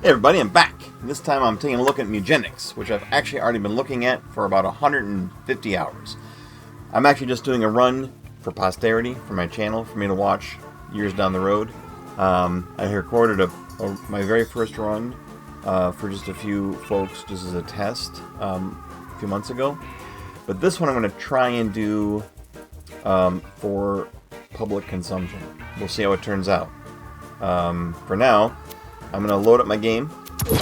Hey everybody, I'm back. This time I'm taking a look at Mewgenics, which I've actually already been looking at for about 150 hours. I'm actually just doing a run for posterity, for my channel, for me to watch years down the road. I recorded my very first run for just a few folks, just as a test, a few months ago. But this one I'm going to try and do for public consumption. We'll see how it turns out. For now, I'm going to load up my game. I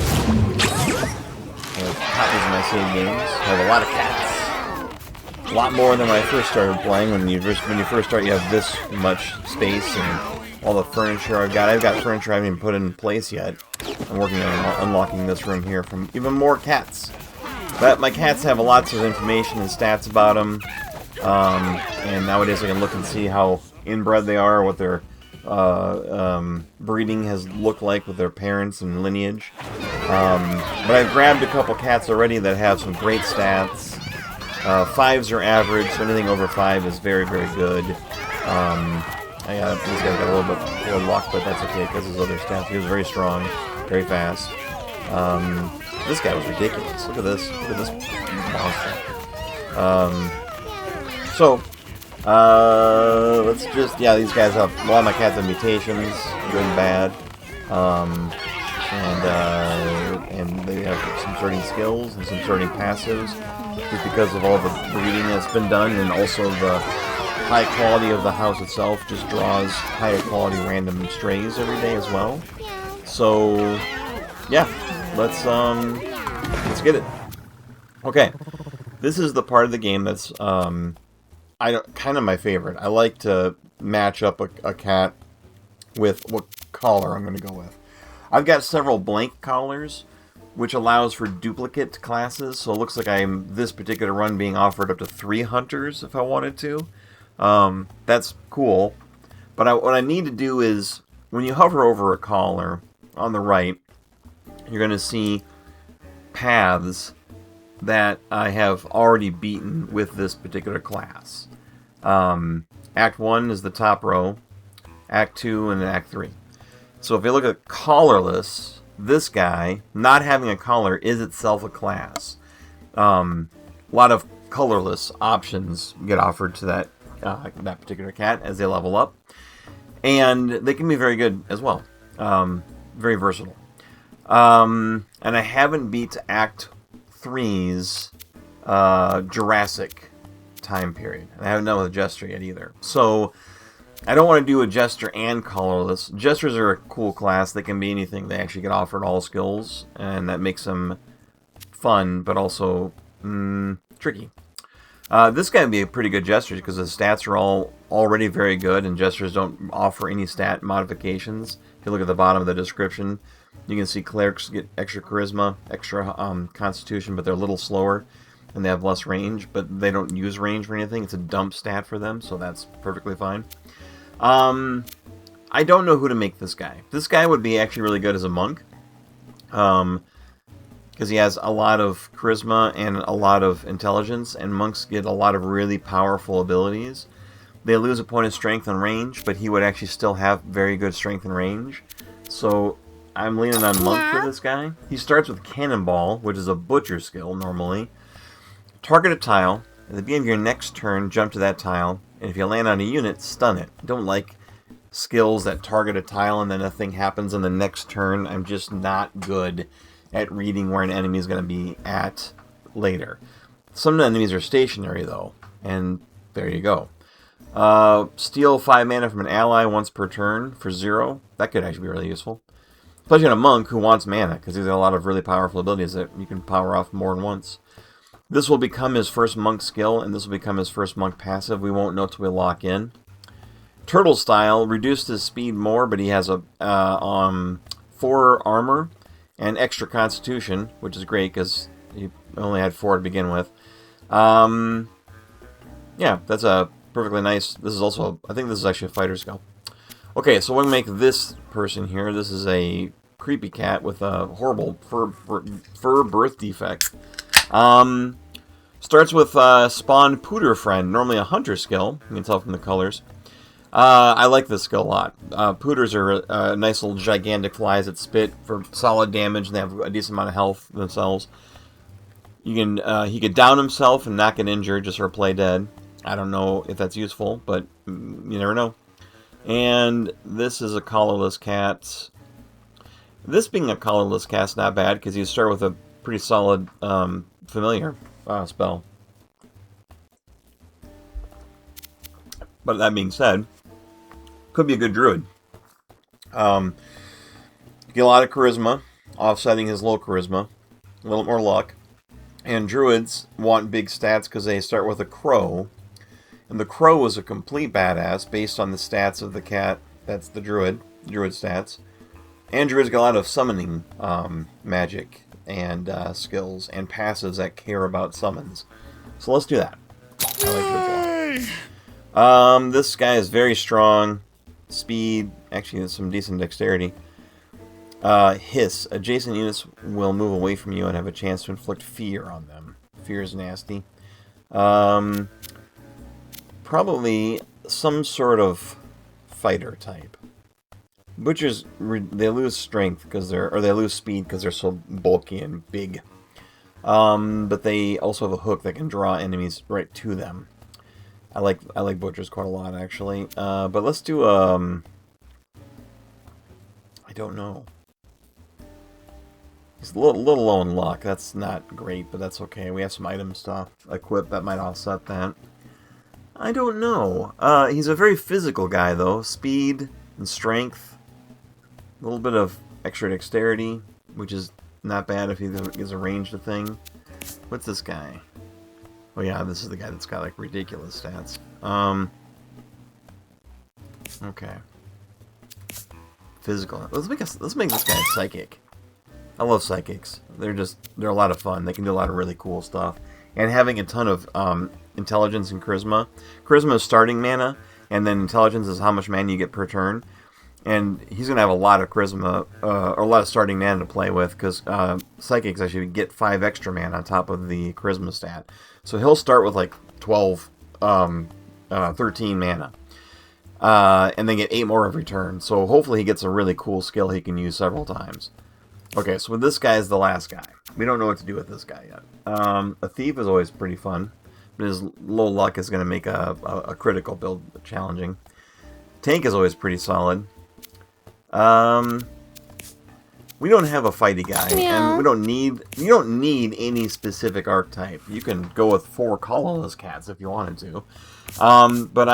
have copies of my save games. I have a lot of cats. A lot more than when I first started playing. When you first start, you have this much space and all the furniture I've got. I've got furniture I haven't even put in place yet. I'm working on unlocking this room here from even more cats. But my cats have lots of information and stats about them. And nowadays I can look and see how inbred they are, what their breeding has looked like with their parents and lineage. But I've grabbed a couple cats already that have some great stats. 5s are average, so anything over 5 is very, very good. These guys got a little bit more luck, but that's okay because his other stats. He was very strong, very fast. This guy was ridiculous. Look at this monster. Let's just, these guys have, a lot of my cats have mutations, good and bad, and they have some certain skills and some certain passives, just because of all the breeding that's been done, and also the high quality of the house itself just draws higher quality random strays every day as well. So, yeah, let's get it. Okay, this is the part of the game that's, kind of my favorite. I like to match up a cat with what collar I'm going to go with. I've got several blank collars, which allows for duplicate classes. So it looks like I'm this particular run being offered up to 3 hunters if I wanted to. That's cool. But what I need to do is, when you hover over a collar on the right, you're going to see paths that I have already beaten with this particular class. Act 1 is the top row, Act 2, and Act 3. So if you look at collarless, this guy, not having a collar, is itself a class. A lot of colorless options get offered to that particular cat as they level up. And they can be very good as well. Very versatile. And I haven't beat Act 3's Jurassic time period. And I haven't done with a Jester yet either. So I don't want to do a Jester and collarless. Jesters are a cool class. They can be anything. They actually get offered all skills, and that makes them fun, but also tricky. This guy would be a pretty good Jester because the stats are all already very good, and Jesters don't offer any stat modifications. If you look at the bottom of the description, you can see clerics get extra charisma, extra constitution, but they're a little slower, and they have less range, but they don't use range for anything. It's a dump stat for them, so that's perfectly fine. I don't know who to make this guy. This guy would be actually really good as a monk, because he has a lot of charisma and a lot of intelligence, and monks get a lot of really powerful abilities. They lose a point of strength and range, but he would actually still have very good strength and range. So I'm leaning on monk for this guy. He starts with Cannonball, which is a butcher skill normally. Target a tile. At the beginning of your next turn, jump to that tile, and if you land on a unit, stun it. I don't like skills that target a tile and then nothing happens on the next turn. I'm just not good at reading where an enemy is going to be at later. Some enemies are stationary, though, and there you go. Steal 5 mana from an ally once per turn for 0. That could actually be really useful. Especially on a monk who wants mana, because he's got a lot of really powerful abilities that you can power off more than once. This will become his first monk skill, and this will become his first monk passive. We won't know until we lock in. Turtle Style reduced his speed more, but he has a 4 armor and extra constitution, which is great because he only had 4 to begin with. Yeah, that's a perfectly nice. This is also, I think this is actually a fighter skill. Okay, so we're going to make this person here. This is a creepy cat with a horrible fur birth defect. Starts with Spawn Pooter Friend, normally a hunter skill. You can tell from the colors. I like this skill a lot. Pooters are nice little gigantic flies that spit for solid damage, and they have a decent amount of health themselves. You can he could down himself and not get injured, just or play dead. I don't know if that's useful, but you never know. And this is a collarless cat. This being a collarless cat's not bad, because you start with a pretty solid familiar spell. But that being said, could be a good druid. You get a lot of charisma, offsetting his low charisma. A little more luck. And druids want big stats because they start with a crow. And the crow is a complete badass based on the stats of the cat. That's the druid stats. And druids get a lot of summoning magic and skills and passives that care about summons. So let's do that. I like druids a lot. This guy is very strong. Speed. Actually, there's some decent dexterity. Hiss. Adjacent units will move away from you and have a chance to inflict fear on them. Fear is nasty. Probably some sort of fighter type. Butchers, they lose strength because they lose speed because they're so bulky and big. But they also have a hook that can draw enemies right to them. I like butchers quite a lot, actually. But let's do I don't know. He's a little low in luck. That's not great, but that's okay. We have some item stuff equipped that might offset that. I don't know. He's a very physical guy, though. Speed and strength. A little bit of extra dexterity, which is not bad if he is a ranged thing. What's this guy? Oh yeah, this is the guy that's got like ridiculous stats. Okay. Physical. Let's make this guy psychic. I love psychics. They're a lot of fun. They can do a lot of really cool stuff. And having a ton of intelligence and charisma. Charisma is starting mana, and then intelligence is how much mana you get per turn. And he's going to have a lot of charisma, or a lot of starting mana to play with, because psychics actually get 5 extra mana on top of the charisma stat. So he'll start with like 12, 13 mana. And then get 8 more every turn. So hopefully he gets a really cool skill he can use several times. Okay, so this guy is the last guy. We don't know what to do with this guy yet. A thief is always pretty fun, but his low luck is going to make a critical build challenging. Tank is always pretty solid. We don't have a fighty guy, and you don't need any specific archetype. You can go with 4 colorless cats if you wanted to. But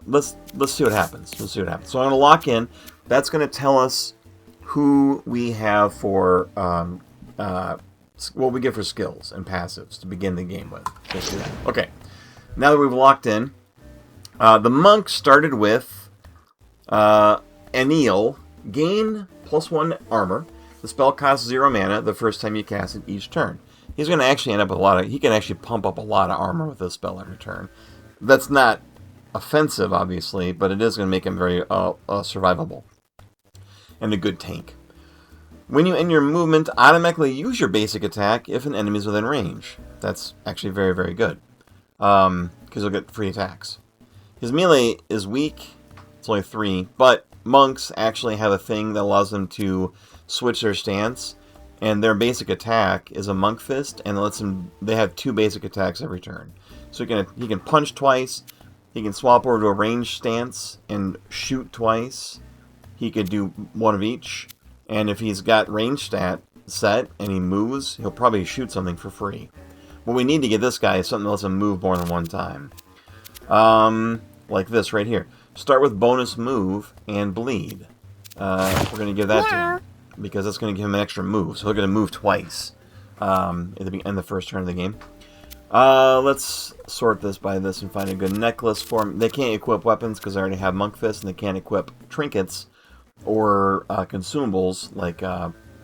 let's see what happens. Let's see what happens. So I'm going to lock in. That's going to tell us who we have for what we get for skills and passives to begin the game with. Let's do that. Okay. Now that we've locked in, the monk started with Anil. Gain +1 armor. The spell costs 0 mana the first time you cast it each turn. He's going to actually end up with he can actually pump up a lot of armor with this spell every turn. That's not offensive, obviously, but it is going to make him very survivable. And a good tank. When you end your movement, automatically use your basic attack if an enemy is within range. That's actually very, very good. Because you'll get free attacks. His melee is weak. It's only 3, but monks actually have a thing that allows them to switch their stance, and their basic attack is a monk fist, and they have 2 basic attacks every turn. So he can punch twice, he can swap over to a ranged stance and shoot twice. He could do 1 of each, and if he's got range stat set and he moves, he'll probably shoot something for free. What we need to get this guy is something that lets him move more than 1 time. Like this right here. Start with bonus move and bleed. We're going to give that to him, because that's going to give him an extra move. So he's going to move twice at the end of the first turn of the game. Let's sort this by this and find a good necklace for him. They can't equip weapons because they already have Monk Fist, and they can't equip trinkets or consumables like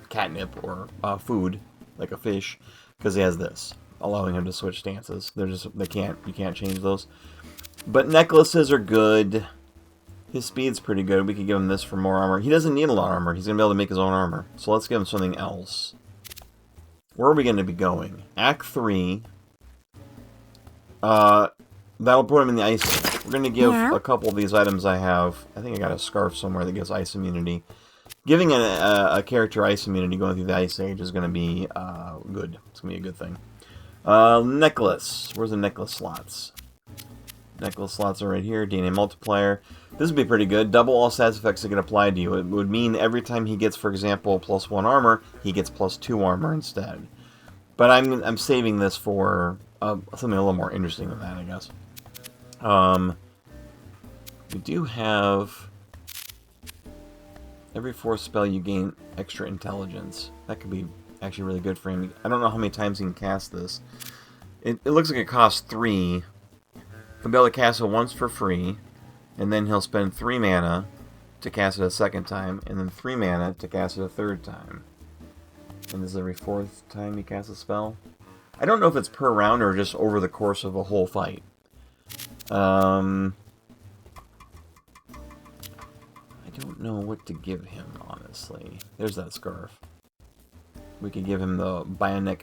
catnip or food, like a fish, because he has this, allowing him to switch stances. You can't change those. But necklaces are good. His speed's pretty good. We could give him this for more armor. He doesn't need a lot of armor. He's going to be able to make his own armor. So let's give him something else. Where are we going to be going? Act 3. That'll put him in the ice. we're going to give a couple of these items I have. I think I got a scarf somewhere that gives ice immunity. Giving a character ice immunity going through the Ice Age is going to be good. It's going to be a good thing. Necklace. Where's the necklace slots? Necklace slots are right here. DNA multiplier. This would be pretty good. Double all stats effects that get applied to you. It would mean every time he gets, for example, +1 armor, he gets +2 armor instead. But I'm saving this for something a little more interesting than that, I guess. We do have every 4th spell you gain extra intelligence. That could be actually really good for him. I don't know how many times he can cast this. It looks like it costs 3. He'll be able to cast it once for free, and then he'll spend 3 mana to cast it a second time, and then 3 mana to cast it a third time. And this is every 4th time you cast a spell. I don't know if it's per round or just over the course of a whole fight. I don't know what to give him, honestly. There's that scarf. We could give him the bionic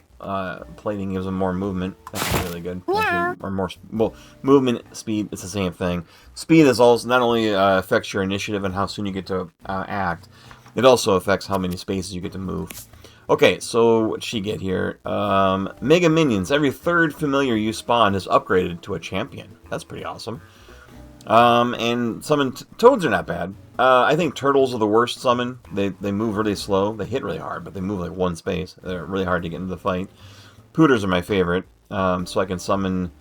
plating, gives him more movement. That's really good. Actually, or more, well, movement, speed, it's the same thing. Speed is also not only affects your initiative and how soon you get to act, it also affects how many spaces you get to move. Okay, so what'd she get here? Mega Minions. Every 3rd familiar you spawn is upgraded to a champion. That's pretty awesome. And summon toads are not bad. I think turtles are the worst summon. They move really slow. They hit really hard, but they move like 1 space. They're really hard to get into the fight. Pooters are my favorite. So I can summon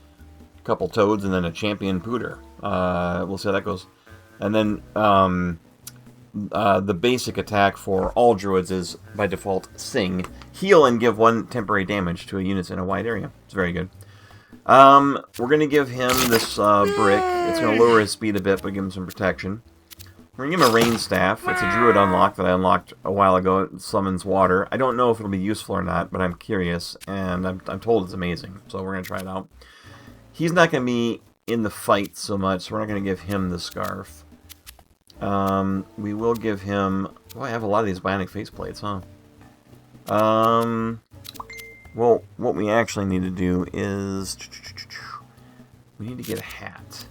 a couple toads and then a champion pooter. We'll see how that goes. And then the basic attack for all druids is, by default, Sing. Heal and give 1 temporary damage to a unit in a wide area. It's very good. We're going to give him this brick. It's going to lower his speed a bit, but give him some protection. We're going to give him a rain staff. It's a druid unlock that I unlocked a while ago. It summons water. I don't know if it'll be useful or not, but I'm curious, and I'm told it's amazing. So we're going to try it out. He's not going to be in the fight so much, so we're not going to give him the scarf. We will give him... Oh, I have a lot of these bionic faceplates, huh? Well, what we actually need to do is... We need to get a hat.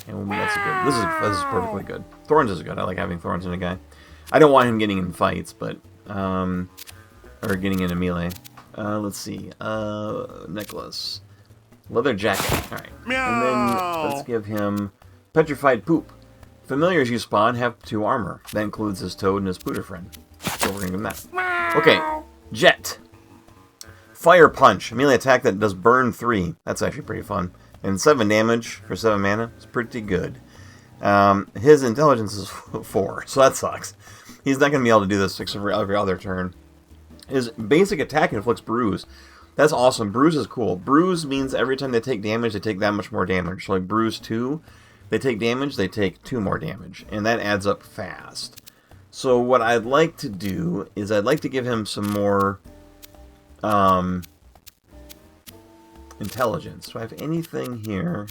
And that's good. This is perfectly good. Thorns is good. I like having thorns in a guy. I don't want him getting in fights, but... or getting into melee. Let's see. Necklace. Leather jacket. Alright. And then let's give him Petrified Poop. Familiars you spawn have 2 armor. That includes his toad and his pooter friend. So we're going to give him that. Okay. Jet. Fire Punch. A melee attack that does burn 3. That's actually pretty fun. And 7 damage for 7 mana. It's pretty good. His intelligence is 4, so that sucks. He's not going to be able to do this except for every other turn. His basic attack inflicts bruise. That's awesome. Bruise is cool. Bruise means every time they take damage, they take that much more damage. So like Bruise 2, they take damage, they take 2 more damage. And that adds up fast. So what I'd like to do is I'd like to give him some more intelligence. Do I have anything here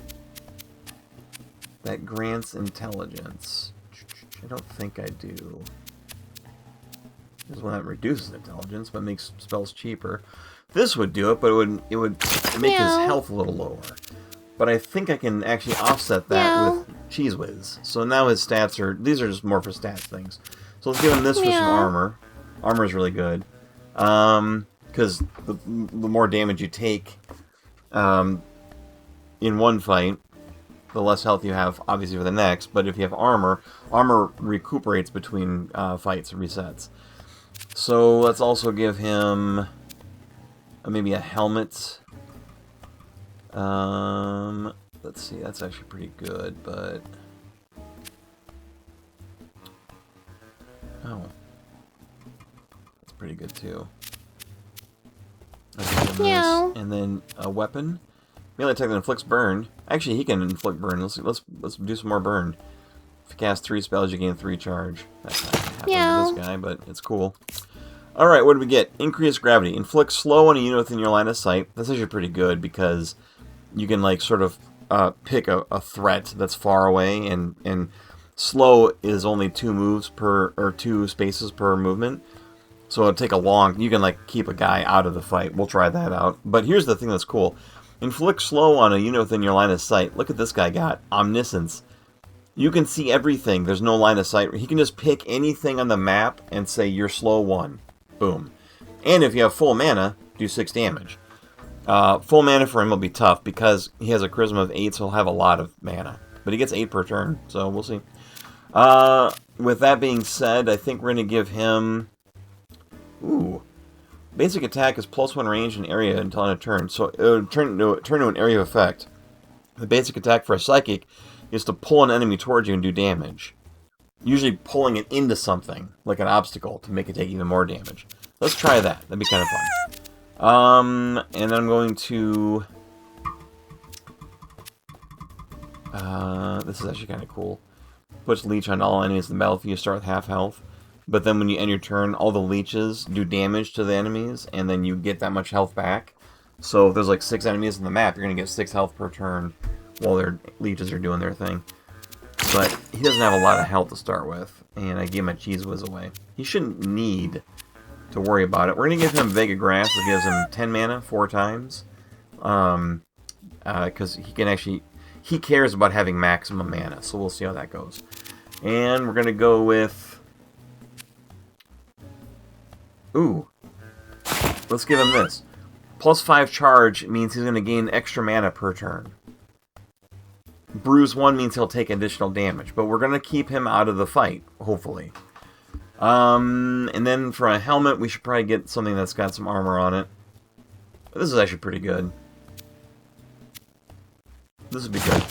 that grants intelligence? I don't think I do. There's one that reduces intelligence, but makes spells cheaper. This would do it, but it would make his health a little lower. But I think I can actually offset that with Cheese Whiz. So now his stats are... These are just more for stats things. So let's give him this for some armor. Armor is really good. Because the more damage you take in one fight, the less health you have, obviously, for the next. But if you have armor, armor recuperates between fights, resets. So let's also give him maybe a helmet. Let's see, that's actually pretty good, but... Oh. That's pretty good, too. And then a weapon. Melee attack that inflicts burn. Actually, he can inflict burn. Let's do some more burn. If you cast 3 spells, you gain 3 charge. That's not gonna happen with this guy, but it's cool. Alright, what do we get? Increased gravity. Inflict slow on a unit within your line of sight. That's actually pretty good because you can like sort of pick a threat that's far away, and slow is only 2 moves per, or 2 spaces per movement. So it'll take a long, you can like keep a guy out of the fight. We'll try that out. But here's the thing that's cool. Inflict slow on a unit within your line of sight. Look at this guy got. Omniscience. You can see everything. There's no line of sight. He can just pick anything on the map and say, you're slow 1. Boom. And if you have full mana, do 6 damage. Full mana for him will be tough because he has a charisma of 8, so he'll have a lot of mana. But he gets 8 per turn, so we'll see. With that being said, I think we're going to give him... Ooh. Basic attack is +1 range and area until end of turn. So it'll turn to an area of effect. The basic attack for a psychic is to pull an enemy towards you and do damage. Usually pulling it into something, like an obstacle, to make it take even more damage. Let's try that. That'd be kind of fun. And then I'm going to... this is actually kind of cool. Puts leech on all enemies in the battlefield. You start with half health. But then when you end your turn, all the leeches do damage to the enemies, and then you get that much health back. So if there's like 6 enemies in the map, you're going to get 6 health per turn while their leeches are doing their thing. But he doesn't have a lot of health to start with, and I gave my Cheese Whiz away. He shouldn't need to worry about it. We're going to give him Vega Grass, that gives him 10 mana 4 times. Because he can actually... He cares about having maximum mana, so we'll see how that goes. And we're going to go with... Ooh. Let's give him this. +5 charge means he's going to gain extra mana per turn. Bruise 1 means he'll take additional damage, but we're going to keep him out of the fight, hopefully. And then for a helmet, we should probably get something that's got some armor on it. This is actually pretty good. This would be good.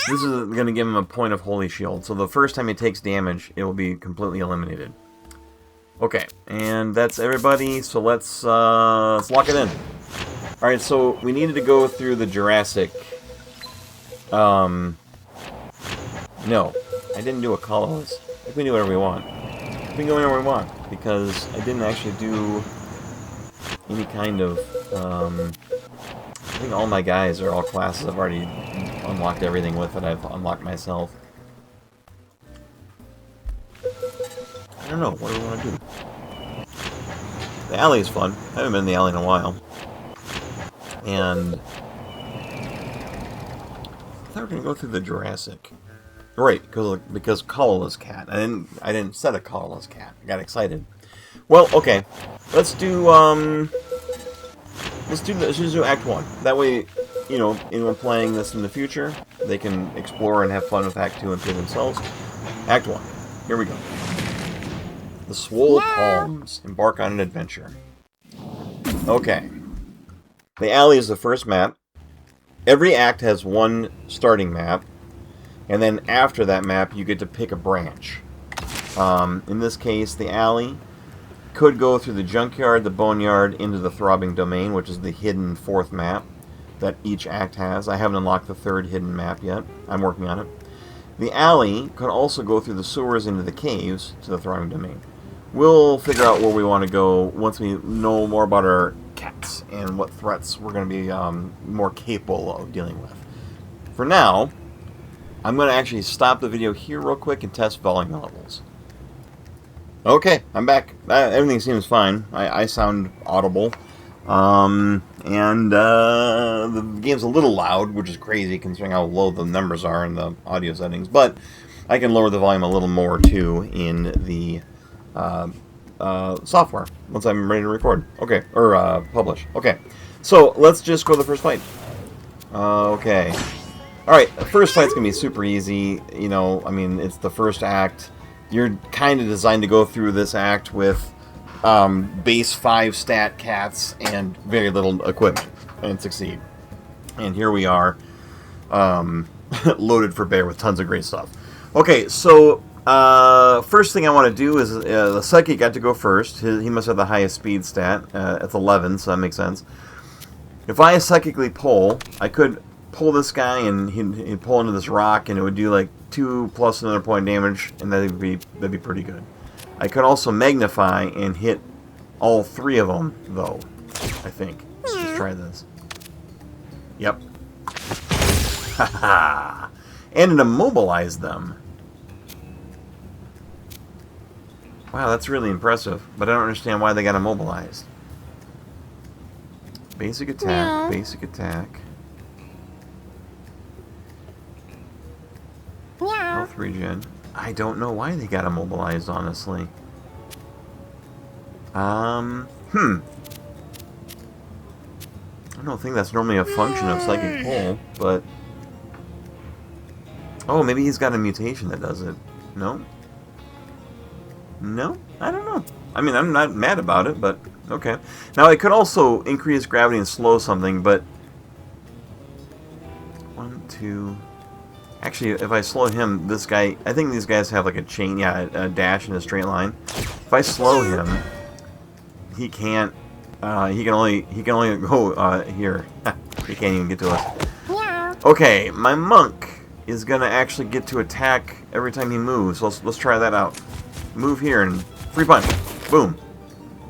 This is going to give him a point of Holy Shield, so the first time he takes damage, it will be completely eliminated. Okay, and that's everybody, so let's lock it in. Alright, so we needed to go through the Jurassic... No, I didn't do a colorless. I think we can do whatever we want. We can go anywhere we want, because I didn't actually do any kind of... I think all my guys are all classes. I've already unlocked everything with it. I've unlocked myself. I don't know. What do we want to do? The alley is fun. I haven't been in the alley in a while. And... I thought we were going to go through the Jurassic. Right, because colorless cat. I didn't set a colorless cat. I got excited. Well, okay. Let's do Act 1. That way, you know, anyone playing this in the future, they can explore and have fun with Act 2 and 3 themselves. Act 1. Here we go. The Swole Palms. Embark on an adventure. Okay. The alley is the first map. Every act has one starting map, and then after that map, you get to pick a branch. In this case, the alley could go through the junkyard, the boneyard, into the throbbing domain, which is the hidden 4th map that each act has. I haven't unlocked the 3rd hidden map yet. I'm working on it. The alley could also go through the sewers into the caves to the throbbing domain. We'll figure out where we want to go once we know more about our cats and what threats we're going to be more capable of dealing with. For now, I'm going to actually stop the video here real quick and test volume levels. Okay, I'm back. Everything seems fine. I sound audible. The game's a little loud, which is crazy considering how low the numbers are in the audio settings. But I can lower the volume a little more, too, in the software once I'm ready to record. Okay, or publish. Okay, so let's just go to the first fight. Okay. Alright, the first fight's going to be super easy. You know, I mean, it's the first act. You're kind of designed to go through this act with base 5 stat cats and very little equipment and succeed. And here we are, loaded for bear with tons of great stuff. Okay, so first thing I want to do is the Psychic got to go first. He must have the highest speed stat. It's 11, so that makes sense. If I psychically pull, I could pull this guy and he'd pull into this rock and it would do like 2 plus another point damage, and that'd be pretty good. I could also magnify and hit all 3 of them, though, I think. Let's try this. Yep. Haha. And it immobilized them. Wow, that's really impressive, but I don't understand why they got immobilized. Basic attack, basic attack. health regen. I don't know why they got immobilized, honestly. I don't think that's normally a function of Psychic Pull, but... Oh, maybe he's got a mutation that does it. No? No? I don't know. I mean, I'm not mad about it, but okay. Now, it could also increase gravity and slow something, but... 1, 2... Actually, if I slow him, this guy... I think these guys have like a chain, yeah, a dash in a straight line. If I slow him, he can't... he can only go here. He can't even get to us. Okay, my monk is gonna actually get to attack every time he moves. So let's try that out. Move here and free punch. Boom.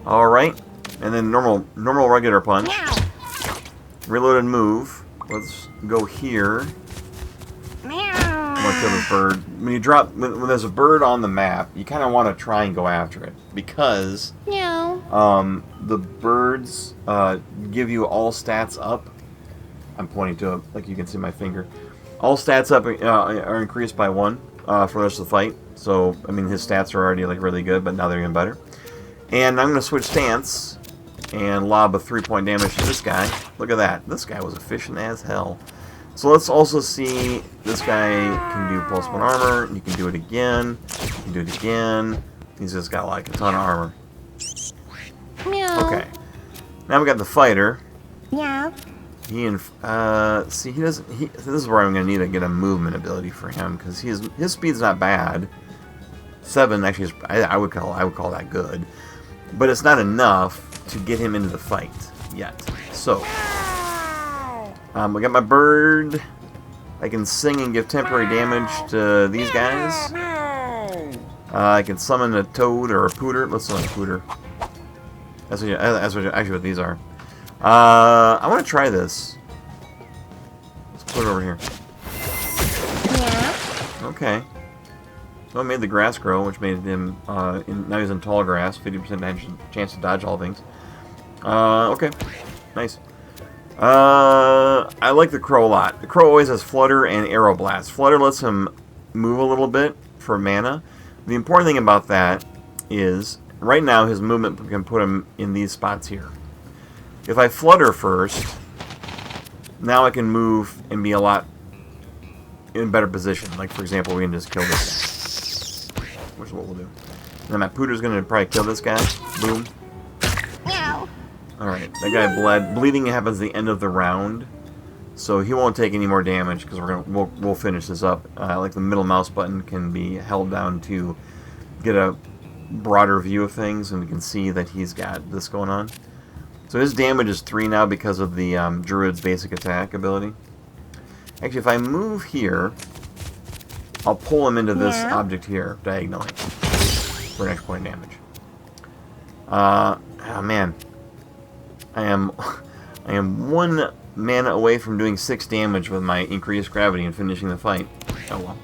All right, and then normal regular punch. Reload and move. Let's go here. I'm gonna kill this bird. When there's a bird on the map, you kind of want to try and go after it because the birds give you all stats up. I'm pointing to it, like you can see my finger. All stats up are increased by 1 for the rest of the fight. So I mean, his stats are already like really good, but now they're even better. And I'm gonna switch stance and lob a 3-point damage to this guy. Look at that. This guy was efficient as hell. So let's also see, this guy can do +1 armor. You can do it again. You can do it again. He's just got like a ton of armor. Okay. Now we got the fighter. Yeah. See, he doesn't. This is where I'm gonna need to get a movement ability for him because his speed's not bad. 7 actually, I would call that good, but it's not enough to get him into the fight yet. So. We got my bird. I can sing and give temporary damage to these guys. I can summon a toad or a pooter. Let's summon a pooter. That's actually what these are. I want to try this. Let's put it over here. Okay. So I made the grass grow, which made him, now he's in tall grass. 50% chance to dodge all things. Okay. Nice. I like the crow a lot. The crow always has Flutter and Arrow Blast. Flutter lets him move a little bit for mana. The important thing about that is, right now his movement can put him in these spots here. If I Flutter first, now I can move and be a lot in a better position. Like, for example, we can just kill this guy. Which is what we'll do. And then my Pooter's going to probably kill this guy. Boom. Alright, that guy bled. Bleeding happens at the end of the round, so he won't take any more damage because we'll finish this up. Like the middle mouse button can be held down to get a broader view of things, and we can see that he's got this going on. So his damage is 3 now because of the Druid's basic attack ability. Actually, if I move here, I'll pull him into this object here diagonally for an extra point of damage. Oh man. I am 1 mana away from doing 6 damage with my increased gravity and finishing the fight. Oh well.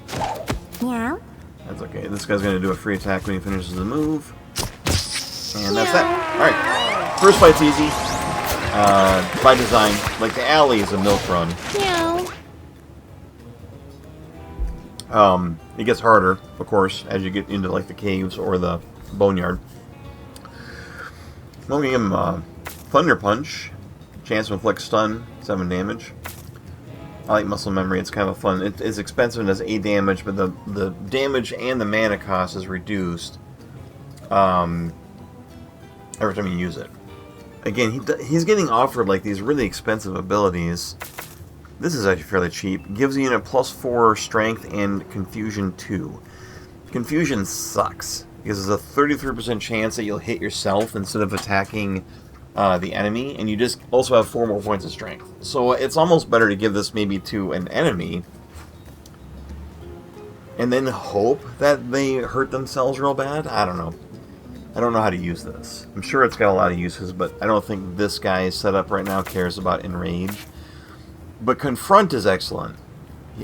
Yeah. That's okay. This guy's going to do a free attack when he finishes the move. And that's that. Alright. First fight's easy. By design. Like, the alley is a milk run. It gets harder, of course, as you get into, like, the caves or the boneyard. I'm going to give him Thunder Punch. Chance to inflict stun. 7 damage. I like Muscle Memory. It's kind of fun. It's expensive and does 8 damage, but the damage and the mana cost is reduced every time you use it. Again, he's getting offered like these really expensive abilities. This is actually fairly cheap. Gives you a +4 strength and Confusion 2. Confusion sucks because there's a 33% chance that you'll hit yourself instead of attacking the enemy, and you just also have 4 more points of strength. So it's almost better to give this maybe to an enemy and then hope that they hurt themselves real bad. I don't know. I don't know how to use this. I'm sure it's got a lot of uses, but I don't think this guy's setup right now cares about Enrage. But Confront is excellent.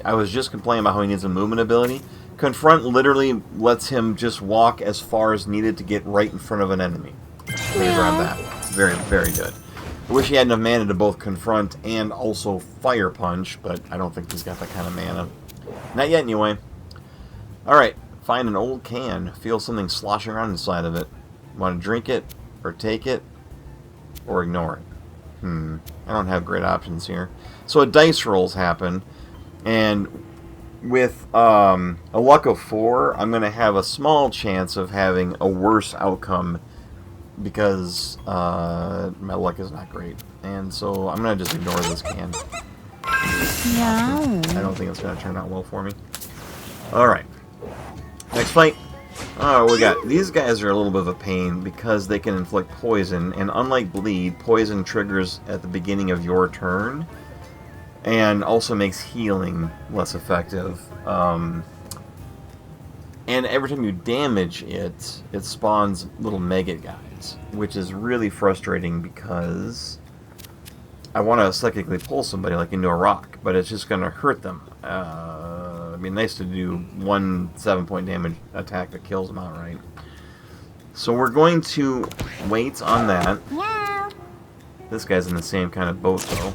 I was just complaining about how he needs a movement ability. Confront literally lets him just walk as far as needed to get right in front of an enemy. Maybe around that. Very, very good. I wish he had enough mana to both Confront and also Fire Punch, but I don't think he's got that kind of mana. Not yet, anyway. Alright, find an old can. Feel something sloshing around inside of it. Want to drink it, or take it, or ignore it? I don't have great options here. So dice rolls happen, and with a luck of 4, I'm going to have a small chance of having a worse outcome because my luck is not great. And so I'm going to just ignore this can. No. I don't think it's going to turn out well for me. Alright. Next fight. Oh, we got... These guys are a little bit of a pain because they can inflict poison. And unlike bleed, poison triggers at the beginning of your turn. And also makes healing less effective. And every time you damage it, it spawns little maggot guys. Which is really frustrating because I want to psychically pull somebody like into a rock. But it's just going to hurt them. It'd be nice to do 1 7-point damage attack that kills them outright. So we're going to wait on that. Yeah. This guy's in the same kind of boat, though.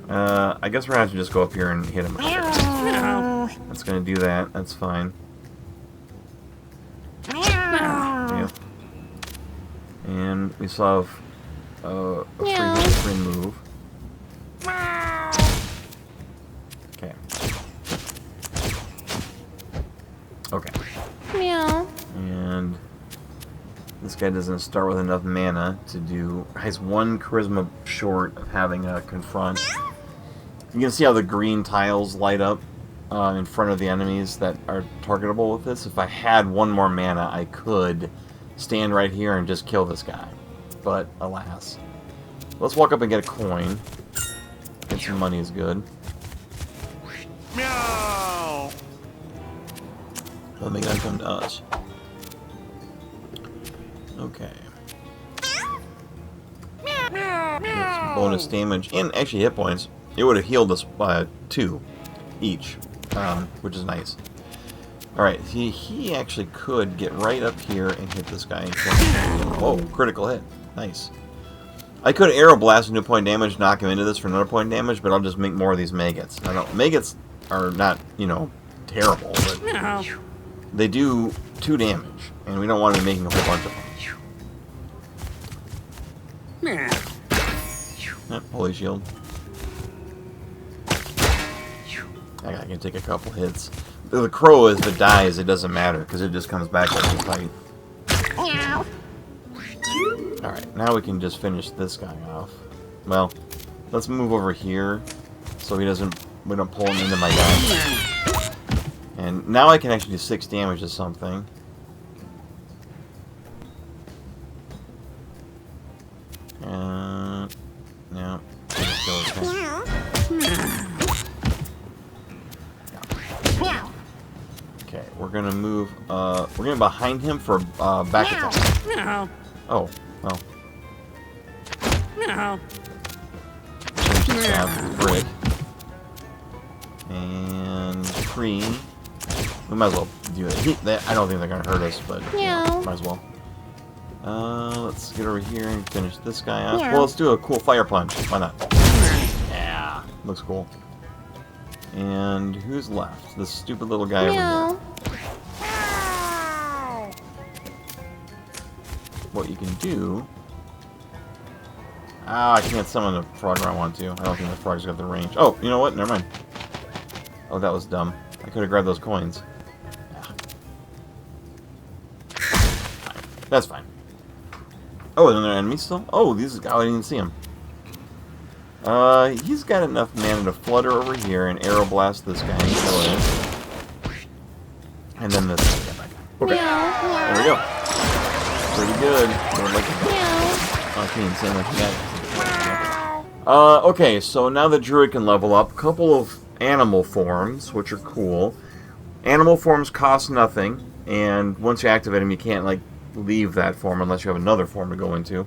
I guess we're going to have to just go up here and hit him. That's going to do that. That's fine. Yep. And we still have a free move. Okay. Okay. Meow. And this guy doesn't start with enough mana to do... He's 1 charisma short of having a confront. You can see how the green tiles light up in front of the enemies that are targetable with this. If I had 1 more mana, I could stand right here and just kill this guy. But, alas. Let's walk up and get a coin. Get some money is good. Meow. Let me gotta come to us. Okay. Get some bonus damage and actually hit points. It would have healed us by 2 each, which is nice. Alright, he actually could get right up here and hit this guy. Whoa, critical hit. Nice. I could arrow blast into point damage, knock him into this for another point damage, but I'll just make more of these maggots. I don't. Maggots are not, you know, terrible, but they do 2 damage, and we don't want to be making a whole bunch of them. Holy shield. I can take a couple hits. The crow, if it dies, it doesn't matter, because it just comes back when you fight. Alright, now we can just finish this guy off. Well, let's move over here, so we don't pull him into my guy. And now I can actually do 6 damage to something. No. Okay, we're gonna move, we're gonna behind him for, back attack. Oh, well. Change the staff, brick. And 3. We might as well do it. I don't think they're gonna hurt us, but might as well. Let's get over here and finish this guy off. Well, let's do a cool fire punch. Why not? Yeah, looks cool. And who's left? This stupid little guy over here. What you can do... I can't summon the frog where I want to. I don't think the frog's got the range. Oh, you know what? Never mind. Oh, that was dumb. I could have grabbed those coins. That's fine. Oh, and another enemy still? Oh, these guys, I didn't even see him. He's got enough mana to flutter over here and arrow blast this guy and kill it. And then this guy back. Okay. There we go. Pretty good. Okay, so now the druid can level up. A couple of animal forms, which are cool. Animal forms cost nothing, and once you activate them, you can't, like, leave that form unless you have another form to go into.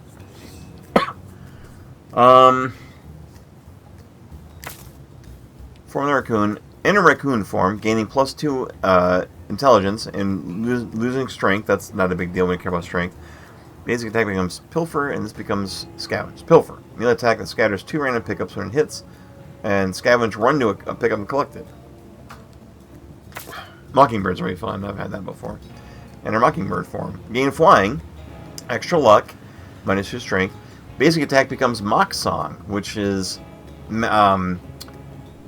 Form the raccoon. In a raccoon form, gaining +2 intelligence and losing strength. That's not a big deal when you care about strength. Basic attack becomes Pilfer, and this becomes Scavenge. Pilfer. Melee attack that scatters 2 random pickups when it hits, and Scavenge run to a pickup and collect it. Mockingbird's really fun. I've had that before. Enter Mockingbird form. Gain flying, extra luck, -2 strength. Basic attack becomes Mock Song, which is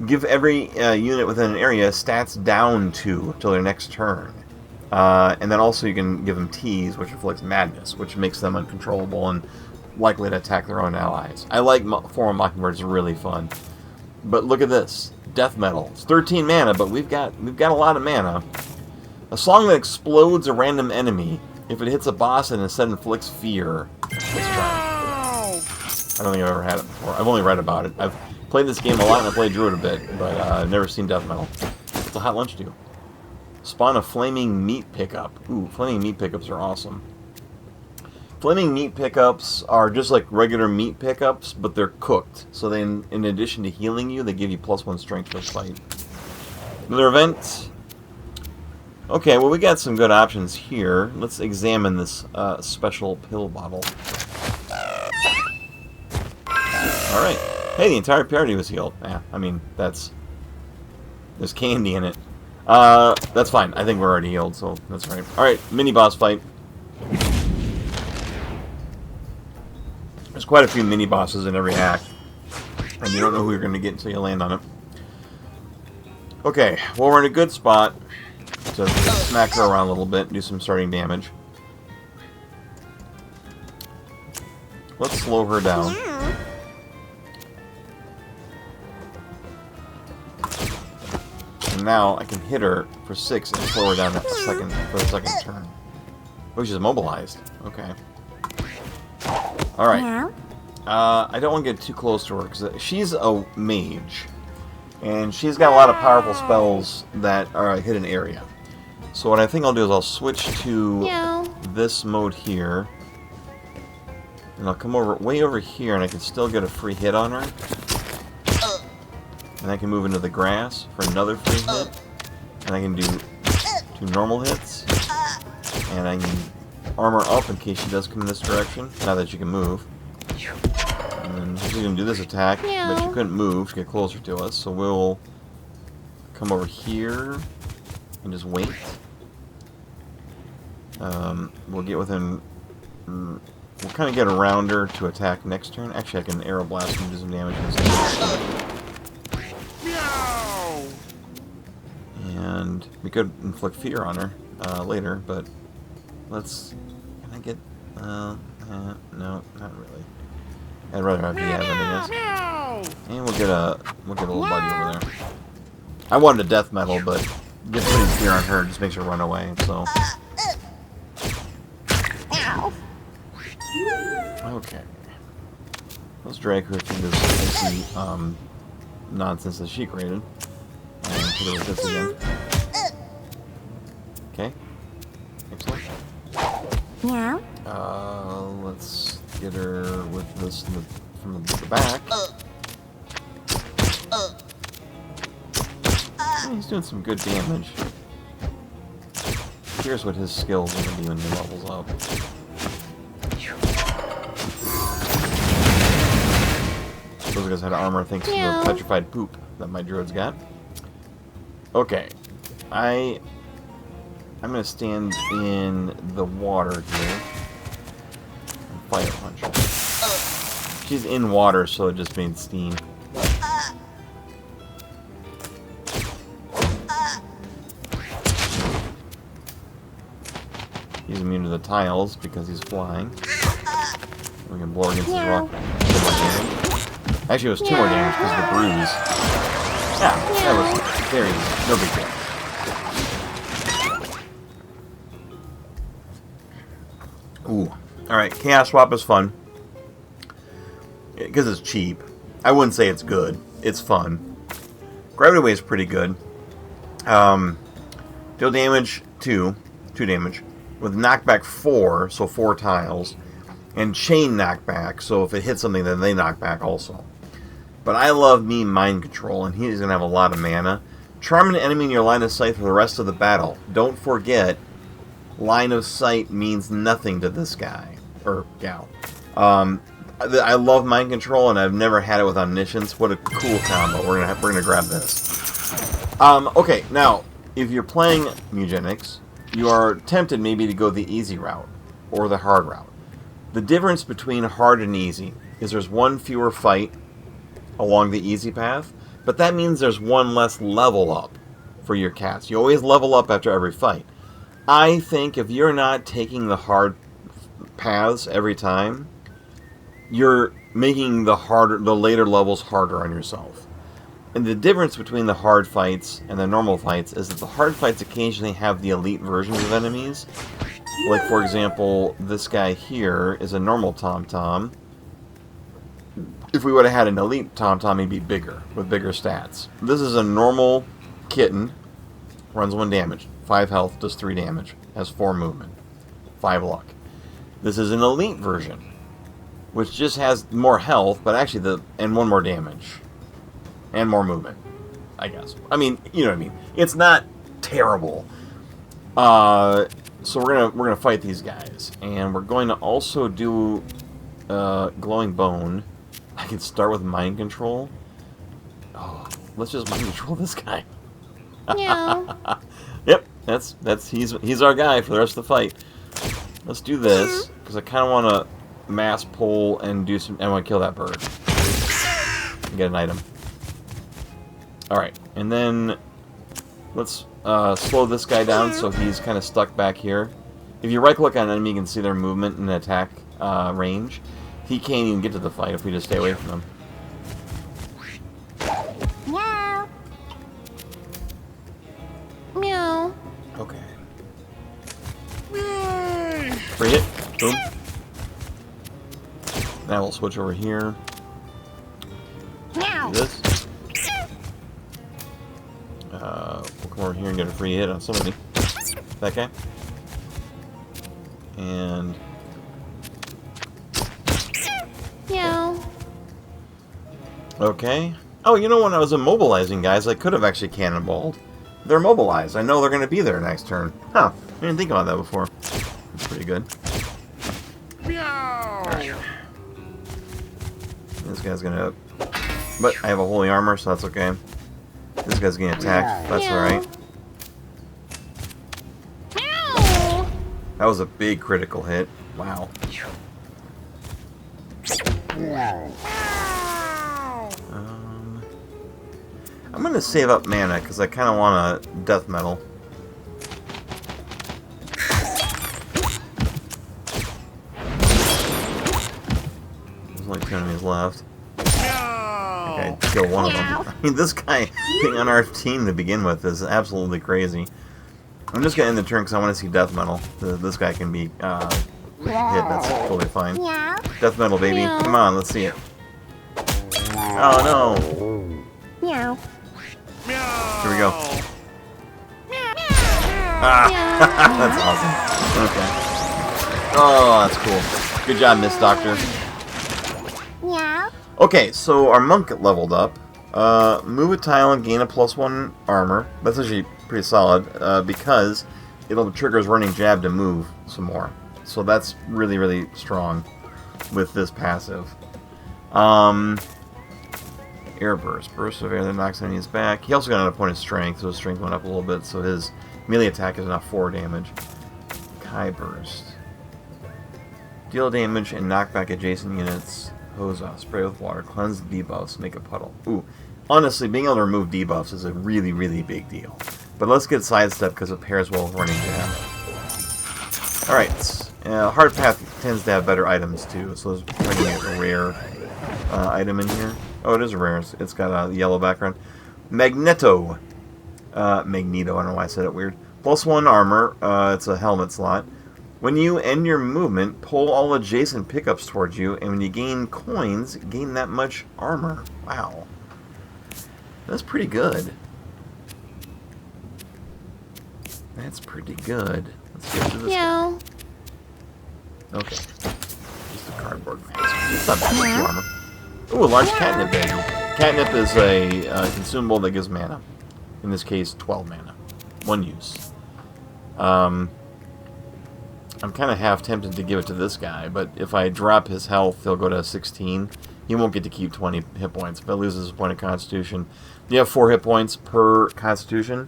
give every unit within an area stats down 2 till their next turn. And then also you can give them Tease, which inflicts madness, which makes them uncontrollable and likely to attack their own allies. I like form of Mockingbird. It's really fun. But look at this. Death Metal. It's 13 mana, but we've got a lot of mana. A song that explodes a random enemy. If it hits a boss and instead inflicts fear. Let's try it. I don't think I've ever had it before. I've only read about it. I've played this game a lot and I played Druid a bit, but I've never seen Death Metal. What's a hot lunch do? Spawn a flaming meat pickup. Ooh, flaming meat pickups are awesome. Flaming meat pickups are just like regular meat pickups, but they're cooked. So then, in addition to healing you, they give you +1 strength for fight. Another event. Okay, well we got some good options here. Let's examine this special pill bottle. Alright. Hey, the entire party was healed. Yeah, I mean, there's candy in it. That's fine. I think we're already healed, so that's right. Alright, mini-boss fight. There's quite a few mini-bosses in every act. And you don't know who you're going to get until you land on it. Okay, well we're in a good spot to smack her around a little bit, do some starting damage. Let's slow her down. And now I can hit her for 6 and slow her down for the second turn. Oh, she's immobilized. Okay. Alright. I don't want to get too close to her, because she's a mage. And she's got a lot of powerful spells that are a hidden area. So what I think I'll do is I'll switch to this mode here. And I'll come way over here, and I can still get a free hit on her. And I can move into the grass for another free hit. And I can do 2 normal hits. And I can armor up in case she does come in this direction, now that she can move. And then she's going to do this attack, but she couldn't move to get closer to us, so we'll come over here and just wait. We'll get within... We'll kind of get around her to attack next turn. Actually, I can arrow blast and do some damage. And we could inflict fear on her later, but let's... Can I get... no, not really. I'd rather have Yavin, I guess. And we'll get a little buddy over there. I wanted a death metal, but just putting fear on her just makes her run away, so... Okay. Let's drag her through this crazy, nonsense that she created. And hit her with this again. Okay. Excellent. Yeah. Let's get her with this from the back. Oh, he's doing some good damage. Here's what his skills are going to be when he levels up. Those guys had armor thanks to the petrified poop that my druid's got. Okay. I'm going to stand in the water here. And fire punch her. She's in water, so it just means steam. He's immune to the tiles because he's flying. We can blow against his rock. Actually, it was 2 more damage because of the bruise. Yeah, that was very easy. No big deal. Ooh. Alright, Chaos Swap is fun. Because it's cheap. I wouldn't say it's good. It's fun. Gravity Wave is pretty good. Deal damage 2 damage. With knockback 4, so 4 tiles. And chain knockback, so if it hits something, then they knock back also. But I love me Mind Control, and he's going to have a lot of mana. Charm an enemy in your line of sight for the rest of the battle. Don't forget, line of sight means nothing to this guy. Or gal. I love Mind Control, and I've never had it with Omniscience. What a cool combo. We're gonna grab this. Okay, now, if you're playing Mewgenics, you are tempted maybe to go the easy route or the hard route. The difference between hard and easy is there's one fewer fight along the easy path, but that means there's one less level up for your cats. You always level up after every fight. I think if you're not taking the hard paths every time, you're making the later levels harder on yourself. And the difference between the hard fights and the normal fights is that the hard fights occasionally have the elite versions of enemies. Like, for example, this guy here is a normal Tom-Tom. If we would have had an elite Tom-Tom, he'd be bigger, with bigger stats. This is a normal kitten, runs 1 damage, 5 health, does 3 damage, has 4 movement, 5 luck. This is an elite version, which just has more health, but actually and 1 more damage. And more movement, I guess. I mean, you know what I mean. It's not terrible. So we're gonna fight these guys, and we're going to also do glowing bone. I can start with mind control. Oh, let's just mind control this guy. Meow. Yep, he's our guy for the rest of the fight. Let's do this because I kind of want to mass pull and do some. I want to kill that bird. And get an item. Alright, and then let's slow this guy down so he's kind of stuck back here. If you right-click on an enemy, you can see their movement and attack range. He can't even get to the fight if we just stay away from him. Meow. Meow. Okay. Free hit. Boom. Now we'll switch over here. Meow. Do this. We'll come over here and get a free hit on somebody. That guy. And... Meow. okay. Oh, you know, when I was immobilizing guys, I could have actually cannonballed. They're immobilized. I know they're going to be there next turn. Huh. I didn't think about that before. That's pretty good. Meow. Right. This guy's going to... but I have a holy armor, so that's okay. This guy's getting attacked. That's alright. Meow. That was a big critical hit. Wow. I'm going to save up mana because I kind of want a death metal. There's only 2 enemies left. Okay, kill one of them. I mean, this guy being on our team to begin with is absolutely crazy. I'm just going to end the turn because I want to see death metal. This guy can be hit. That's totally fine. Meow. Death metal, baby. Come on, let's see it. Oh, no. Meow. Here we go. Ah, that's awesome. Okay. Oh, that's cool. Good job, Miss Doctor. Meow. Okay, so our monk leveled up. Move a tile and gain a +1 armor. That's actually pretty solid because it'll trigger his running jab to move some more. So that's really, really strong with this passive. Air burst. Burst of air that knocks enemies back. He also got an opponent's strength, so his strength went up a little bit, so his melee attack is now 4 damage. Kai burst. Deal damage and knock back adjacent units. Hose off. Spray with water. Cleanse debuffs. Make a puddle. Ooh. Honestly, being able to remove debuffs is a really, really big deal. But let's get sidestep because it pairs well with running jab. Alright. Hard path tends to have better items too, so let's try to get a rare item in here. Oh, it is a rare. It's got a yellow background. Magneto. Magneto. I don't know why I said it weird. +1 armor. It's a helmet slot. When you end your movement, pull all adjacent pickups towards you, and when you gain coins, gain that much armor. Wow. That's pretty good. That's pretty good. Let's get to this. Meow. Okay. Just a cardboard mask. It's not that much armor. Ooh, a large catnip baby. Catnip is a consumable that gives mana. In this case, 12 mana. 1 use. I'm kind of half tempted to give it to this guy, but if I drop his health, he'll go to 16. He won't get to keep 20 hit points, but loses a point of constitution. You have 4 hit points per constitution,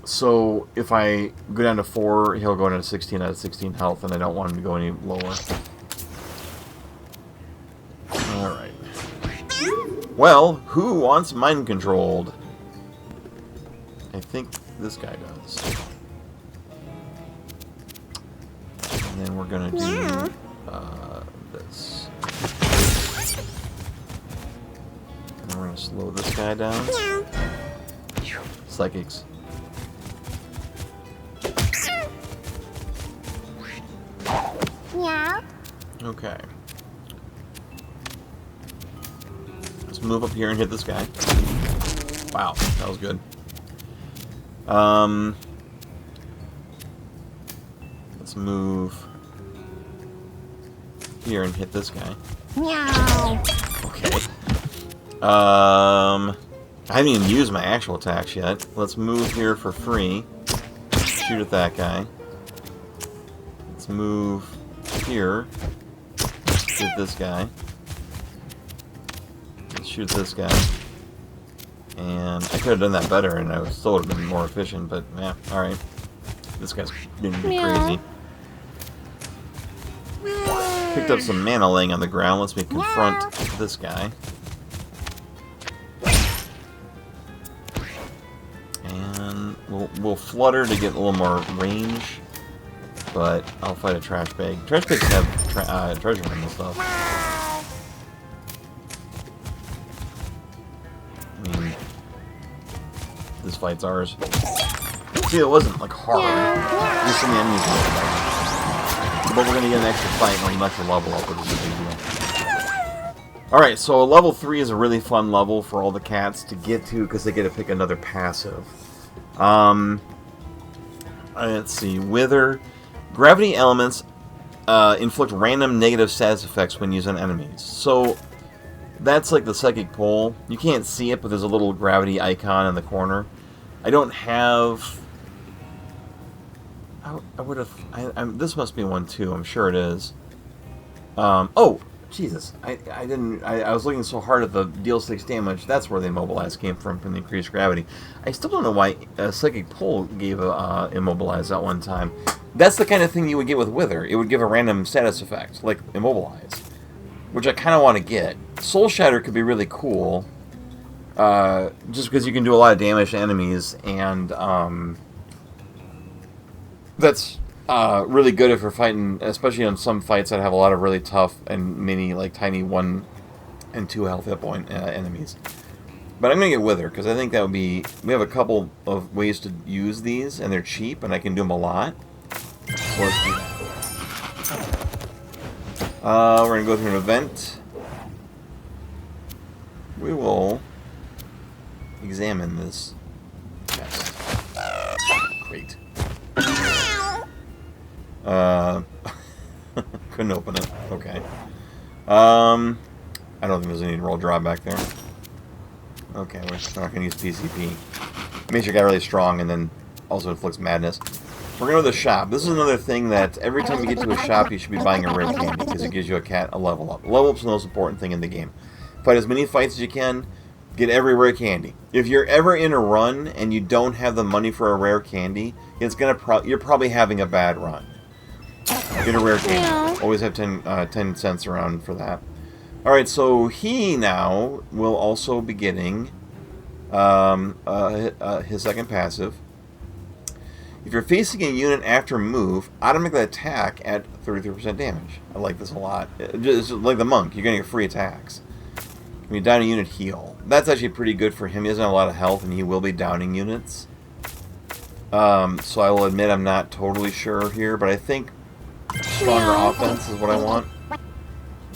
So if I go down to 4, he'll go down to 16 out of 16 health, and I don't want him to go any lower. Alright. Well, who wants mind controlled? I think this guy does. And then we're gonna do this. And then we're gonna slow this guy down. Psychics. Meow. Okay. Let's move up here and hit this guy. Wow, that was good. Let's move here and hit this guy. Meow. Okay. I haven't even used my actual attacks yet. Let's move here for free. Shoot at that guy. Let's move here. Shoot this guy. Let's shoot this guy. And I could have done that better, and I would still would have been more efficient. But yeah, all right. This guy's being crazy. Picked up some mana laying on the ground. Let's me confront this guy. And we'll flutter to get a little more range. But I'll fight a trash bag. Trash bags have treasure in them and stuff. I mean, this fight's ours. See, it wasn't like hard. Just some enemies were hard. But we're gonna get an extra fight and an extra level up, which is a big deal. Alright, so level 3 is a really fun level for all the cats to get to because they get to pick another passive. Let's see. Wither. Gravity elements inflict random negative status effects when used on enemies. So that's like the psychic pole. You can't see it, but there's a little gravity icon in the corner. I don't have... I would have... This must be one too. I'm sure it is. Oh! Jesus. I was looking so hard at the deal 6 damage. That's where the immobilize came from the increased gravity. I still don't know why Psychic Pole gave immobilize that one time. That's the kind of thing you would get with Wither. It would give a random status effect, like immobilize, which I kind of want to get. Soul Shatter could be really cool, just because you can do a lot of damage to enemies, and that's really good if you're fighting, especially on some fights that have a lot of really tough and mini, like tiny 1 and 2 health hit point enemies. But I'm going to get Wither, because I think that would be... We have a couple of ways to use these, and they're cheap, and I can do them a lot. So let's do that. We're going to go through an event. We will examine this chest. Great. Couldn't open it. Okay. I don't think there's any roll drawback there. Okay, we're not going to use PCP. Makes your guy really strong, and then also inflicts madness. We're going to the shop. This is another thing that every time you get to a shop, you should be buying a rare candy, because it gives you a level up. Level up's the most important thing in the game. Fight as many fights as you can. Get every rare candy. If you're ever in a run and you don't have the money for a rare candy, it's you're probably having a bad run. Get a rare candy. Always have 10 cents around for that. Alright, so he now will also be getting his second passive. If you're facing a unit after move, automatically attack at 33% damage. I like this a lot. It's like the monk, you're getting free attacks. When you down a unit, heal. That's actually pretty good for him. He doesn't have a lot of health, and he will be downing units. So I will admit I'm not totally sure here, but I think stronger offense is what I want.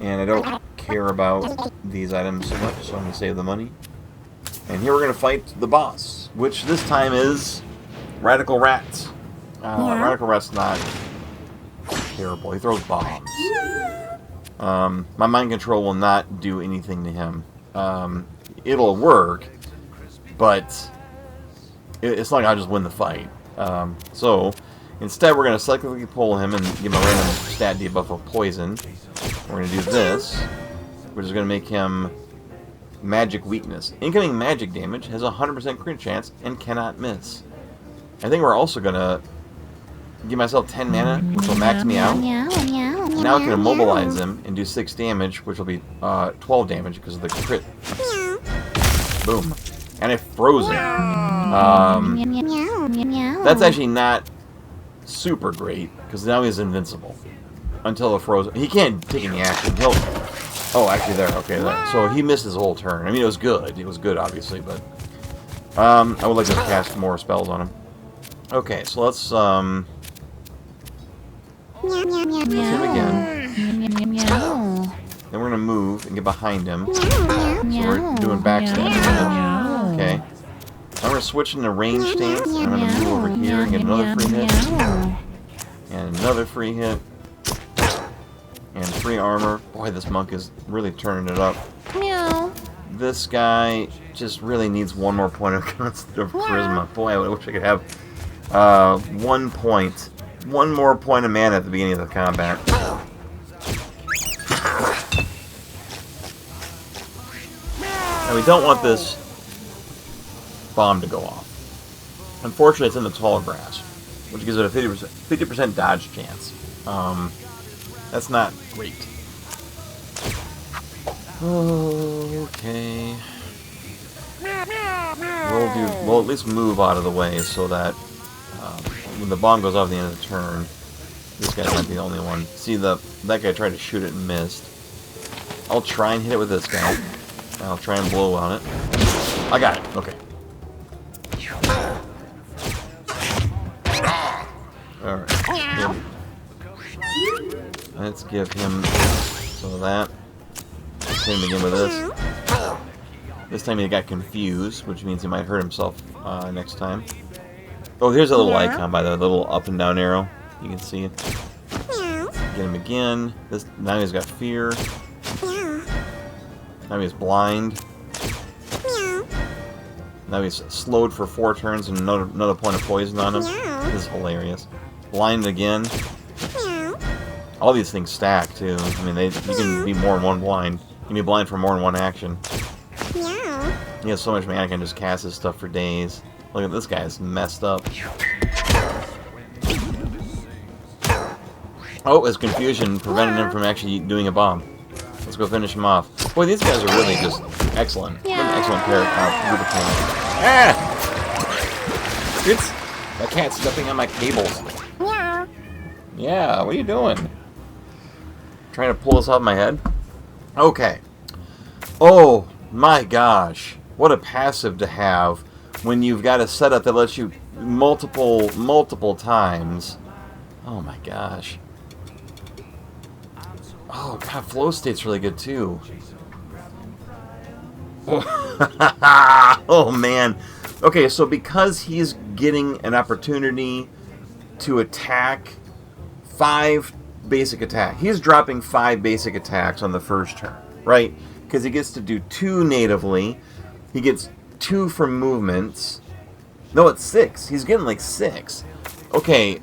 And I don't care about these items so much, so I'm going to save the money. And here we're going to fight the boss, which this time is Radical Rat. Radical Rat's not terrible. He throws bombs. My mind control will not do anything to him. It'll work, but it's not like I'll just win the fight. So instead, we're going to selectively pull him and give him a random stat debuff of poison. We're going to do this, which is going to make him magic weakness. Incoming magic damage has a 100% crit chance and cannot miss. I think we're also gonna give myself 10 mana, which will max me out. Meow, meow, meow, Now I can meow. immobilize him and do 6 damage, which will be 12 damage because of the crit. Boom. And I froze him. Meow, meow, meow. That's actually not super great, because now he's invincible. Until the frozen... He can't take any action. He'll... Oh, actually there. Okay, there. So he missed his whole turn. I mean, it was good. It was good, obviously, but... I would like to cast more spells on him. Okay, so let's, Meow, meow, meow, hit him again. meow. Then we're going to move and get behind him. Meow, So meow, we're doing backstab damage. meow. Okay. I'm going to switch into range stance. I'm going to move over here and get another free hit. And another free hit. And free armor. Boy, this monk is really turning it up. Meow. This guy just really needs one more point of charisma. Boy, I wish I could have 1 point. One more point of mana at the beginning of the combat. And we don't want this bomb to go off. Unfortunately, it's in the tall grass, which gives it a 50% dodge chance. That's not great. Okay. We'll at least move out of the way so that when the bomb goes off at the end of the turn, this guy's not the only one. See, that guy tried to shoot it and missed. I'll try and hit it with this guy. I'll try and blow on it. I got it. Okay. Alright. Let's give him some of that. Let's hit him again with this. This time he got confused, which means he might hurt himself next time. Oh, here's a little icon by the little up and down arrow. You can see it. Get him again. Now he's got fear. Now he's blind. Now he's slowed for 4 turns and another point of poison on him. This is hilarious. Blind again. All these things stack too. I mean, you can be more than one blind. You can be blind for more than one action. He has so much mana, I can just cast his stuff for days. Look at this guy, it's messed up. Oh, his confusion prevented him from actually doing a bomb. Let's go finish him off. Boy, these guys are really just excellent. What an excellent group of characters. Ah! It's that cat's stepping on my cables. Yeah, what are you doing? Trying to pull this off my head? Okay. Oh my gosh. What a passive to have when you've got a setup that lets you multiple times. Oh my gosh. Oh god, flow state's really good too. Oh man. Okay, so because he's getting an opportunity to attack 5 basic attack. He's dropping 5 basic attacks on the first turn, right? Because he gets to do 2 natively. He gets 2 from movements. No, it's 6. He's getting like 6. Okay,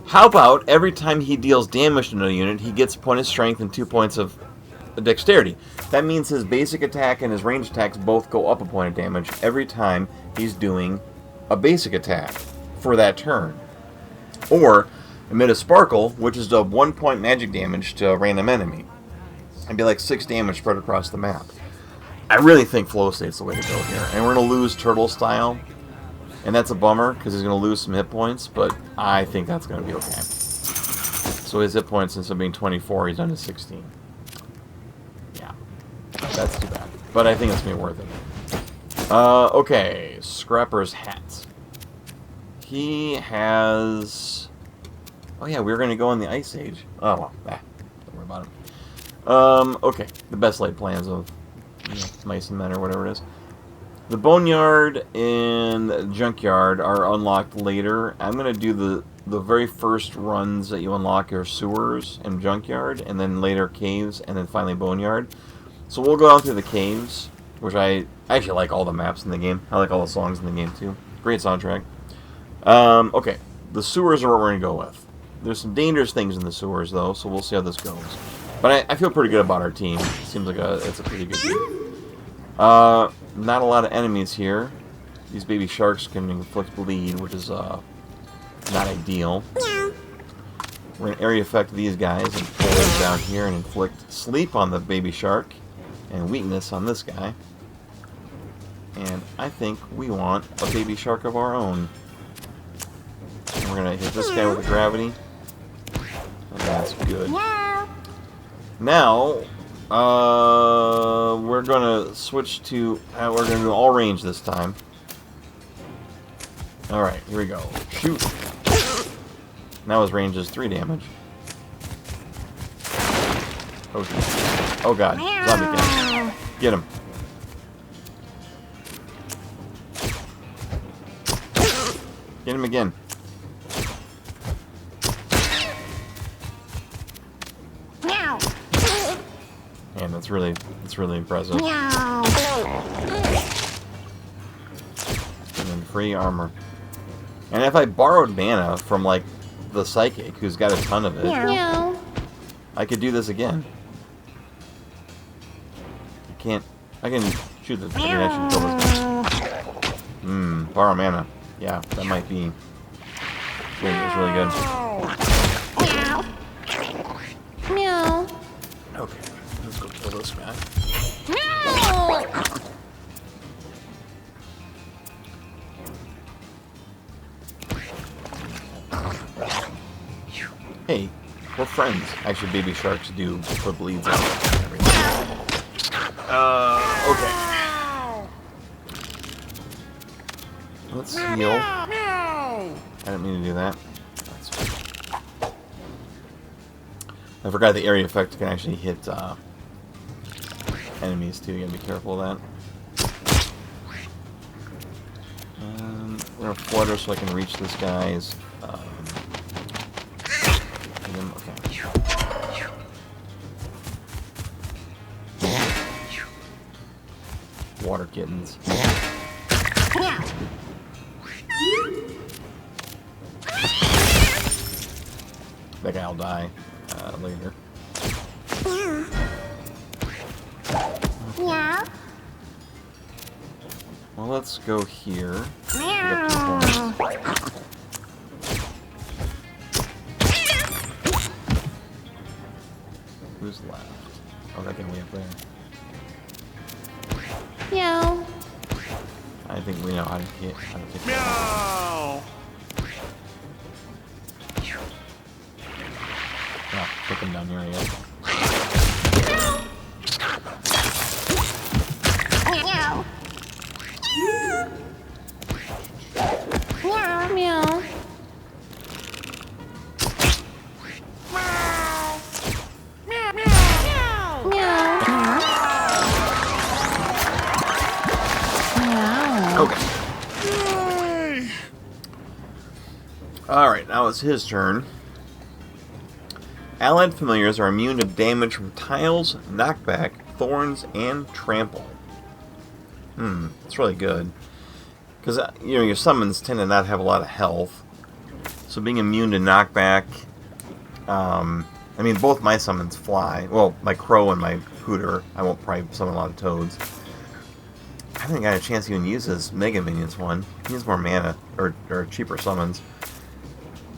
how about every time he deals damage to another unit, he gets a point of strength and 2 points of dexterity. That means his basic attack and his range attacks both go up a point of damage every time he's doing a basic attack for that turn. Or emit a sparkle, which is a 1 point magic damage to a random enemy. It'd be like 6 damage spread across the map. I really think flow state's the way to go here. And we're going to lose turtle style. And that's a bummer, because he's going to lose some hit points, but I think that's going to be okay. So his hit points, instead of being 24, he's down to 16. Yeah. That's too bad. But I think it's going to be worth it. Okay. Scrapper's hat. He has... Oh yeah, we were going to go on the Ice Age. Oh, well. Don't worry about it. Okay. The best laid plans of mice and men or whatever it is. The Boneyard and the Junkyard are unlocked later. I'm going to do the very first runs that you unlock are Sewers and Junkyard, and then later Caves, and then finally Boneyard. So we'll go down through the Caves, which I actually like all the maps in the game. I like all the songs in the game too. Great soundtrack. Okay, the Sewers are what we're going to go with. There's some dangerous things in the Sewers, though, so we'll see how this goes. But I feel pretty good about our team. It seems like it's a pretty good team. Not a lot of enemies here. These baby sharks can inflict bleed, which is not ideal. We're going to area effect these guys and pull them down here and inflict sleep on the baby shark and weakness on this guy. And I think we want a baby shark of our own. And we're going to hit this guy with the gravity. And that's good. Now, we're going to switch to... we're going to do all range this time. Alright, here we go. Shoot! Now his range is 3 damage. Oh god, zombie cat. Get him. Get him again. Man, that's really impressive. And then free armor. And if I borrowed mana from like the psychic, who's got a ton of it, I could do this again. You can't. I can shoot the. I can actually kill this. Borrow mana. Yeah, that might be. It's really good. Meow. Okay, let's go kill this guy. Hey, we're friends. Actually, baby sharks do put bleeds on and everything. Okay. Let's heal. I didn't mean to do that. That's fine. I forgot the area effect can actually hit enemies too. You gotta be careful of that. We're gonna flutter so I can reach this guy's. Okay. Water kittens. That guy'll die later. Yeah. Well, let's go here. We got 2 points. Who's left? Oh, that guy way up there. Meow. I think we know how to get. Meow! Yeah, put them down here again. Meow. Meow. Meow. Okay. Alright, now it's his turn. Allied familiars are immune to damage from tiles, knockback, thorns, and trample. It's really good. Because, your summons tend to not have a lot of health. So being immune to knockback... I mean, both my summons fly. Well, my crow and my hooter. I won't probably summon a lot of toads. I haven't got a chance to even use this Mega Minions one. He needs more mana, or cheaper summons.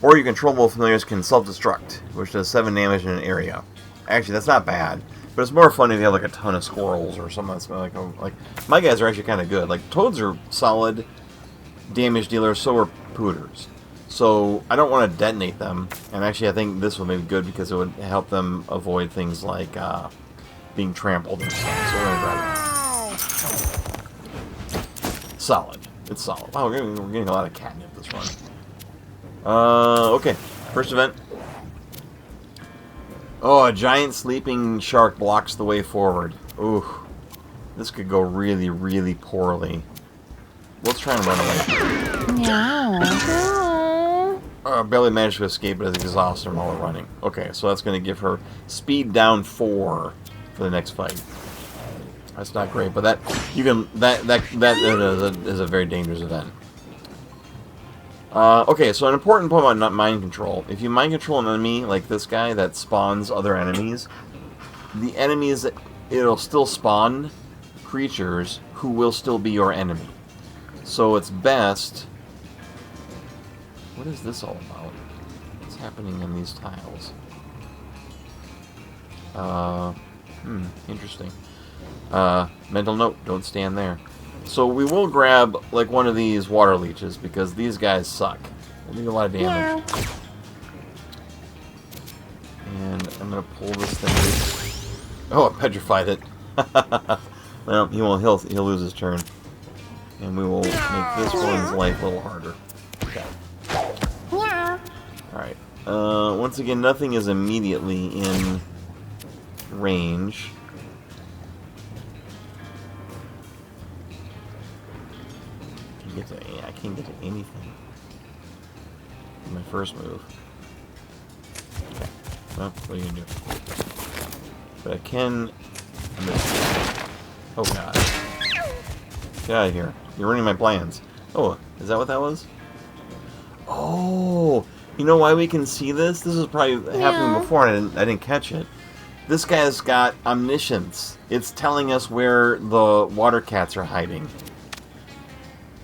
Or your controllable familiars can self-destruct, which does 7 damage in an area. Actually, that's not bad. But it's more fun if you have like a ton of squirrels or something that's like my guys are actually kind of good. Like toads are solid damage dealers, so are pooters. So I don't want to detonate them. And actually, I think this will be good because it would help them avoid things like being trampled and stuff. So we're gonna grab it. Solid. It's solid. Wow, we're getting a lot of catnip this run. Okay. First event. Oh, a giant sleeping shark blocks the way forward. Ooh. This could go really, really poorly. Let's try and run away. Meow. Barely managed to escape, but it's exhausted while we're running. Okay, so that's going to give her speed down 4 for the next fight. That's not great, but that is a very dangerous event. Okay, so an important point about mind control. If you mind control an enemy, like this guy, that spawns other enemies, the enemies, it'll still spawn creatures who will still be your enemy. So it's best... What is this all about? What's happening in these tiles? Interesting. Mental note, don't stand there. So we will grab, like, one of these water leeches, because these guys suck. They do a lot of damage. And I'm gonna pull this thing. Oh, I petrified it. Well, he'll lose his turn. And we will make this one's life a little harder. Okay. Alright. Once again, nothing is immediately in range. I can't get to anything. My first move. Okay. Well, what are you gonna do? But I can... Oh god. Get out of here. You're ruining my plans. Oh, is that what that was? Oh! You know why we can see this? This is probably happening before and I didn't catch it. This guy's got omniscience. It's telling us where the water cats are hiding.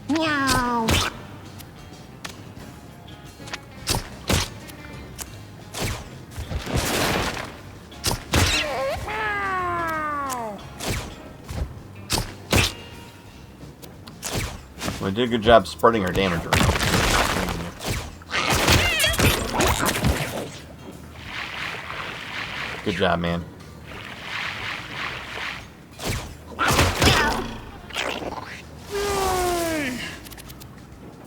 Meow. We did a good job spreading our damage around. Good job, man.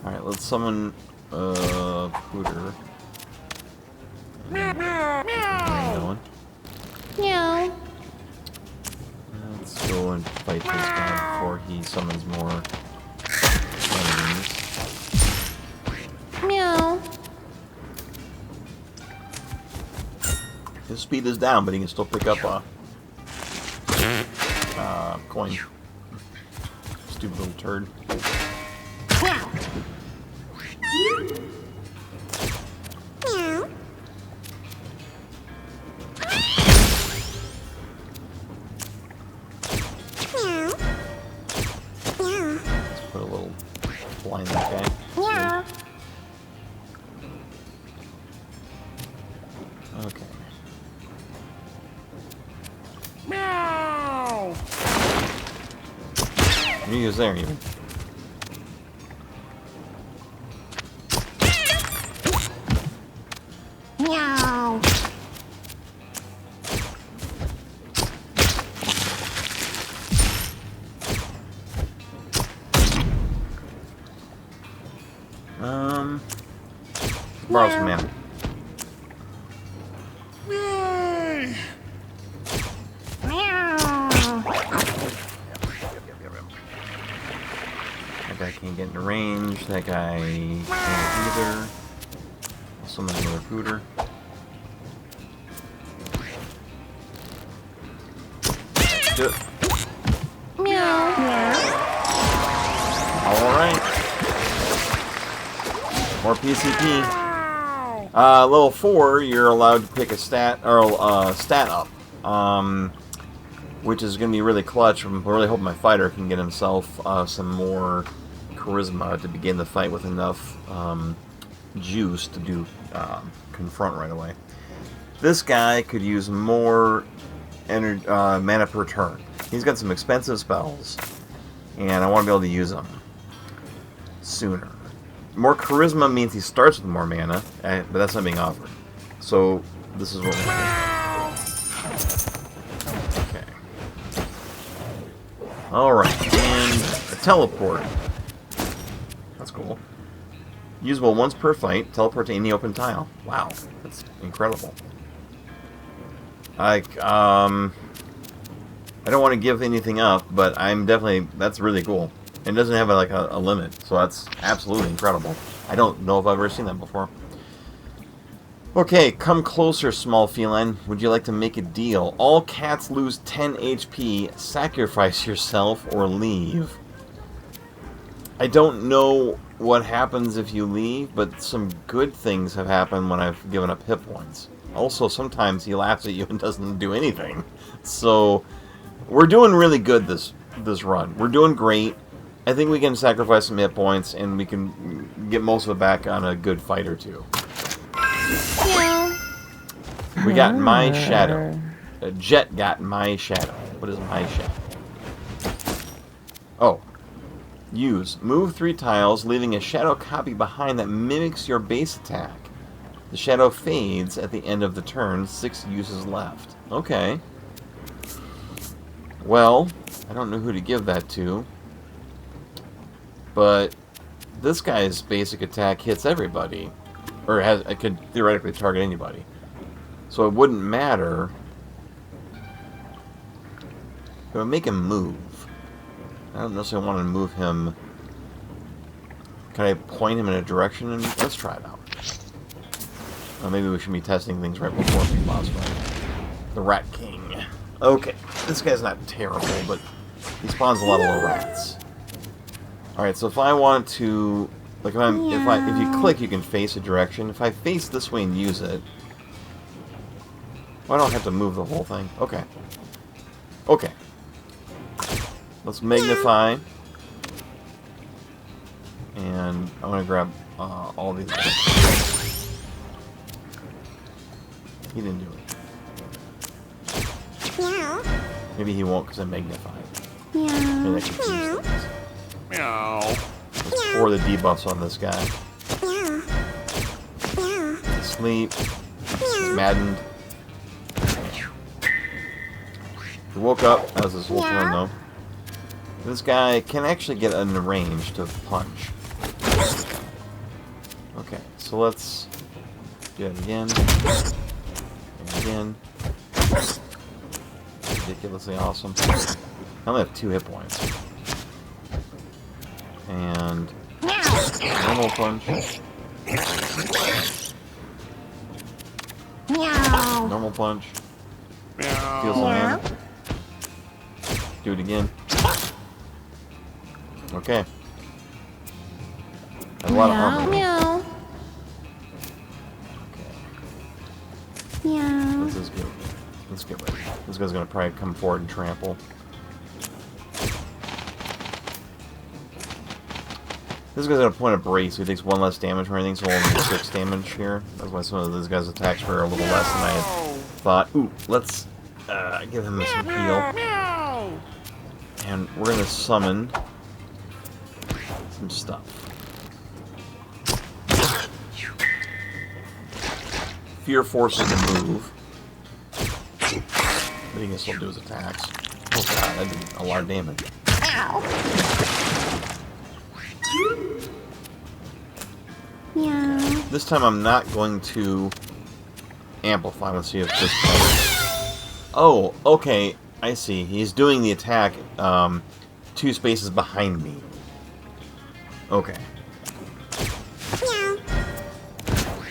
Alright, let's summon Pooter. Meow. Let's go and fight this guy before he summons more enemies. Meow. His speed is down, but he can still pick up a coin. Stupid little turd. Meow. Meow. Let's put a little blind that guy. Meow. Okay. Meow! He was there even. Meow. Borrow some mana. Yay! That guy can't get into range. That guy can't either. I'll summon another Pooter. Do it. Meow. Alright. More PCP. Level 4, you're allowed to pick a stat, or stat up. Which is going to be really clutch. I'm really hoping my fighter can get himself some more charisma to begin the fight with enough juice to do confront right away. This guy could use more mana per turn. He's got some expensive spells, and I want to be able to use them sooner. More charisma means he starts with more mana, but that's not being offered. So this is what we're going to do. Okay. Alright, and a teleport. That's cool. Usable once per fight, teleport to any open tile. Wow, that's incredible. I don't want to give anything up, but I'm definitely, that's really cool. It doesn't have a limit, so that's absolutely incredible. I don't know if I've ever seen that before. Okay, come closer, small feline. Would you like to make a deal? All cats lose 10 HP. Sacrifice yourself or leave. I don't know what happens if you leave, but some good things have happened when I've given up hit points. Also, sometimes he laughs at you and doesn't do anything. So, we're doing really good this run. We're doing great. I think we can sacrifice some hit points, and we can get most of it back on a good fight or two. Meow. We got my shadow. Jet got my shadow. What is my shadow? Oh. Use. Move 3 tiles, leaving a shadow copy behind that mimics your base attack. The shadow fades at the end of the turn. 6 uses left. Okay. Well, I don't know who to give that to. But this guy's basic attack hits everybody. Or it could theoretically target anybody. So it wouldn't matter. It would make him move. I don't necessarily want to move him. Can I point him in a direction? And let's try it out. Well, maybe we should be testing things right before the boss fight. The Rat King. Okay, this guy's not terrible, but he spawns a lot of little rats. All right, so if I want to, like, if you click, you can face a direction. If I face this way and use it, well, I don't have to move the whole thing. Okay. Okay. Let's magnify. And I'm going to grab all these. He didn't do it. Meow. Maybe he won't because I magnified. Meow. Maybe that confuses things. Meow. Let's pour the debuffs on this guy. Sleep. He's maddened. He woke up. That was his whole turn, though. This guy can actually get in the range to punch. Okay, so let's do it again. And again. Ridiculously awesome. I only have 2 hit points. And normal punch. Meow. Normal punch. Meow. Steal some mana. Do it again. Okay. That's a lot of armor. Meow. Okay. Meow. This is good. Let's get ready. This guy's gonna probably come forward and trample. This guy's gonna point a brace, so he takes 1 less damage or anything, so we'll only do 6 damage here. That's why some of these guys' attacks were a little less than I had thought. Ooh, let's give him some heal. And we're gonna summon some stuff. Fear forces him move. But he can still do his attacks. Oh god, that did a lot of damage. Meow. This time I'm not going to amplify. Let's see if this helps. Oh, okay. I see. He's doing the attack 2 spaces behind me. Okay. Meow.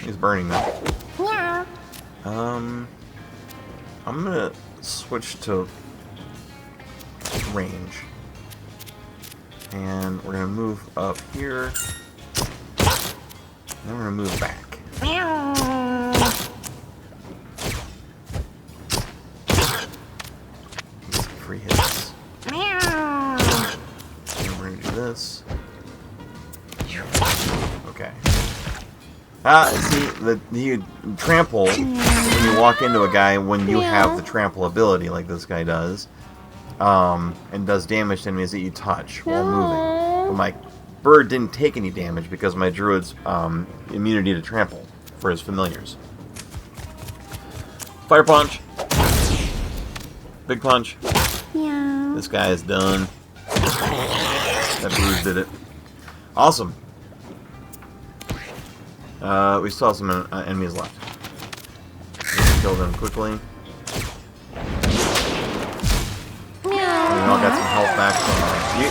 He's burning that. Meow. I'm gonna switch to range. And we're gonna move up here. And then we're gonna move back. Meow. 3 hits. Meow. And we're gonna do this. Okay. See, you trample when you walk into a guy when you have the trample ability, like this guy does, and does damage to enemies that you touch while moving. But my bird didn't take any damage because my druid's immunity to trample for his familiars. Fire punch. Big punch. Meow. This guy is done. That bruise did it. Awesome. We still have some enemies left. Let's kill them quickly. We all got some health back from you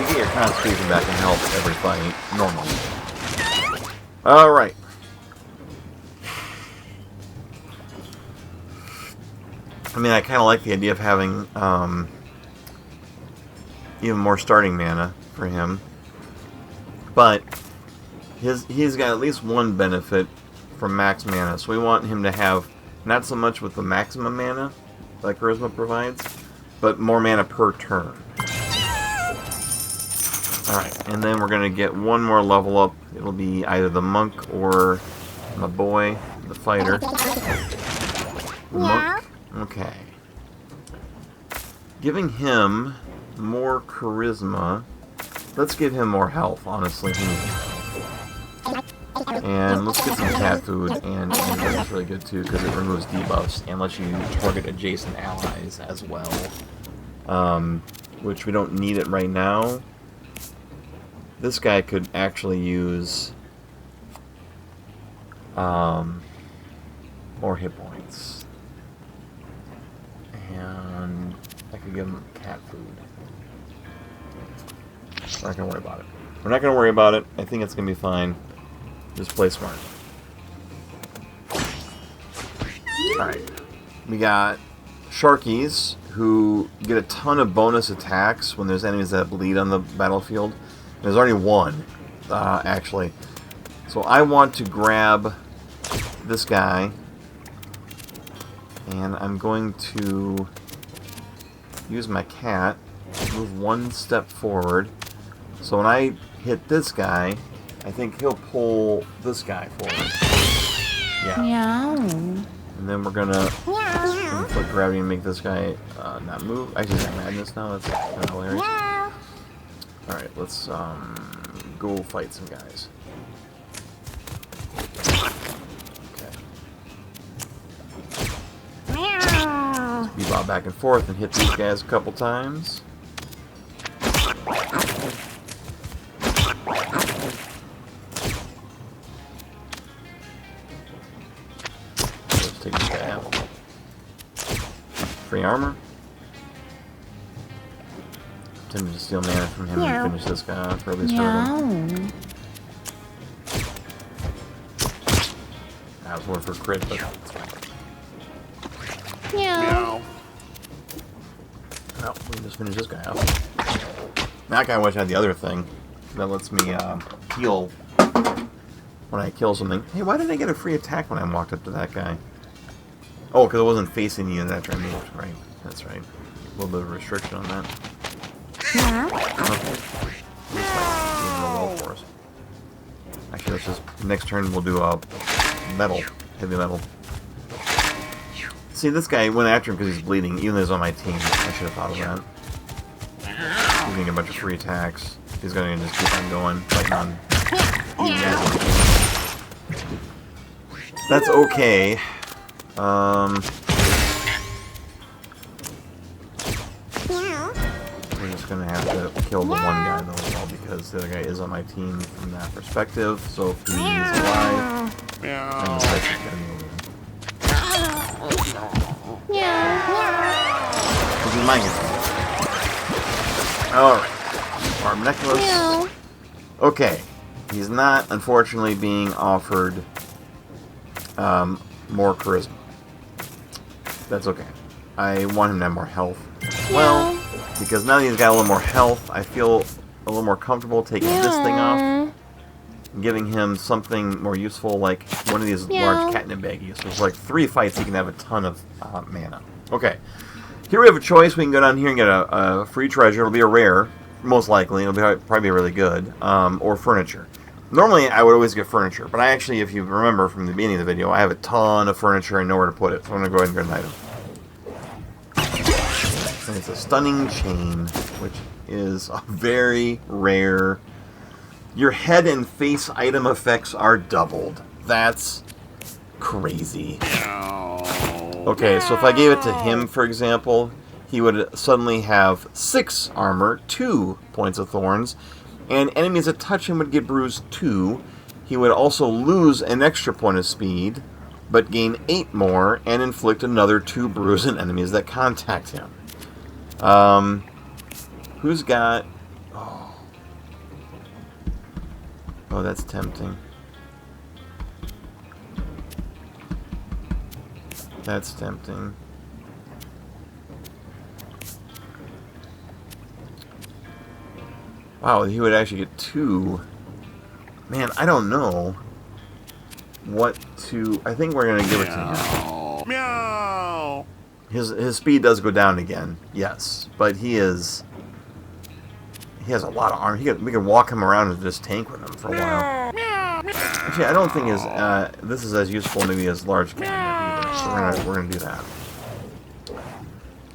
get your constitution back and health every fight, normally. Alright. I mean, I kind of like the idea of having even more starting mana for him. But he's got at least 1 benefit from max mana, so we want him to have not so much with the maximum mana that Charisma provides, but more mana per turn. Alright, and then we're going to get one more level up. It'll be either the monk or my boy, the fighter. The monk. Okay. Giving him more charisma. Let's give him more health, honestly. And let's get some cat food, and that's really good too, because it removes debuffs and lets you target adjacent allies as well. Which we don't need it right now. This guy could actually use more hit points. And I could give him cat food. We're not going to worry about it. We're not going to worry about it. I think it's going to be fine. Just play smart. Alright. We got Sharkies, who get a ton of bonus attacks when there's enemies that bleed on the battlefield. There's already one, actually. So I want to grab this guy. And I'm going to use my cat, move one step forward. So when I hit this guy, I think he'll pull this guy forward. Yeah. Meow. And then we're gonna put gravity and make this guy not move. Actually, he's got madness now. That's kind of hilarious. Alright, let's go fight some guys. Okay. Bebop back and forth and hit these guys a couple times. Let's take this guy out. Free armor. Tempted to steal mana from him and finish this guy off, or at least hurt him. I was going for a crit, but it's fine. Meow. Well, we can just finish this guy off. That guy wish I had the other thing that lets me heal when I kill something. Hey, why didn't I get a free attack when I walked up to that guy? Oh, because I wasn't facing you after I moved. Right, that's right. A little bit of restriction on that. Okay. Looks like it's doing real well for us. Actually, let's just... Next turn we'll do a metal. Heavy metal. See, this guy went after him because he's bleeding, even though he's on my team. I should have thought of that. He's getting a bunch of free attacks. He's going to just keep on going, fighting on even guys on the team. That's okay. We're just going to have to kill the one guy, though, as well, because the other guy is on my team from that perspective. So if he's alive, then the fight is going to be over. Because he's mine. Alright. Arm necklace. Okay. He's not, unfortunately, being offered more charisma. That's okay. I want him to have more health. Well, because now that he's got a little more health, I feel a little more comfortable taking this thing off and giving him something more useful, like one of these large catnip baggies. So it's like 3 fights, he can have a ton of mana. Okay. Here we have a choice. We can go down here and get a free treasure. It'll be a rare, most likely. It'll be probably really good. Or furniture. Normally, I would always get furniture, but I actually, if you remember from the beginning of the video, I have a ton of furniture and nowhere to put it. So I'm going to go ahead and get an item. And it's a stunning chain, which is a very rare. Your head and face item effects are doubled. That's crazy. Okay, so if I gave it to him, for example, he would suddenly have 6 armor, 2 points of thorns, and enemies that touch him would get bruised 2. He would also lose an extra point of speed, but gain 8 more, and inflict another 2 bruise on enemies that contact him. Who's got... Oh, that's tempting. That's tempting. Wow, he would actually get 2. Man, I don't know what to... I think we're going to give it to him. Meow. His speed does go down again, yes. But he is he has a lot of armor. We could walk him around and just tank with him for a while. Actually, I don't think this is as useful maybe as large cannon either. So we're gonna do that.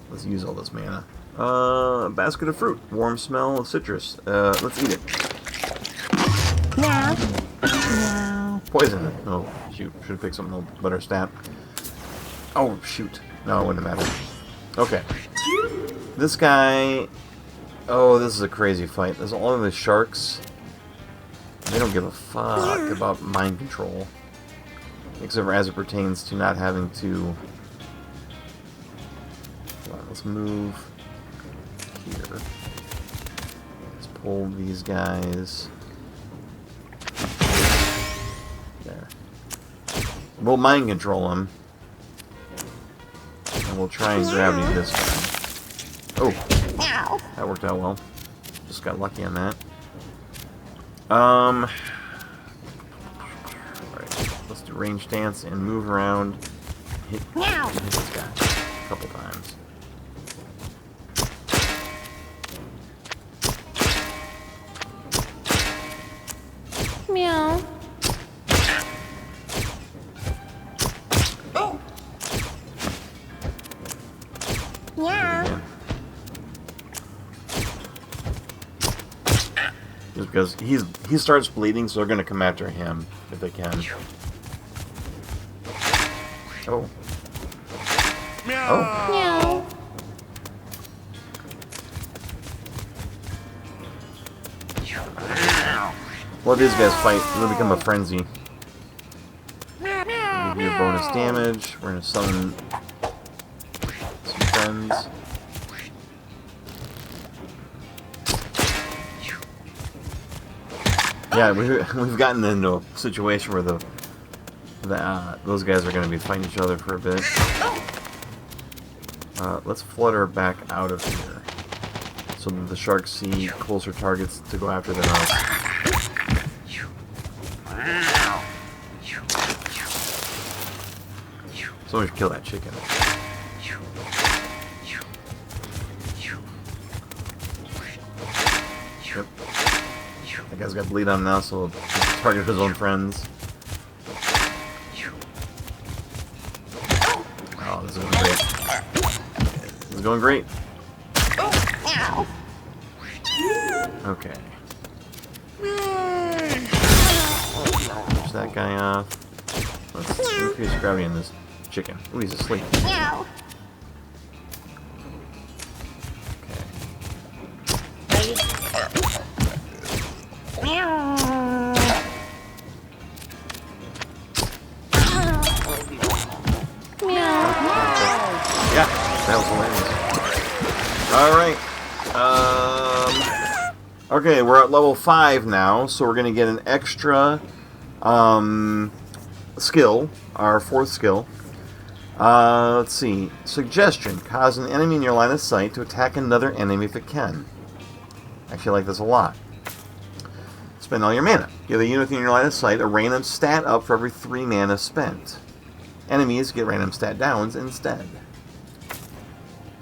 Let's use all this mana. Basket of fruit, warm smell of citrus. Let's eat it. Meow. Meow. Poison. Oh shoot! Should have picked something a little better stat. Oh shoot! No, it wouldn't have mattered. Okay. This guy. Oh, this is a crazy fight. There's all of the sharks. They don't give a fuck about mind control, except for as it pertains to not having to. Hold on, let's move here. Let's pull these guys. There. We'll mind control them. And we'll try and gravity this guy. Oh, Meow. that worked out well. Just got lucky on that. Alright, let's do range dance and move around. Hit this guy a couple times. Meow. Meow. Again. Just because he starts bleeding, so they're gonna come after him if they can. Oh. Oh. Meow. Let these guys fight. It'll become a frenzy. Give you a bonus damage. We're gonna summon some friends. Yeah, we've gotten into a situation where those guys are going to be fighting each other for a bit. Let's flutter back out of here so that the sharks see closer targets to go after than us. Someone should kill that chicken. Yep. That guy's got bleed on him now, so he'll target his own friends. Oh, this is going great. This is going great. Meow. Okay. Push that guy off. Let's increase gravity in this chicken. Ooh, he's asleep. Meow. Meow. Meow. Yeah, that was hilarious. Alright. Okay, we're at level 5 now, so we're going to get an extra skill, our 4th skill. Let's see. Suggestion. Cause an enemy in your line of sight to attack another enemy if it can. Actually, I like this a lot. Spend all your mana. Give a unit in your line of sight a random stat up for every 3 mana spent. Enemies get random stat downs instead.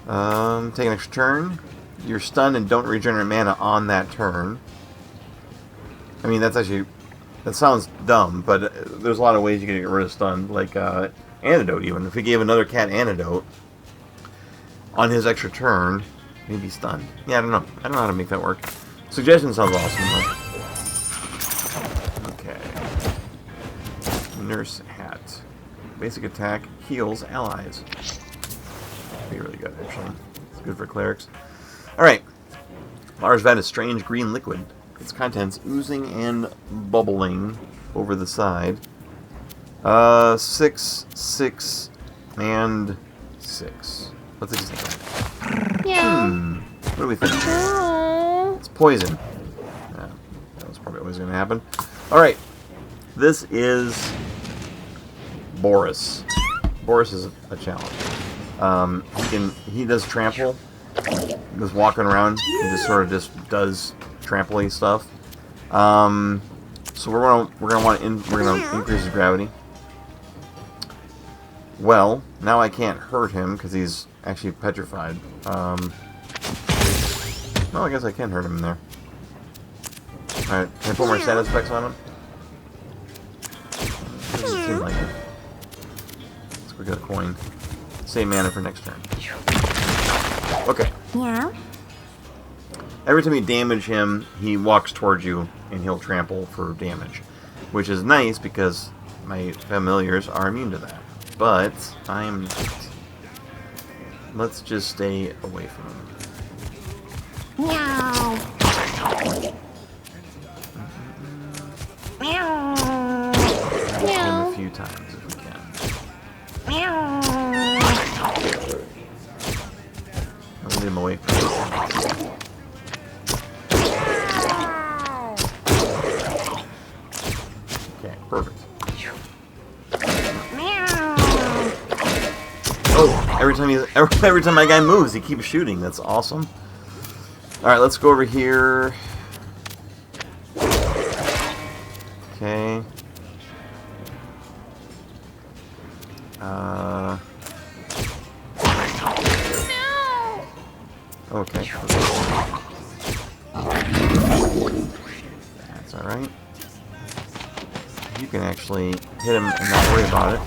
Take an extra turn. You're stunned and don't regenerate mana on that turn. I mean, that's actually... That sounds dumb, but there's a lot of ways you can get rid of stun. Like, antidote even. If we gave another cat antidote on his extra turn, he'd be stunned. Yeah, I don't know. I don't know how to make that work. Suggestion sounds awesome, though. Okay. Nurse hat. Basic attack heals allies. Be really good, actually. It's good for clerics. Alright. Large vat of strange green liquid. Its contents oozing and bubbling over the side. 6, 6, and 6. Let's take a second. Meow. What do we think? Meow. It's poison. Yeah, that was probably always going to happen. Alright. This is Boris. Boris is a challenge. He does trample. Just walking around, he just sort of just does trample-y stuff. So we're gonna want to increase his gravity. Well, now I can't hurt him because he's actually petrified. Well, I guess I can hurt him in there. Alright, can I put more status effects on him? Doesn't seem like it. So we got a coin. Save mana for next turn. Okay. Yeah. Every time you damage him, he walks towards you and he'll trample for damage. Which is nice because my familiars are immune to that. But I'm not. Let's just stay away from him. Meow. Meow. Him Meow. a few times if we can. Meow. I'll leave him away from me. Okay, perfect. Meow. Oh, every time my guy moves, he keeps shooting. That's awesome. All right, let's go over here. Okay. Okay. That's all right. You can actually hit him and not worry about it.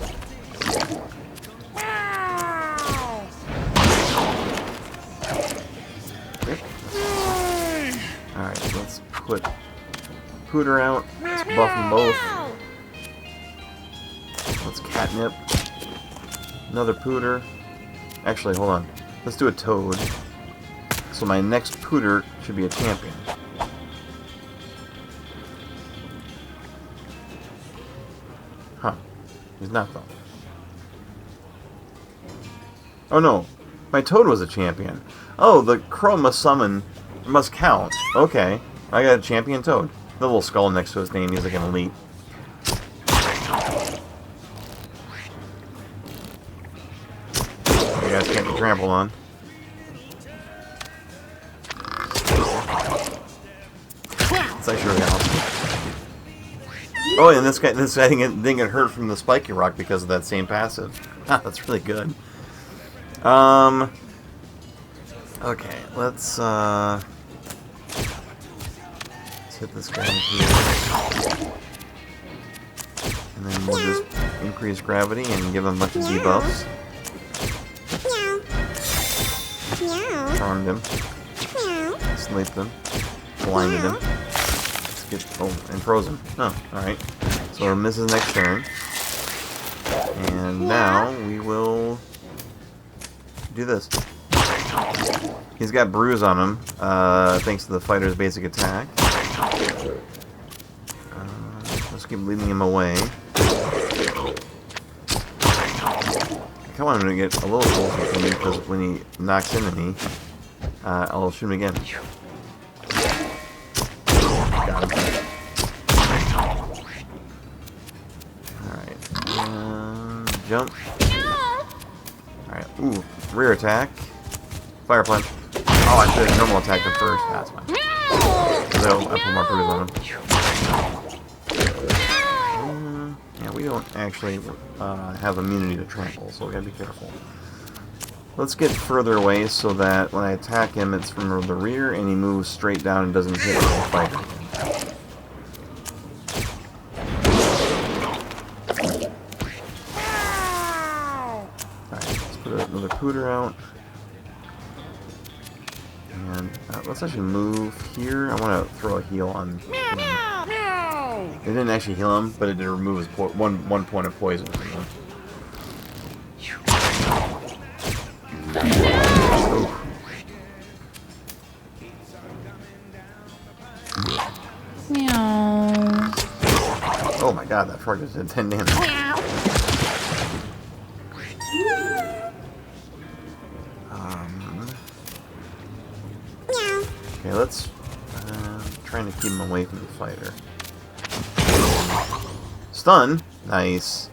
Alright, let's put Pooter out. Let's buff them both. Let's catnip. Another Pooter. Actually, hold on. Let's do a Toad. So my next Pooter should be a champion. Huh. He's not though. Oh no. My Toad was a champion. Oh, the Crow must summon... must count. Okay. I got a champion Toad. The little skull next to his name, he's like an elite. You guys can't be trampled on. It's actually really awesome. Oh, and this guy didn't get hurt from the spiky rock because of that same passive. That's really good. Okay, let's hit this guy here. And then we'll just increase gravity and give him a bunch of debuffs. Charmed him. Sleeped him. Blinded him. Let's get... oh, and froze him. Oh, alright. So it misses next turn. And now we will do this. He's got bruise on him, thanks to the fighter's basic attack. Let's keep leading him away. I want him to get a little closer to me because when he knocks into me, I'll shoot him again. Got him. Alright. Jump. Alright. Ooh. Rear attack. Fire punch. Oh, I should have normal attacked him first. That's fine. Because I put more bruise on him. Yeah, we don't actually have immunity to trample, so we gotta be careful. Let's get further away so that when I attack him, it's from the rear and he moves straight down and doesn't hit the fighter. Alright, let's put another Pooter out. And let's actually move here. I want to throw a heal on him. It didn't actually heal him, but it did remove his one point of poison from him. Meow. Oh my god, that frog just did 10 damage. Okay, let's trying to keep him away from the fighter. Stun, nice.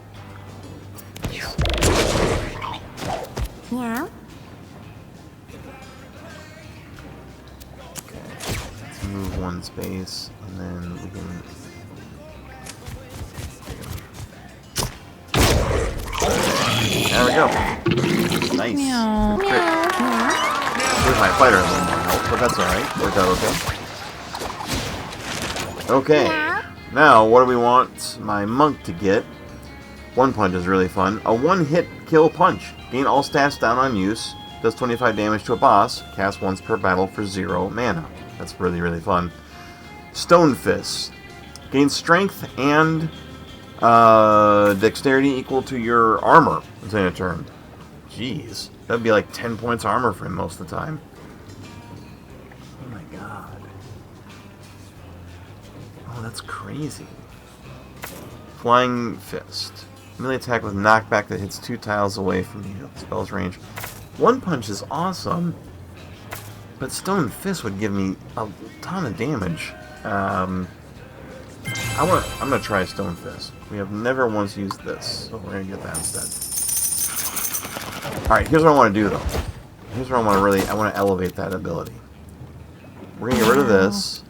Yeah. Okay, let's move one space, and then we can. There we go. Nice. Meow. Good crit. Where's my fighter a little more help, but that's alright. Worked out okay. Okay. Now, what do we want my monk to get? One punch is really fun. A one-hit kill punch. Gain all stats down on use. Does 25 damage to a boss. Cast once per battle for 0 mana. That's really, really fun. Stone Fist. Gain strength and dexterity equal to your armor within a turn. Jeez. That'd be like 10 points armor for him most of the time. Oh my god. Oh, that's crazy. Flying Fist. Melee attack with knockback that hits 2 tiles away from you. Spell's range. One punch is awesome, but Stone Fist would give me a ton of damage. I'm gonna try Stone Fist. We have never once used this, so we're gonna get that instead. All right, here's what I want to do though. Here's where I want to elevate that ability. We're gonna get rid of this,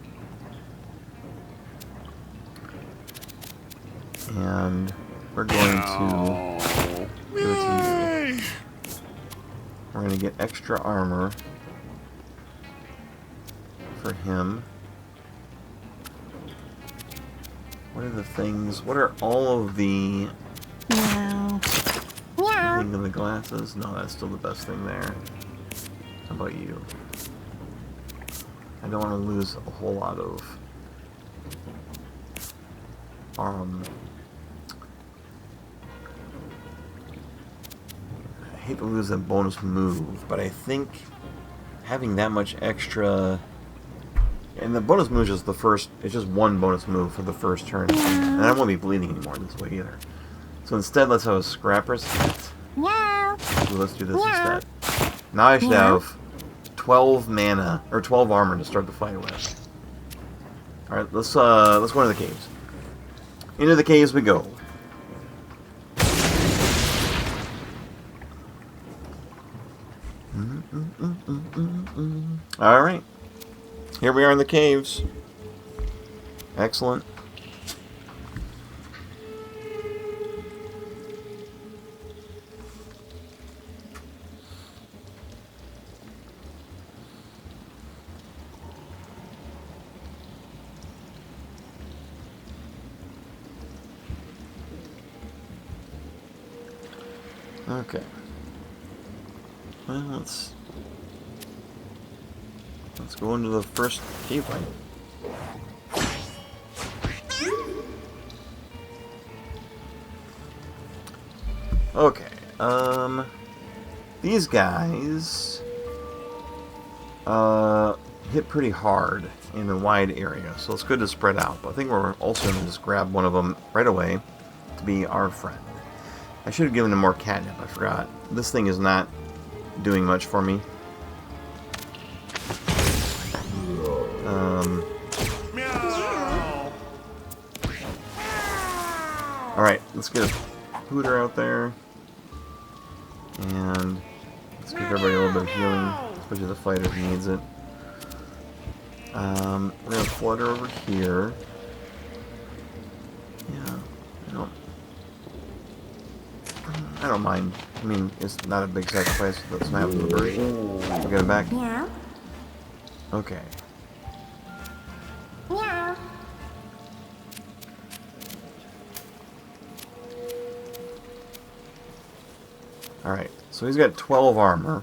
and we're going to give it to you. We're going to get extra armor for him. What are the things? What are all of the... Meow. Meow. Thing of the glasses? No, that's still the best thing there. How about you? I don't want to lose a whole lot of... I hate to lose that bonus move, but I think having that much extra... And the bonus move is just the first... It's just one bonus move for the first turn. And I won't be bleeding anymore this way either. So instead, let's have a Scrapper's Hat. So let's do this instead. Now I should have 12 mana, or 12 armor to start the fight with. Alright, let's go into the caves. Into the caves we go. Alright. Here we are in the caves. Excellent. Okay. Well, let's go into the first cave fight. Okay. These guys hit pretty hard in a wide area, so it's good to spread out. But I think we're also going to just grab one of them right away to be our friend. I should have given him more catnip, I forgot. This thing is not doing much for me. Alright, let's get a Hooter out there. And let's give everybody a little bit of healing, especially the fighter who needs it. We're going to flutter over here. Yeah, I don't mind. I mean, it's not a big sacrifice. That's what happens to the bird. We'll get it back. Yeah. Okay. Yeah. Alright, so he's got 12 armor.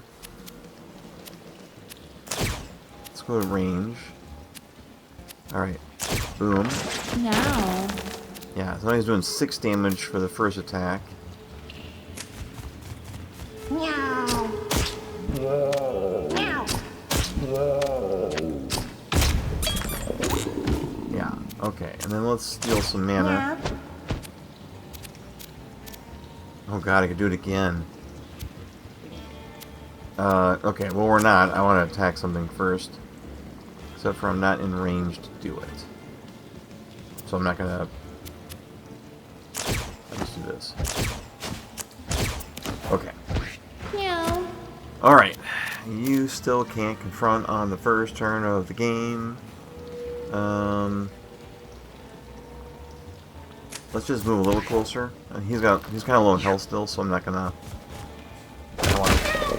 Let's go to range. Alright, boom. No. Yeah, so now he's doing 6 damage for the first attack. Meow. Meow. Yeah, okay, and then let's steal some mana. Meow. Oh god, I could do it again. Okay, well we're not. I want to attack something first. Except for I'm not in range to do it. So I'm not gonna... I'll just do this. Okay. Meow. Alright. You still can't confront on the first turn of the game. Let's just move a little closer. He's kind of low in health still, so I'm not gonna...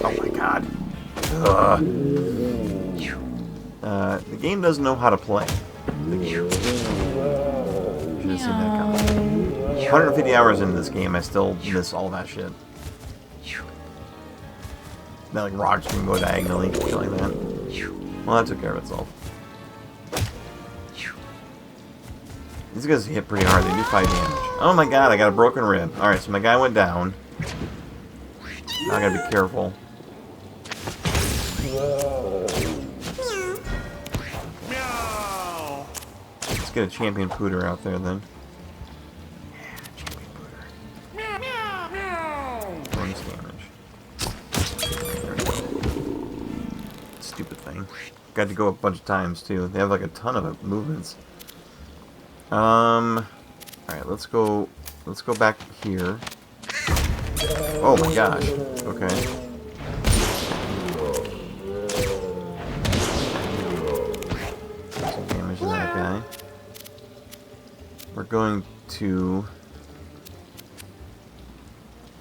Oh my god. The game doesn't know how to play. have seen that coming. 150 hours into this game, I still miss all that shit. That like rocks can go diagonally, shit like that. Well, that took care of itself. These guys hit pretty hard. They do 5 damage. Oh my god, I got a broken rib. Alright, so my guy went down. Now I gotta be careful. Meow. Let's get a champion pooter out there then. Meow. Meow. Meow. Bonus damage. There we go. Stupid thing. Got to go a bunch of times too. They have like a ton of movements. Alright, let's go back here. Oh my gosh. Okay. Some damage to that guy. We're going to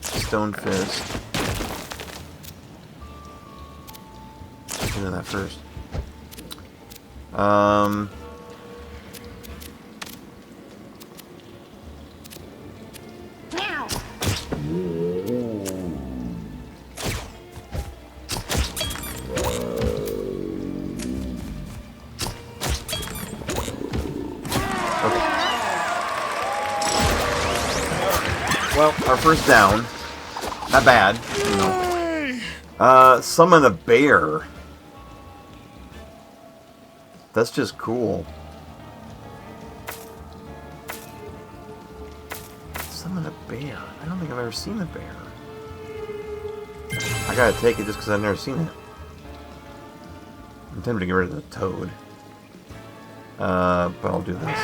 Stone Fist. Let's do that first. Meow. Well, our first down. Not bad, you know. Summon a bear. That's just cool. Summon a bear. I don't think I've ever seen a bear. I gotta take it just because I've never seen it. I'm tempted to get rid of the toad. But I'll do this.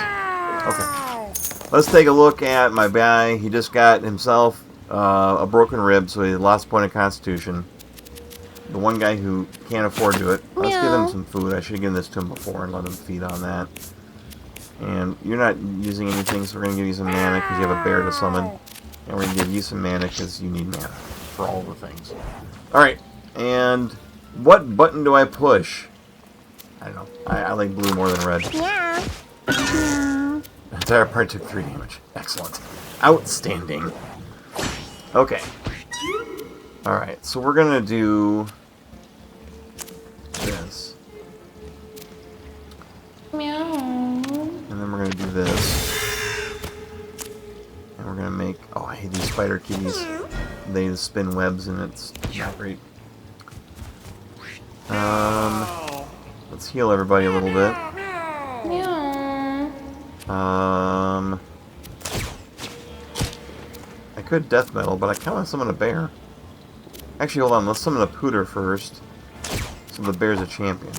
Okay. Let's take a look at my guy. He just got himself a broken rib, so he lost a point of constitution. The one guy who can't afford to do it. Let's give him some food. I should have given this to him before and let him feed on that. And you're not using anything, so we're going to give you some mana because you have a bear to summon. And we're going to give you some mana because you need mana for all the things. Alright, and what button do I push? I don't know. I like blue more than red. Meow. Meow. The entire part took 3 damage. Excellent. Outstanding. Okay. Alright, so we're going to do this. Meow. And then we're going to do this. And we're going to make... Oh, I hate these spider keys. They spin webs and it's not great. Let's heal everybody a little bit. Meow. I could death metal, but I kind of want to summon a bear. Actually, hold on. Let's summon a pooter first. So the bear's a champion.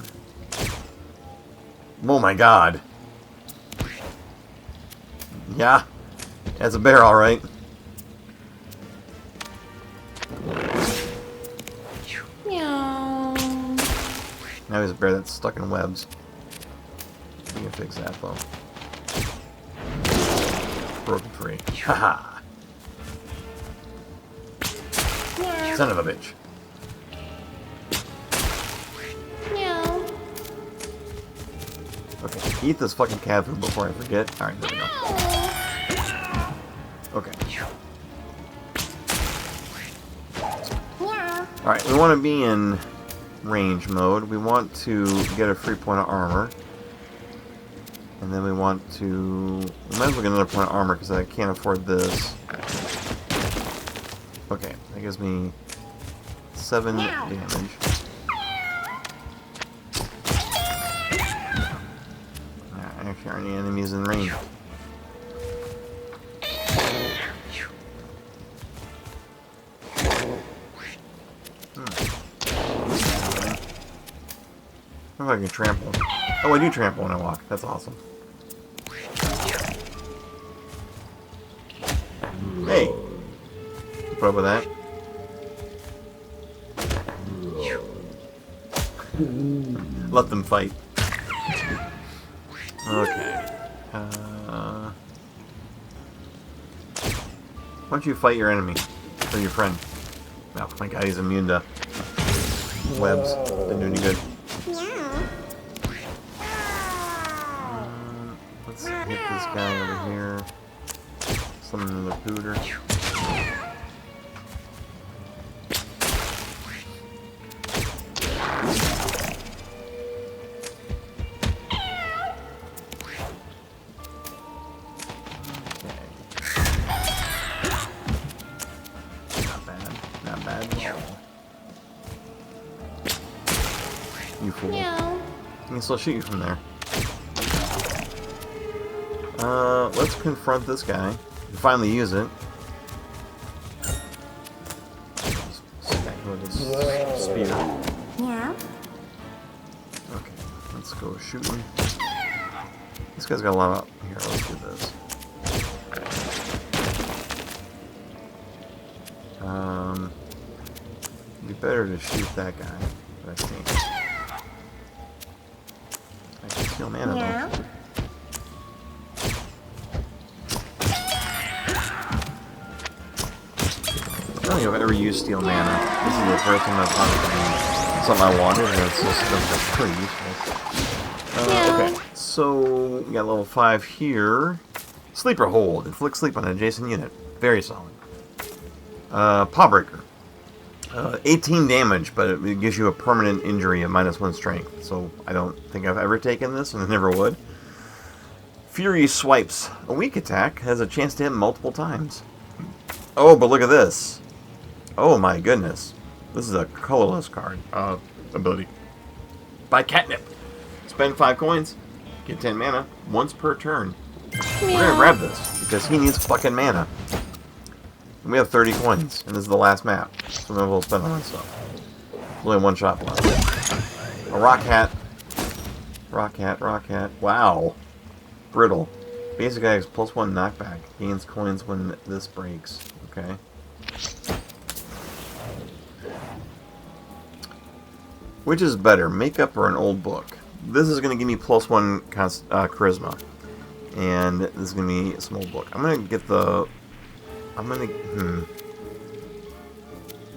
Oh my god. Yeah. That's a bear, alright. Meow. Now he's a bear that's stuck in webs. We can fix that, though. Broken free. Haha. Son of a bitch. Meow. Okay, eat this fucking cat food before I forget. Alright, there we go. Okay. Meow. Alright, we want to be in range mode. We want to get a free point of armor. And then we want to... We might as well get another point of armor because I can't afford this. Okay, that gives me 7 damage. Actually, aren't any enemies in range? I don't know if I can trample. Oh, I do trample when I walk. That's awesome. Hey! Put up with that. Let them fight. Okay. Why don't you fight your enemy? Or your friend? Oh my god, he's immune to webs. Didn't do any good. Meow. Let's see. hit this guy over here. Summon the pooter. You fool. Meow. I can still shoot you from there. Let's confront this guy. And finally use it. Just stack with his spear. Meow. Okay, let's go shooting. This guy's got a lot of... Here, let's do this. It'd be better to shoot that guy, but I think. I can steal mana Meow. though. I don't think I've ever used steal mana. This is the first time I've found something I wanted, and it's just pretty useful. Okay, so we got level 5 here. Sleeper Hold. Inflict sleep on an adjacent unit. Very solid. Pawbreaker. 18 damage, but it gives you a permanent injury of -1 strength. So I don't think I've ever taken this, and I never would. Fury Swipes. A weak attack has a chance to hit multiple times. Oh, but look at this. Oh my goodness. This is a colorless card. Ability. Buy Catnip. Spend 5 coins. Get 10 mana. Once per turn. We're gonna grab this, because he needs fucking mana. And we have 30 coins, and this is the last map. So then we'll spend on that stuff. There's only one shot left. A Rock Hat. Rock Hat, Rock Hat. Wow. Brittle. Basic attacks +1 knockback. Gains coins when this breaks. Okay. Which is better, makeup or an old book? This is going to give me +1 charisma. And this is going to be some old book. I'm going to get the... I'm going to...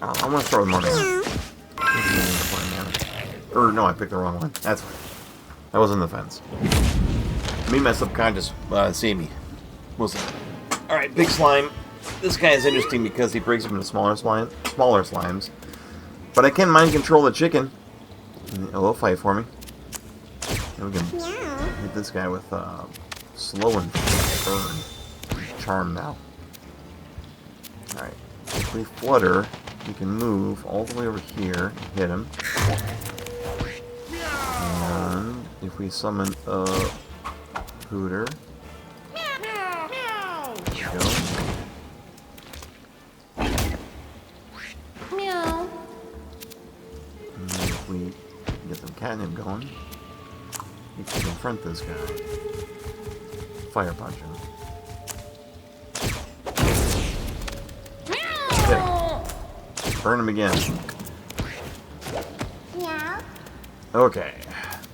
I'm going to start with mana. Or, no, I picked the wrong one. That's fine. That was on the fence. Me, my subconscious, see me. We'll see. Alright, Big Slime. This guy is interesting because he breaks up into smaller slimes. But I can mind control the chicken. And it'll fight for me. And we can hit this guy with slow and burn. Charm now. Alright. If we flutter, we can move all the way over here and hit him. And if we summon a Hooter. There we go. Meow. And if we get some catnip going, we can confront this guy. Fire punch him. Hit him. Burn him again. Meow. Okay.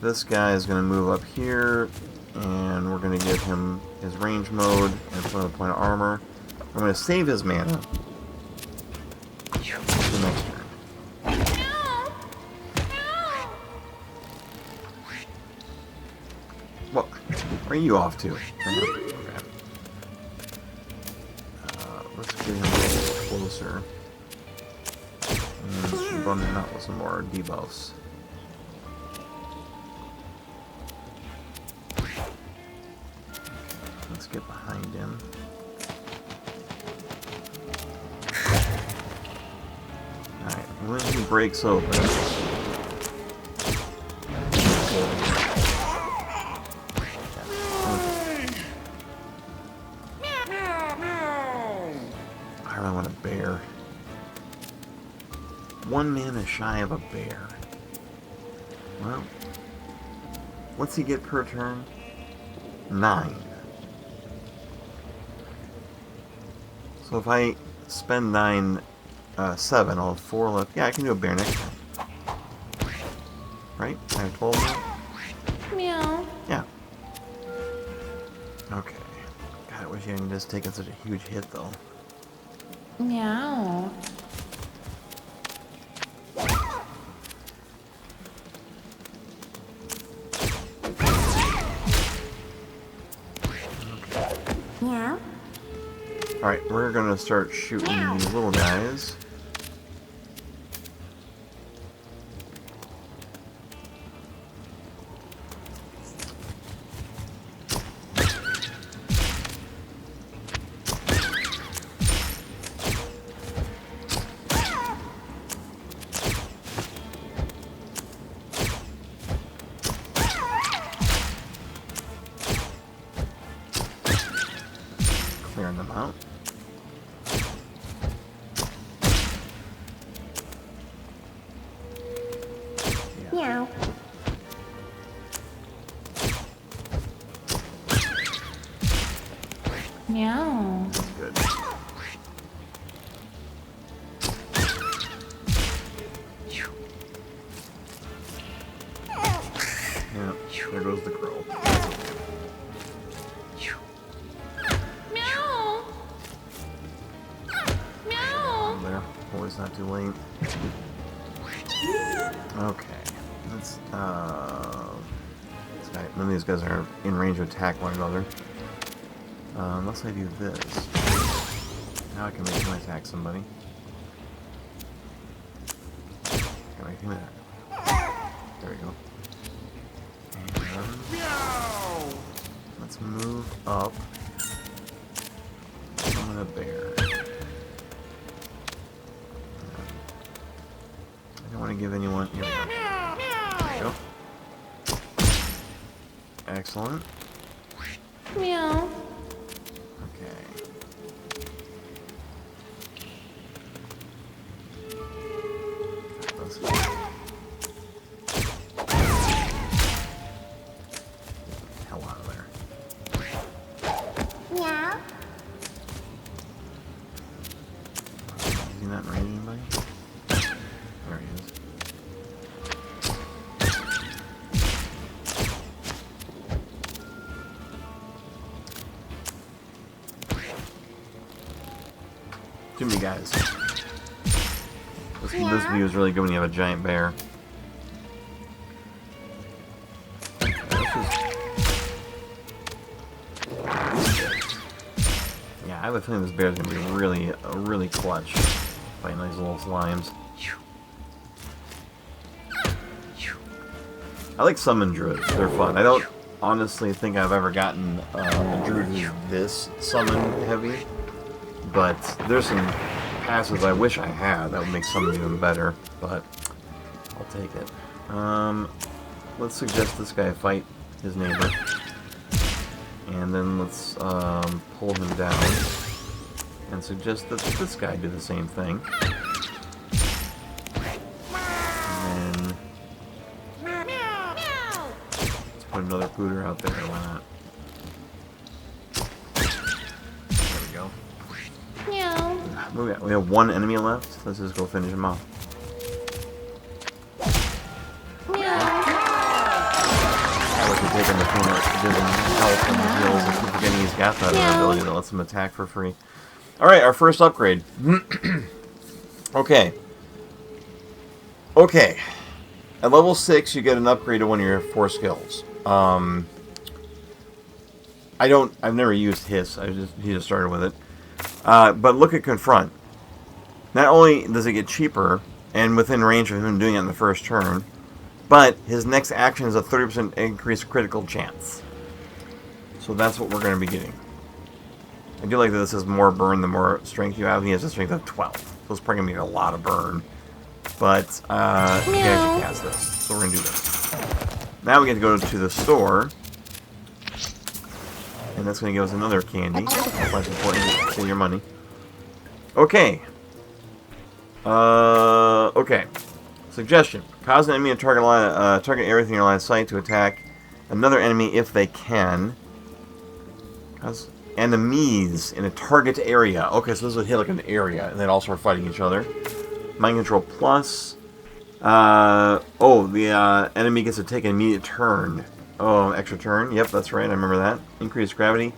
This guy is going to move up here, and we're going to give him his range mode and put a point of armor. I'm going to save his mana. The next turn. What? Where are you off to? Okay. Let's get him a little closer. And bump him out with some more debuffs. Let's get behind him. Alright, when he breaks open... I really want a bear. 1 mana shy of a bear. Well, what's he get per turn? 9. So if I spend 7, I'll have 4 left. Yeah, I can do a bear next time. Right? I have 12 now? Meow. Yeah. Okay. God, I wish I hadn't just taken such a huge hit, though. Meow. Meow. Alright, we're gonna start shooting these little guys. Clearing them out. Meow. Meow. Good. Yeah, there goes the crow. Meow. Meow. There. Always not too late. Okay. Let's, this guy, none of these guys are in range of attack one another. Unless I do this. Now I can make him attack somebody. Can I make him attack? There we go. And let's move up. Summon a bear. I don't want to give anyone. Here we go. There we go. Excellent. Meow. Okay. Let's go. Hell out of there. Meow. Is he not in range of anybody? There he is. Too many guys. This view is really good when you have a giant bear. Yeah, I have a feeling this bear is going to be really clutch fighting these little slimes. I like summon druids. They're fun. I don't honestly think I've ever gotten a druid who's this summon heavy. But there's some passes I wish I had that would make some even better, but I'll take it. Let's suggest this guy fight his neighbor. And then let's pull him down. And suggest that this guy do the same thing. And then let's put another pooter out there, why not? We have one enemy left. Let's just go finish him off. I like to take him the thing that gives him health and heals and keep forgetting he's got that ability that lets him attack for free. Alright, our first upgrade. Okay. Okay. At level 6, you get an upgrade to one of your 4 skills. I've never used Hiss. He just started with it. But look at Confront. Not only does it get cheaper, and within range of him doing it in the first turn, but his next action is a 30% increased critical chance. So that's what we're going to be getting. I do like that this is more burn the more strength you have. He has a strength of 12. So it's probably going to be a lot of burn. But you guys can cast this. So we're going to do this. Now we get to go to the store. And that's going to give us another candy. That's important to save your money. Okay. Okay. Suggestion. Cause an enemy to target everything in your line of sight to attack another enemy if they can. Cause enemies in a target area. Okay, so this would hit like an area, and then all start fighting each other. Mind Control Plus. The enemy gets to take an immediate turn. Oh, extra turn. Yep, that's right. I remember that. Increased gravity.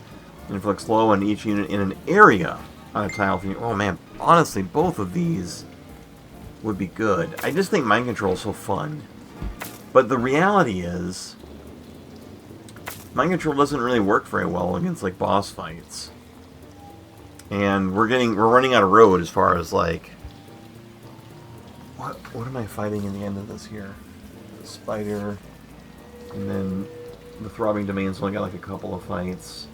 Inflicts slow on each unit in an area on a tile. Oh, man. Honestly, both of these would be good. I just think Mind Control is so fun. But the reality is, Mind Control doesn't really work very well against, like, boss fights. And we're running out of road as far as like what am I fighting in the end of this here? The spider, and then the throbbing domain's only got like a couple of fights.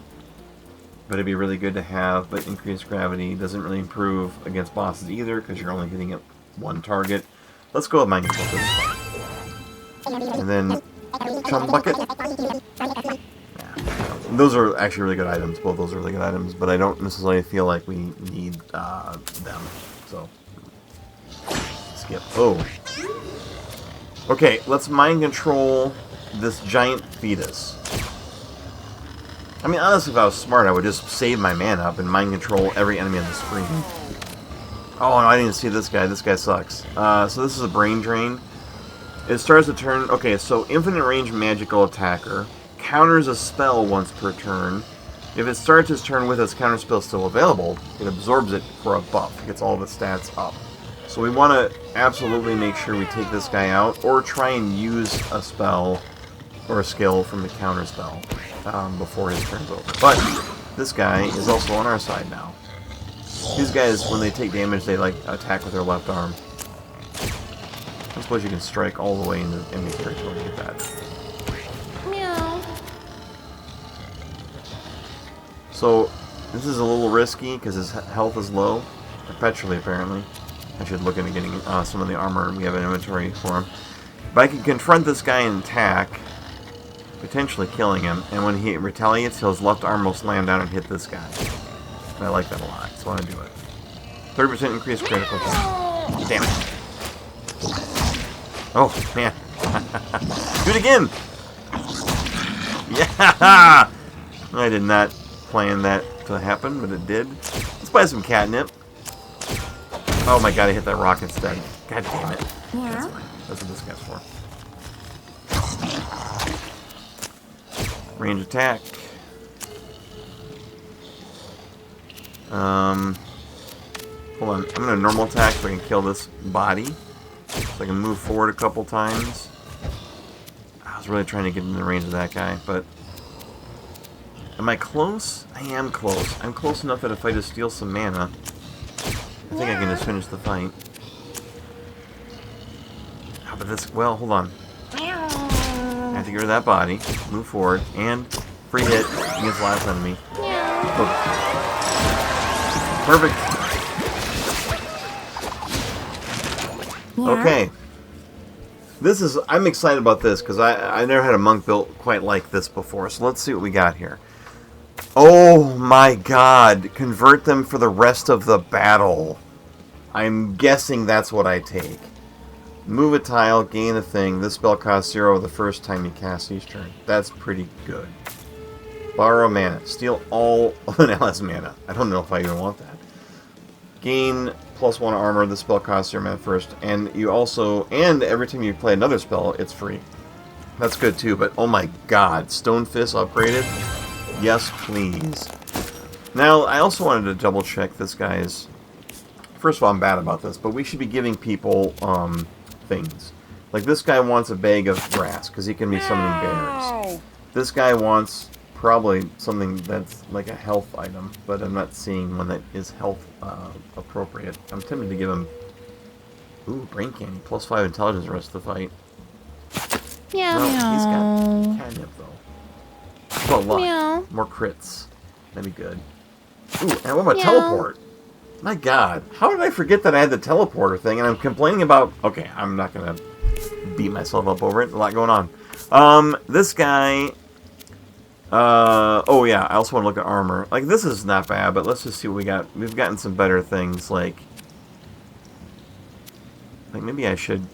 But it'd be really good to have, but increased gravity doesn't really improve against bosses either, because you're only hitting at one target. Let's go with Mind Control for this one. And then Chum Bucket. Yeah. Those are actually really good items. Both those are really good items, but I don't necessarily feel like we need them. So, skip. Oh. Okay, let's Mind Control this giant fetus. I mean, honestly, if I was smart, I would just save my mana up and Mind Control every enemy on the screen. Oh, no, I didn't even see this guy. This guy sucks. So this is a Brain Drain. It starts the turn... Okay, so Infinite Range Magical Attacker. Counters a spell once per turn. If it starts its turn with its counter spell still available, it absorbs it for a buff. It gets all of its stats up. So we want to absolutely make sure we take this guy out, or try and use a spell or a skill from the counter spell before his turn's over. But this guy is also on our side now. These guys, when they take damage, they like attack with their left arm. I suppose you can strike all the way into enemy territory to get that. Meow. So this is a little risky because his health is low, perpetually apparently. I should look into getting some of the armor we have in inventory for him. But I can confront this guy and attack, potentially killing him, and when he retaliates, his left arm will slam down and hit this guy. And I like that a lot, so I want to do it. 30% increased critical chance. Damn it. Oh, man. Do it again! Yeah! I did not plan that to happen, but it did. Let's buy some catnip. Oh my god, I hit that rock instead. God damn it. That's fine. That's what this guy's for. Range attack. Hold on. I'm going to normal attack so I can kill this body. So I can move forward a couple times. I was really trying to get in the range of that guy, but... Am I close? I am close. I'm close enough that if I just steal some mana, I think I can just finish the fight. Oh, but this... Well, hold on. I have to get rid of that body, move forward, and free hit against the last enemy. Oh. Perfect. Okay. This is... I'm excited about this, because I never had a monk built quite like this before, so let's see what we got here. Oh my god. Convert them for the rest of the battle. I'm guessing that's what I take. Move a tile, gain a thing. This spell costs 0 the first time you cast each turn. That's pretty good. Borrow mana. Steal all of an ally's mana. I don't know if I even want that. Gain +1 armor. This spell costs 0 mana first. And you also... And every time you play another spell, it's free. That's good too, but oh my god. Stone Fist upgraded? Yes, please. Now, I also wanted to double check this guy's... First of all, I'm bad about this, but we should be giving people, things. Like, this guy wants a bag of grass, because he can be summoning bears. This guy wants probably something that's like a health item, but I'm not seeing one that is health appropriate. I'm tempted to give him... Ooh, Brain Candy. +5 intelligence the rest of the fight. Meow. No, he's got catnip, though. Oh, luck. Meow. More crits. That'd be good. Ooh, and what about teleport? My god, how did I forget that I had the teleporter thing, and I'm complaining about... Okay, I'm not going to beat myself up over it. A lot going on. This guy... oh yeah, I also want to look at armor. Like, this is not bad, but let's just see what we got. We've gotten some better things, like maybe I should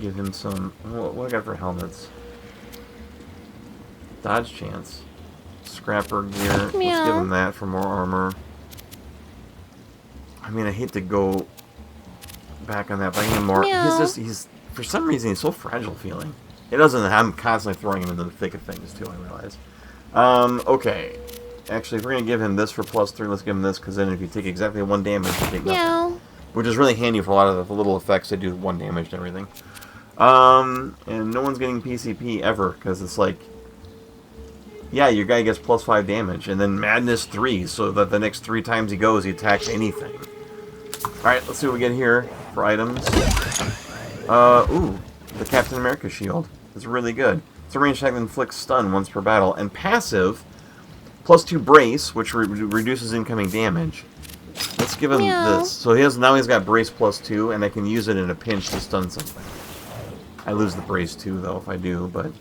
give him some... What do I got for helmets? Dodge chance. Scrapper gear. Let's give him that for more armor. I mean, I hate to go back on that, but I need more. He's for some reason, he's so fragile feeling. It doesn't, I'm constantly throwing him into the thick of things, too, I realize. Okay. Actually, if we're going to give him this for +3, let's give him this, because then if you take exactly 1 damage, you take nothing. Which is really handy for a lot of the little effects that do 1 damage and everything. And no one's getting PCP ever, because it's like... Yeah, your guy gets plus 5 damage, and then Madness 3, so that the next 3 times he goes, he attacks anything. Alright, let's see what we get here for items. Ooh, the Captain America shield. It's really good. It's a ranged attack that inflicts stun once per battle, and passive, plus 2 brace, which reduces incoming damage. Let's give him this. So now he's got brace plus 2, and I can use it in a pinch to stun something. I lose the brace too, though, if I do, but...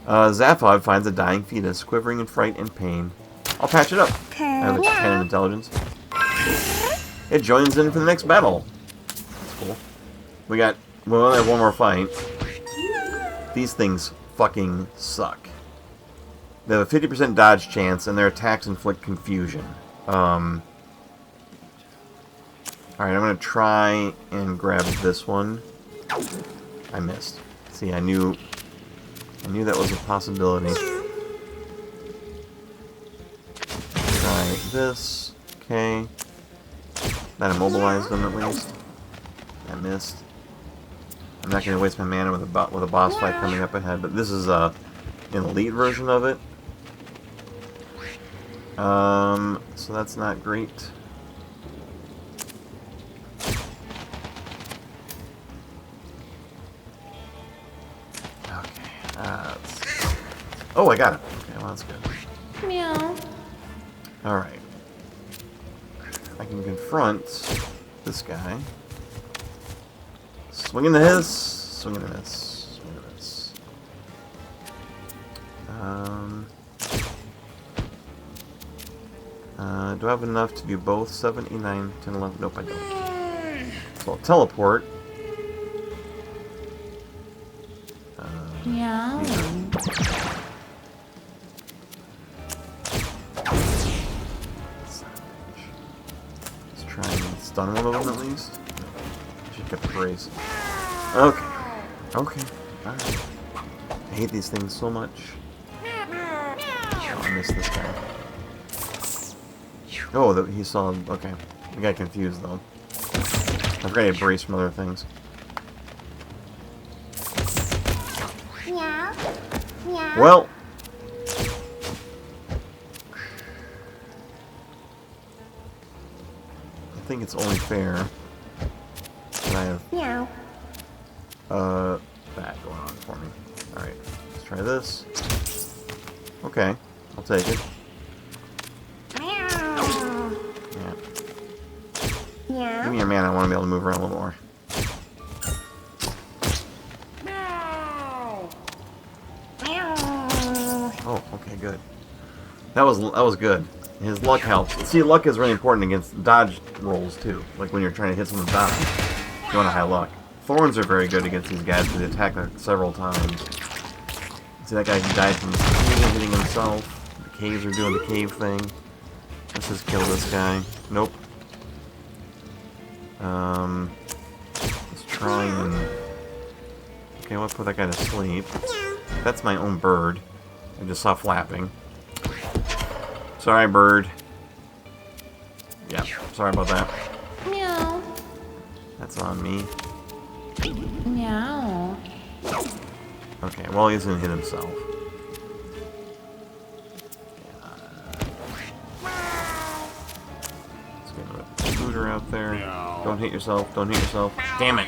Zaphod finds a dying fetus, quivering in fright and pain. I'll patch it up. I have a 10 in intelligence. It joins in for the next battle. That's cool. We only have one more fight. These things fucking suck. They have a 50% dodge chance, and their attacks inflict confusion. Alright, I'm gonna try and grab this one. I missed. See, I knew that was a possibility. Try this. Okay. That immobilized them at least. I missed. I'm not going to waste my mana with a boss fight coming up ahead, but this is an elite version of it. So that's not great. Oh, I got it. Okay, well, that's good. Meow. Alright. I can confront this guy. Swing into his. Swing into this. Swing into this. Do I have enough to do both? 7, 8, 9, 10, 11? Nope, I don't. So I'll teleport. Meow. Let's try and stun one of them at least. Should get the brace. Okay. Okay. Alright. I hate these things so much. Oh, I missed this guy. Oh, he saw... Okay. I got confused, though. I forgot he had brace from other things. Meow. Meow. Well... I think it's only fair that I have... Meow. that going on for me. Alright. Let's try this. Okay. I'll take it. Meow. Yeah. Meow. Give me your mana, I want to be able to move around a little more. Meow. Meow. Oh, okay, good. That was good. His luck helps. See, luck is really important against dodge rolls too. Like when you're trying to hit someone with dodge, you want a high luck. Thorns are very good against these guys because they attack like several times. See that guy who died from hitting himself. The caves are doing the cave thing. Let's just kill this guy. Nope. Let's try and... Okay, let's put that guy to sleep. That's my own bird. I just saw flapping. Sorry, bird. Yeah, sorry about that. Meow. That's on me. Meow. Okay, well, he doesn't hit himself. Let's get a shooter out there. Don't hit yourself, don't hit yourself. Damn it!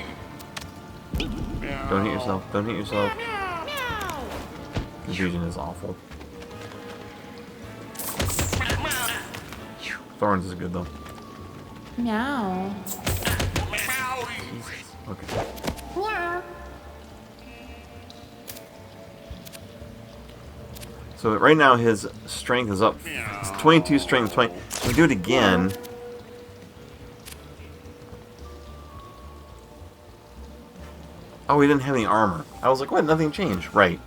Don't hit yourself, don't hit yourself. Confusion is awful. Thorns is good, though. Meow. Jesus. Okay. Meow. So right now his strength is up. It's 22 strength, 20. If we do it again. Oh, he didn't have any armor. I was like, what? Nothing changed. Right.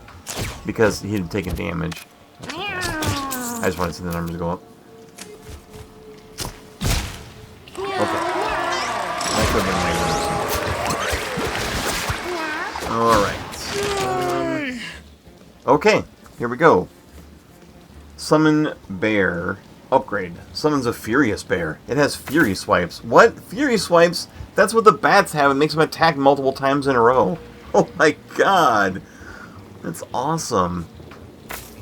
Because he had taken damage. That's okay. I just wanted to see the numbers go up. Okay. That could have been my Alright. Okay, here we go. Summon Bear. Upgrade. Summons a Furious Bear. It has Fury Swipes. What? Fury Swipes? That's what the bats have. It makes them attack multiple times in a row. Oh my god. That's awesome.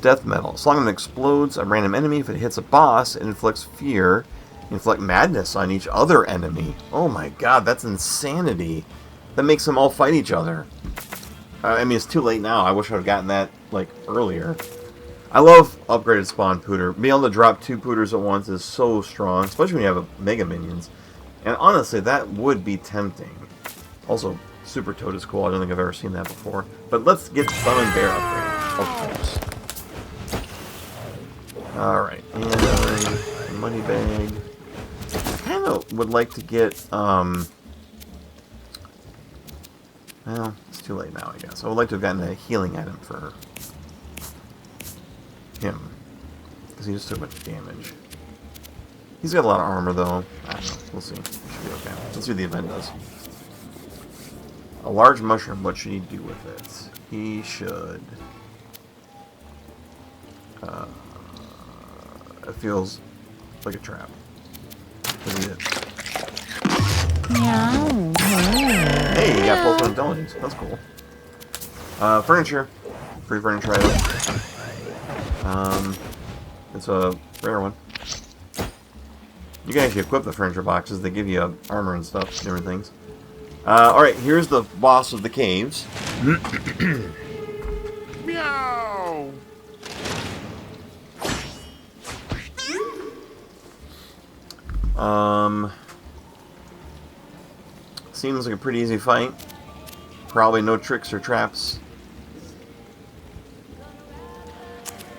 Death metal. Slongman explodes a random enemy. If it hits a boss, it inflicts fear. Inflict madness on each other enemy. Oh my god, that's insanity. That makes them all fight each other. I mean, it's too late now. I wish I would have gotten that, like, earlier. I love upgraded spawn pooter. Being able to drop 2 pooters at once is so strong, especially when you have mega minions. And honestly, that would be tempting. Also, Super Toad is cool. I don't think I've ever seen that before. But let's get Summon Bear upgraded. Of course. Alright, and a money bag. I kind of would like to get, well, it's too late now, I guess. I would like to have gotten a healing item for him. Because he just took a bunch of damage. He's got a lot of armor, though. I don't know. We'll see. It should be okay. Let's see what the event does. A large mushroom. What should he do with it? He should... it feels like a trap. What did he do? Meow. Hey, you got both intelligence. That's cool. Furniture. Free furniture item. It's a rare one. You can actually equip the furniture boxes. They give you armor and stuff, different things. Alright, here's the boss of the caves. Meow. Seems like a pretty easy fight. Probably no tricks or traps.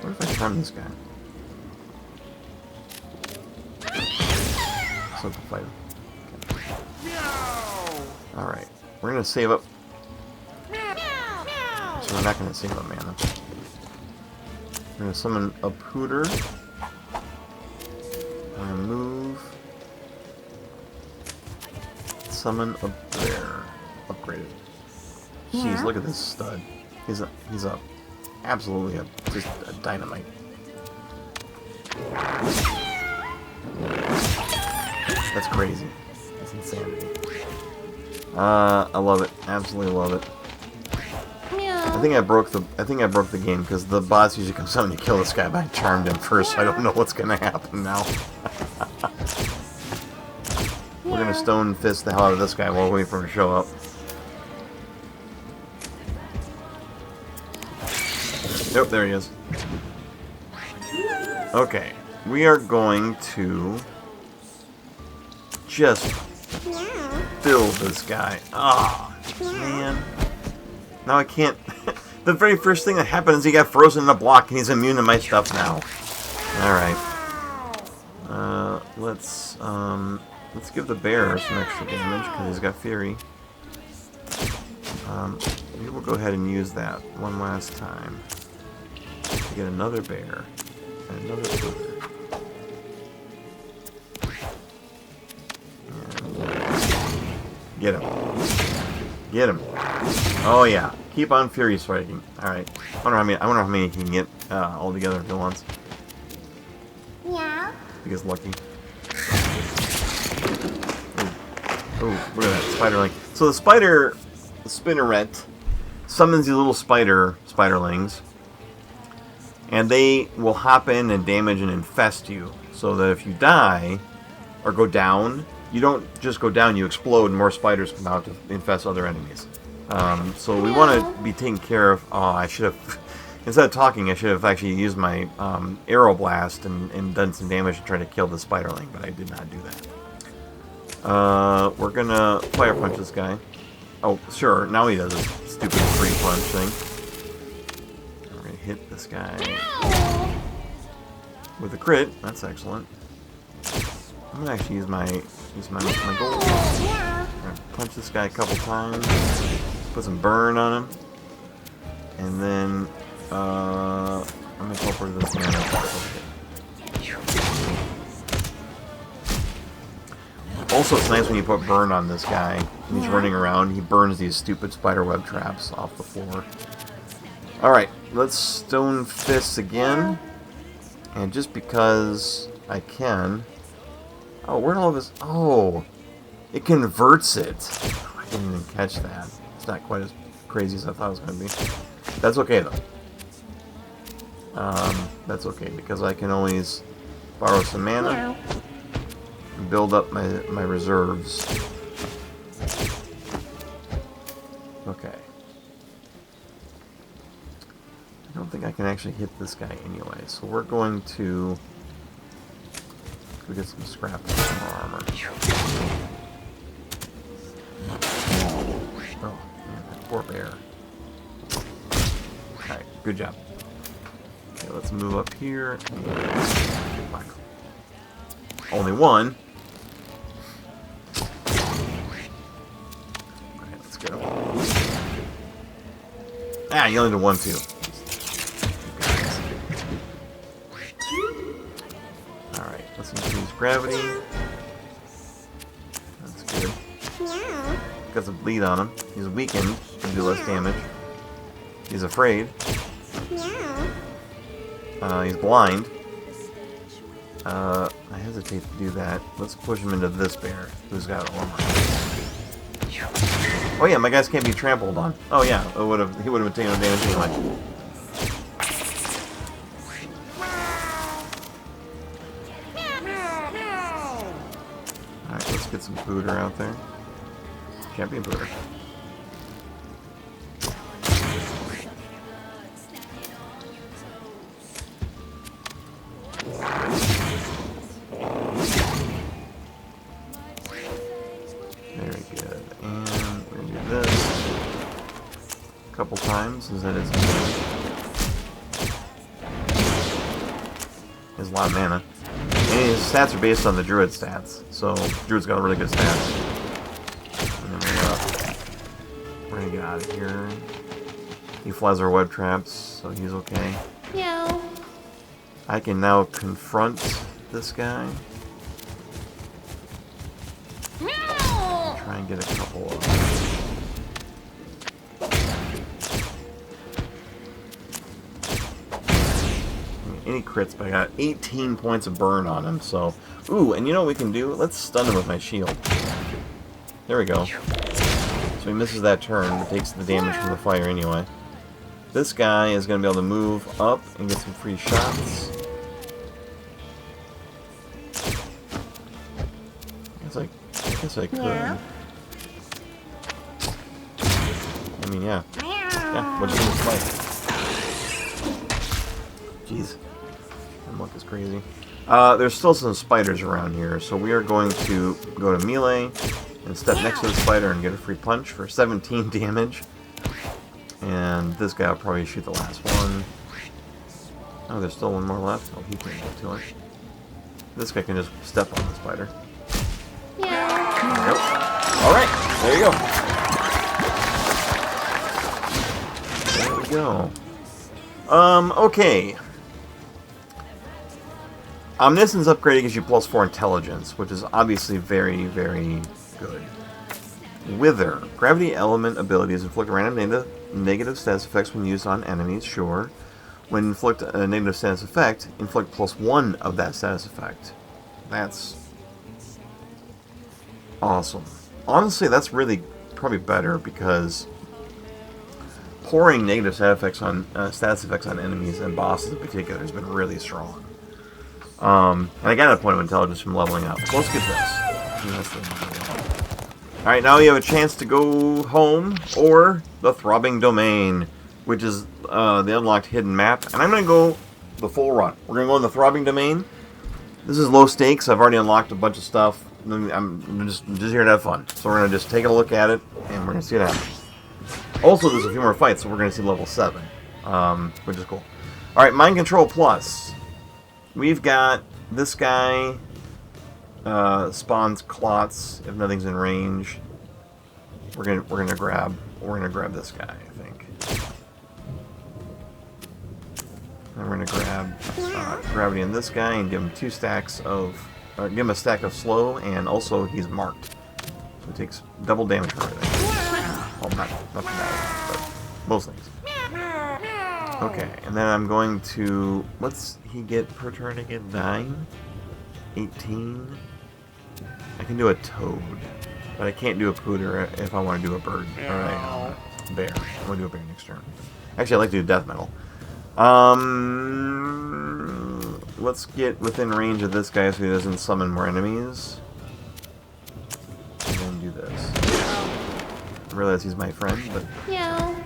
What if I charm this guy? So to fight him. Meow. Alright, we're gonna save up. Meow. So we're not gonna save up mana. We're gonna summon a pooter. Move. Summon a bear. Upgraded. Jeez, Yeah. look at this stud. He's absolutely just a dynamite. That's crazy. That's insanity. I love it. Absolutely love it. Meow. I think I broke the game because the boss usually comes out and you kill this guy, but I charmed him first, so I don't know what's gonna happen now. We're gonna stone fist the hell out of this guy while we wait for him to show up. Yep, there he is. Okay, we are going to just fill this guy. Ah, man. Now I can't. The very first thing that happened is he got frozen in a block and he's immune to my stuff now. Alright. Let's give the bear some extra damage because he's got Fury. Maybe we'll go ahead and use that one last time. To get another bear. And another pooter. Get him. Get him. Oh yeah. Keep on Fury striking. Alright. I wonder how many he can get all together at once. Meow. He gets lucky. Oh, look at that spiderling. So the spinneret, summons these little spiderlings, and they will hop in and damage and infest you. So that if you die or go down, you don't just go down, you explode, and more spiders come out to infest other enemies. So we want to be taking care of. Oh, I should have. Instead of talking, I should have actually used my arrow blast and done some damage to try to kill the spiderling, but I did not do that. We're gonna fire punch this guy. Oh, sure. Now he does this stupid free punch thing. We're gonna hit this guy with a crit. That's excellent. I'm gonna actually use my gold. I'm gonna punch this guy a couple times. Put some burn on him, and then I'm gonna teleport this guy. Also, it's nice when you put burn on this guy. When he's running around, he burns these stupid spiderweb traps off the floor. Alright, let's stone fists again. And just because I can... Oh, where'd all of this... Oh! It converts it! I didn't even catch that. It's not quite as crazy as I thought it was going to be. That's okay, though. That's okay, because I can always borrow some mana Meow. and build up my reserves. Okay. I don't think I can actually hit this guy anyway, so we're going to go get some scrap and some more armor. Oh, man, that poor bear. Alright, good job. Okay, let's move up here. Fuck. Only one. Alright, let's go. Ah, you only did one, too. Alright, let's increase gravity. That's good. Meow. Got some bleed on him. He's weakened. Can do less damage. He's afraid. Meow. He's blind. I hesitate to do that. Let's push him into this bear, who's got armor. Oh yeah, my guys can't be trampled on. Oh yeah, he would have been taking no damage anyway. Alright, let's get some Pooter out there. Champion Pooter. Very good. And we're going to do this a couple times, since that is a lot of mana. And his stats are based on the Druid stats, so Druid's got really good stats. And then we're going to get out of here. He flies our web traps, so he's okay. Meow. I can now confront this guy. Meow. Try and get a couple of... Any crits, but I got 18 points of burn on him, so... Ooh, and you know what we can do? Let's stun him with my shield. There we go. So he misses that turn, but takes the damage from the fire anyway. This guy is going to be able to move up and get some free shots. I guess I could. Yeah. I mean, yeah. Yeah, what'd you do with fight? Jeez. That luck is crazy. There's still some spiders around here, so we are going to go to melee and step next to the spider and get a free punch for 17 damage. And this guy will probably shoot the last one. Oh, there's still one more left. Oh, he can't get to it. This guy can just step on the spider. Meow. There we go. Alright, there you go. There we go. Okay. Omniscience upgrading gives you +4 intelligence, which is obviously very, very good. Wither. Gravity element abilities inflict random negative status effects when used on enemies, sure. When inflict a negative status effect, inflict +1 of that status effect. That's awesome. Honestly, that's really probably better, because pouring negative status effects on enemies and bosses in particular has been really strong. And I got a point of intelligence from leveling up. So let's get this. Alright, now you have a chance to go home, or the Throbbing Domain, which is the unlocked hidden map. And I'm going to go the full run. We're going to go in the Throbbing Domain. This is low stakes. I've already unlocked a bunch of stuff. I'm just here to have fun. So we're going to just take a look at it, and we're going to see what happens. Also, there's a few more fights, so we're going to see level 7, which is cool. Alright, Mind Control Plus. We've got this guy spawns clots if nothing's in range. We're gonna grab this guy, I think. And we're gonna grab gravity in this guy and give him give him a stack of slow, and also he's marked, so it takes double damage for everything. Well, not for that, but most things. Okay, and then I'm going to... What's he get per turn again? 9? 18? I can do a toad, but I can't do a pooter if I want to do a bird. Or a bear. I want to do a bear next turn. Actually, I'd like to do death metal. Let's get within range of this guy so he doesn't summon more enemies. And then do this. I realize he's my friend, but... No.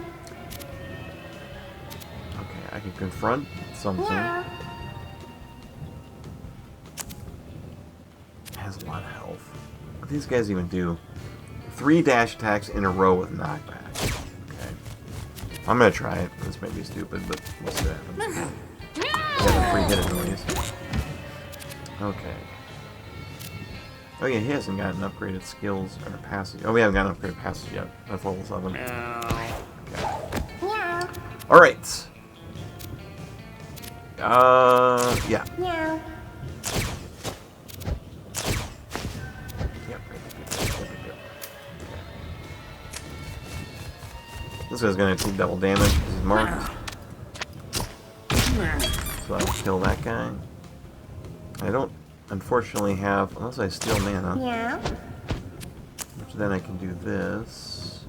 Okay, I can confront something. Yeah. Has a lot of health. What do these guys even do? 3 dash attacks in a row with knockback. Okay. I'm gonna try it. This may be stupid, but we'll see what happens. We have a free hit at least. Okay. Oh yeah, he hasn't gotten upgraded skills or passes. Oh, we haven't gotten upgraded passes yet. That's level 7. Okay. Yeah. Alright. Yeah. Yeah. Yep. This guy's gonna take double damage because he's marked. So I'll kill that guy. I don't, unfortunately, have, unless I steal mana, Yeah. which then I can do this.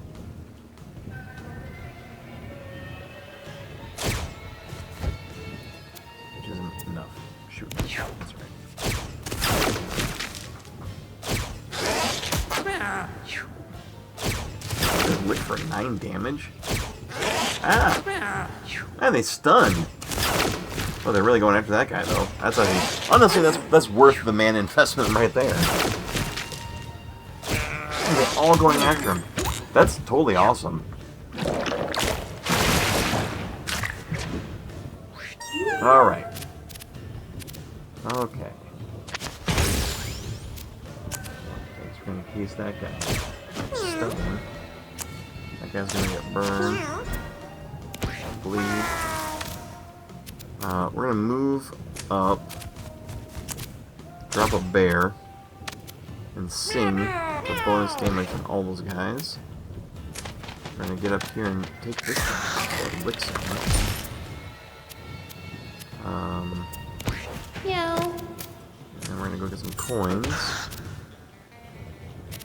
Which isn't enough. Shoot. That's right. Just lick for 9 damage? Ah! And they stunned! Oh, they're really going after that guy, though. That's actually, honestly, that's worth the mana investment right there. They're all going after him. That's totally awesome. Alright. Okay. Thanks for gonna case that guy. Stun. That guy's gonna get burned. Bleed. We're gonna move up, drop a bear, and sing for bonus damage on all those guys. We're gonna get up here and take this guy, lick some. No. And then we're gonna go get some coins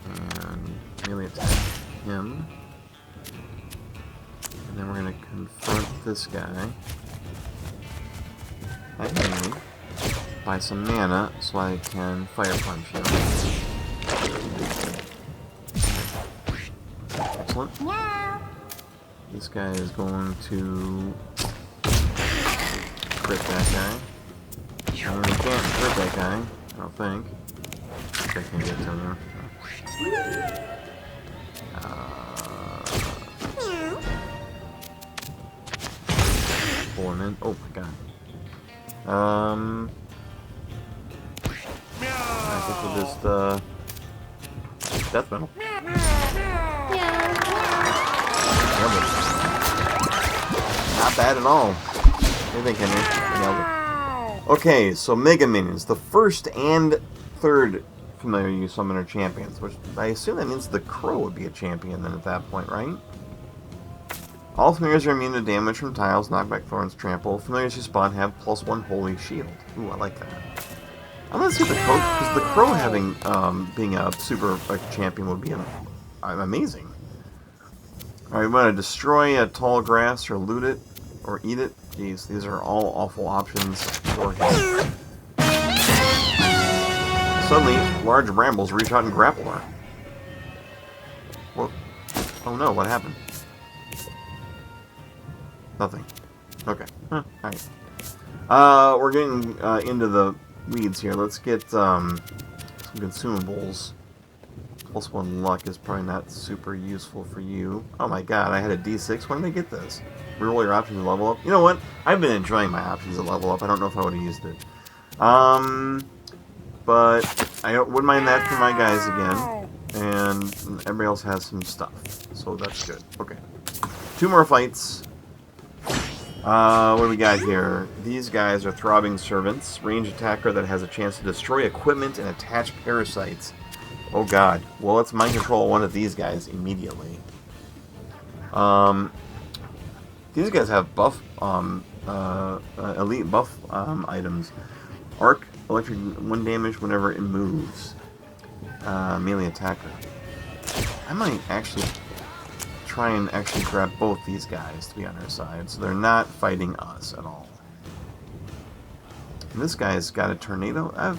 and melee attack him. And then we're gonna confront this guy. I need buy some mana so I can fire punch him. Excellent. Yeah. This guy is going to crit that guy. And he can't crit that guy, I don't think. I think I can get to him. Pull him in. Oh my god. I think we'll just, death metal. Yeah. Nailed it. Not bad at all. What do you think, Henry? Nailed it. Okay, so Mega Minions. The first and third familiar use summoner champions, which I assume that means the Crow would be a champion then at that point, right? All familiars are immune to damage from tiles, knockback, thorns, trample. Familiars who spawn have +1 holy shield. Ooh, I like that. I'm gonna see the Crow, because the Crow having, being a super champion would be amazing. Alright, we want to destroy a tall grass or loot it, or eat it. Jeez, these are all awful options for him. Suddenly, large brambles reach out and grapple her. Whoa. Oh no, what happened? Nothing. Okay. Huh, alright. We're getting into the weeds here. Let's get some consumables. +1 luck is probably not super useful for you. Oh my god, I had a D6. When did I get this? Reroll your options and level up. You know what? I've been enjoying my options at level up. I don't know if I would have used it. But I wouldn't mind that for my guys again. And everybody else has some stuff. So that's good. Okay. 2 more fights. What do we got here? These guys are Throbbing Servants. Range attacker that has a chance to destroy equipment and attach parasites. Oh god. Well, let's mind control one of these guys immediately. These guys have buff, elite buff items. Arc, electric 1 damage whenever it moves. Melee attacker. I might actually try and actually grab both these guys to be on our side, so they're not fighting us at all. And this guy's got a tornado.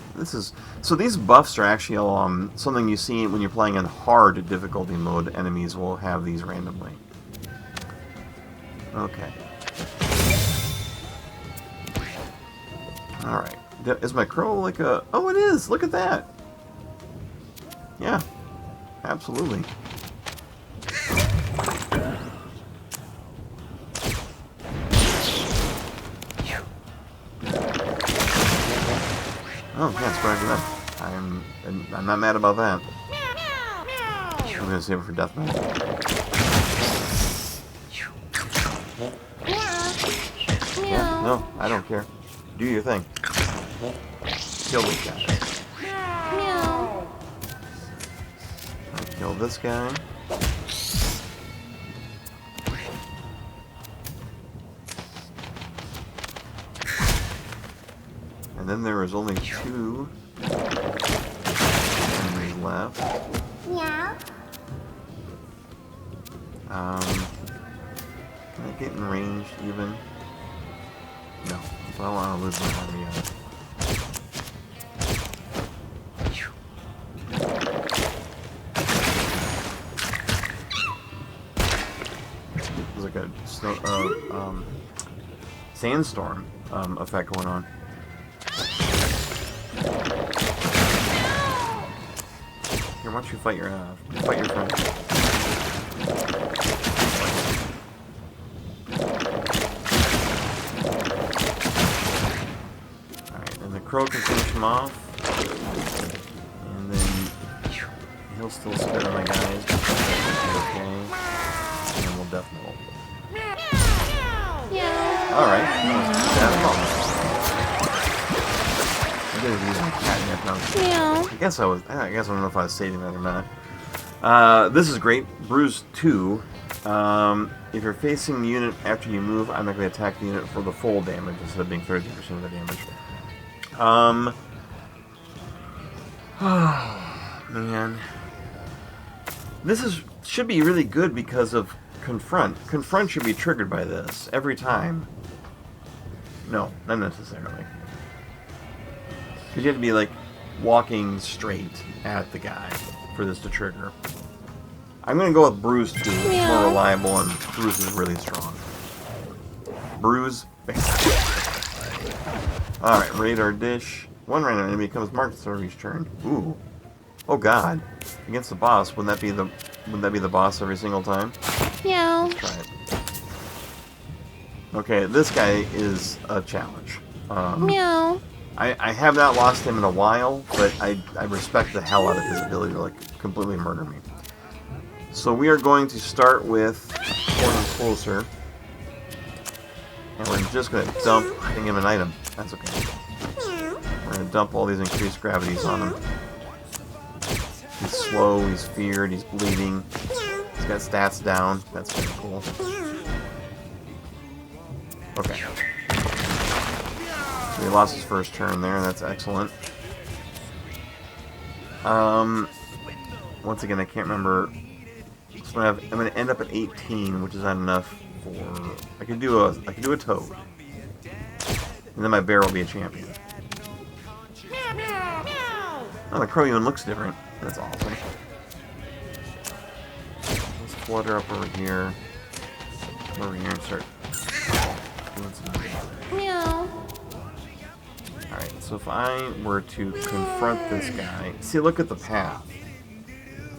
So these buffs are actually something you see when you're playing in hard difficulty mode. Enemies will have these randomly. Okay. Alright. Is my crow like a... Oh, it is! Look at that! Yeah. Absolutely. Oh, yeah, it's better than that. I'm not mad about that. I'm gonna save it for deathmatch. Yeah, no, I don't care. Do your thing. Kill these guys. Kill this guy. And then there was only 2 enemies left. Yeah. Can I get in range even? No. So I don't want to lose my army yet. There's like a sandstorm effect going on. Here, why don't you fight your friend? Alright, and the crow can finish him off. And then he'll still spit on my guys. Okay. And then we'll death metal. Yeah. Alright, that was bad. I did use my catnip now. Yeah. I guess I don't know if I was saving that or not. This is great. Bruise 2. If you're facing the unit after you move, automatically attack the unit for the full damage instead of being 30% of the damage. Man. This should be really good because of Confront. Confront should be triggered by this every time. No, not necessarily. Because you have to be, like, walking straight at the guy for this to trigger. I'm going to go with Bruise 2. It's more reliable, and Bruise is really strong. Bruise, bam. Alright, radar dish. One random enemy becomes marked for each turn. Ooh. Oh god. Against the boss, wouldn't that be the boss every single time? Yeah. Let's try it. Okay, this guy is a challenge. Meow. I have not lost him in a while, but I respect the hell out of his ability to, like, completely murder me. So we are going to start with pulling closer. And we're just going to dump, I can give him an item. That's okay. We're going to dump all these increased gravities on him. He's slow, he's feared, he's bleeding. He's got stats down. That's pretty cool. Okay. So he lost his first turn there, that's excellent. Once again, I can't remember. So I'm gonna end up at 18, which is not enough for. I can do a toad, and then my bear will be a champion. Oh, the crow even looks different. That's awesome. Let's flutter up over here, and start doing some. Meow. Alright, so if I were to confront this guy, see, look at the path.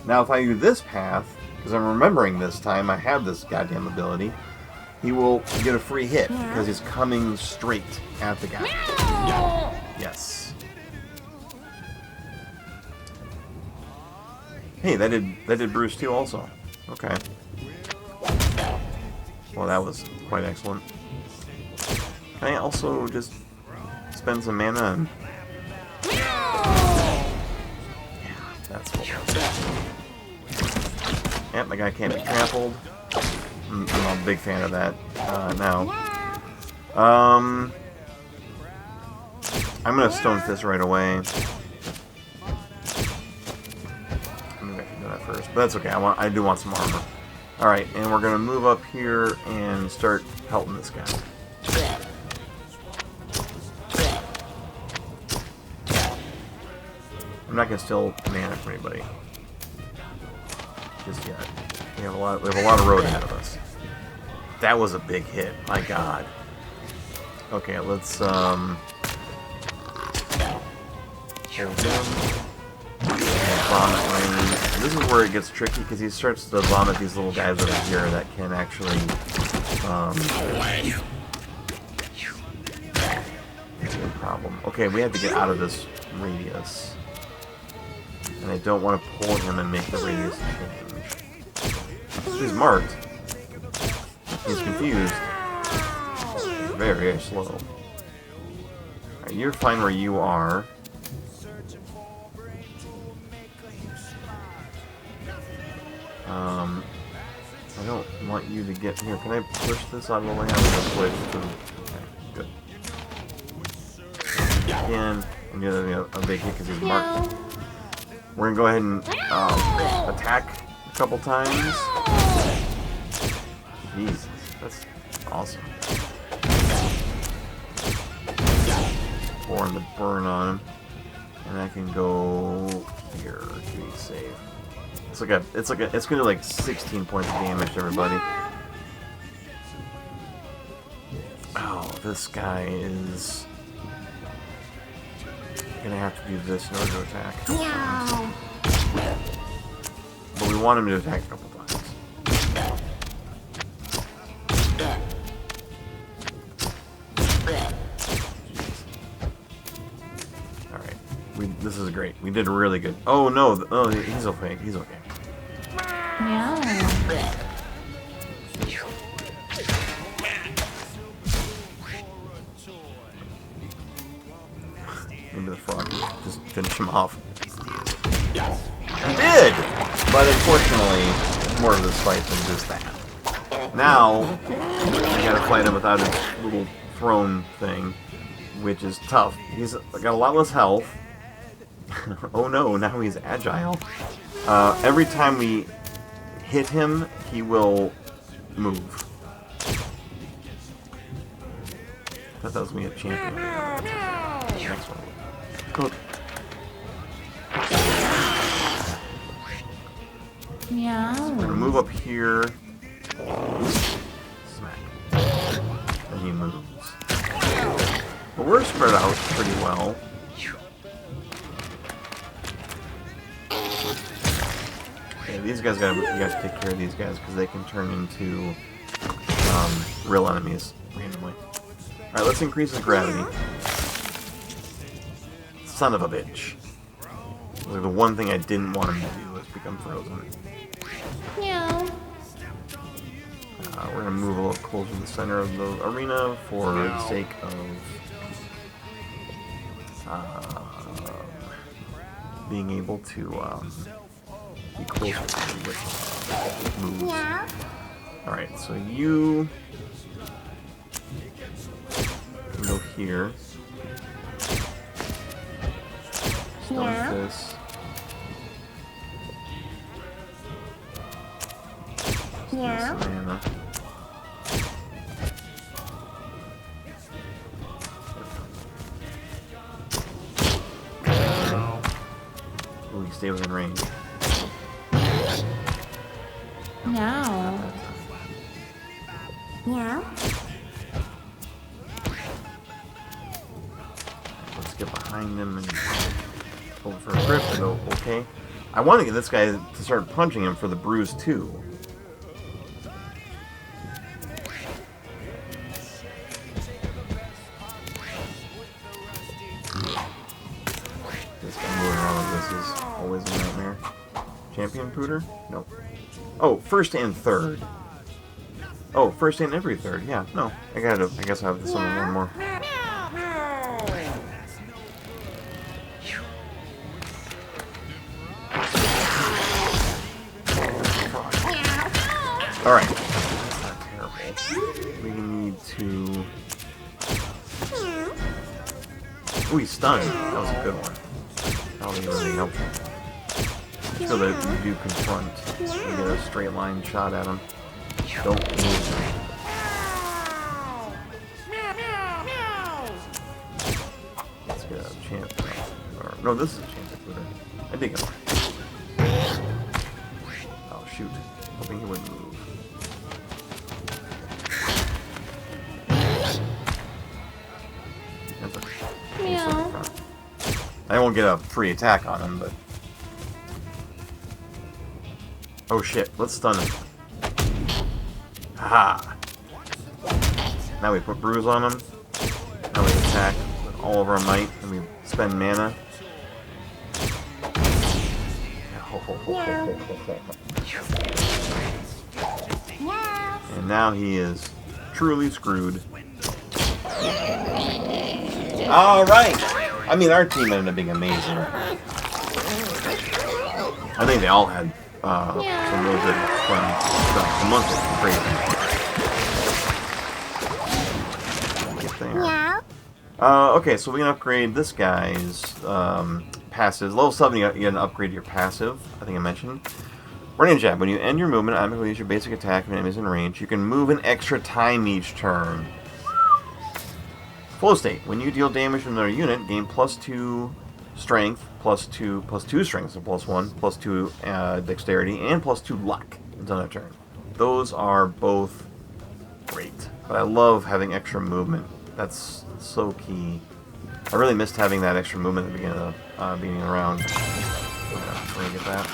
Now, if I do this path, because I'm remembering this time I have this goddamn ability, he will get a free hit because he's coming straight at the guy. Yes. Hey, that did Bruce too also. Okay. Well, that was quite excellent. Can I also just spend some mana and... Yeah, that's cool. Yep, my guy can't be trampled. I'm a big fan of that now. I'm gonna Stone Fist right away. Maybe I should do that first, but that's okay. I do want some armor. Alright, and we're gonna move up here and start helping this guy. I'm not gonna steal mana from anybody just yet. We have a lot of road ahead of us. That was a big hit. My God. Okay, let's hold him. Vomit range. This is where it gets tricky because he starts to vomit these little guys over here that can actually it's a problem. Okay, we have to get out of this radius. And I don't want to pull him and make the radius change. He's marked. He's confused. He's very, very slow. Alright, you're fine where you are. I don't want you to get here. Can I push this out of the way? I'm gonna switch to... Okay, good. Again, I'm gonna a big hit because he's marked. We're gonna go ahead and attack a couple times. Jesus, that's awesome. Pouring the burn on him, and I can go here to be safe. It's gonna do like 16 points of damage to everybody. Oh, this guy is gonna have to do this in order to attack. But we want him to attack a couple times. Alright. This is great. We did really good. Oh no, oh, he's okay. He's okay. Meow. Maybe the frog just finish him off. He did! But unfortunately, more of this fight than just that. Now, I gotta fight him without his little throne thing, which is tough. He's got a lot less health. Oh no, now he's agile. Every time we hit him, he will move. I thought that was going to be a champion. Next one. Good. Meow. So we're going to move up here. Smack. And he moves. But we're spread out pretty well. Okay, these guys you guys take care of these guys because they can turn into real enemies randomly. Alright, let's increase his gravity. Son of a bitch. Like, the one thing I didn't want him to do was become frozen. Meow. We're gonna move a little closer to the center of the arena for the sake of being able to be closer to him with moves. Meow. Alright, so you can go here. Stun this. Meow. Mana. Ooh, you stay within range. Meow. Meow. Let's get behind him and hold for a grip and go, okay. I want to get this guy to start punching him for the bruise too. This guy moving around like this is always a nightmare. Champion Pooter? Nope. Oh, first and third. Oh, first and every third. Yeah, no. I guess I have this one more. Alright. That's not terrible. We need to... Ooh, he's stunned. That was a good one. That was really helpful. so that you do confront. You get a straight line shot at him. Don't move. Let's get a chance. Or, no, this is a chance to put it. I dig it. Oh, shoot. Hoping he wouldn't move. Meow. I won't get a free attack on him, but... Oh shit, let's stun him. Haha! Now we put bruise on him. Now we attack with all of our might, and we spend mana. And now he is truly screwed. Alright! I mean, our team ended up being amazing. I think they all had some real good fun stuff. The month was crazy. Get there. Okay, so we can upgrade this guy's passives. Level 7, you get an upgrade to your passive, I think I mentioned. Running jab. When you end your movement, automatically use your basic attack when enemies in range. You can move an extra time each turn. Flow state. When you deal damage to another unit, gain +2 strength, +2 strength, so +1, +2 dexterity, and +2 luck until that turn. Those are both great. But I love having extra movement. That's so key. I really missed having that extra movement at the beginning of the beginning of the round. We're gonna get that.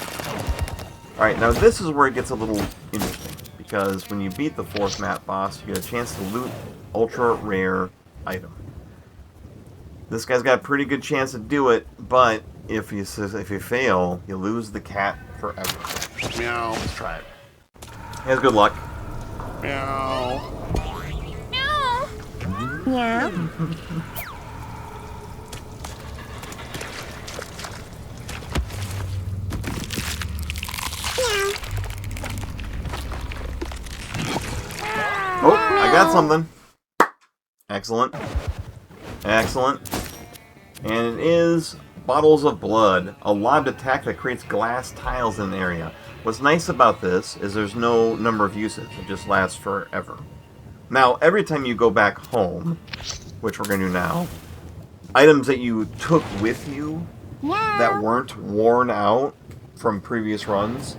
Alright, now this is where it gets a little interesting. Because when you beat the 4th map boss, you get a chance to loot ultra rare item. This guy's got a pretty good chance to do it, but if you fail, you lose the cat forever. Meow. Let's try it. He has good luck. Meow. Meow. Oh, I got something. Excellent. Excellent. And it is Bottles of Blood, a lobbed attack that creates glass tiles in an area. What's nice about this is there's no number of uses. It just lasts forever. Now, every time you go back home, which we're going to do now, items that you took with you that weren't worn out from previous runs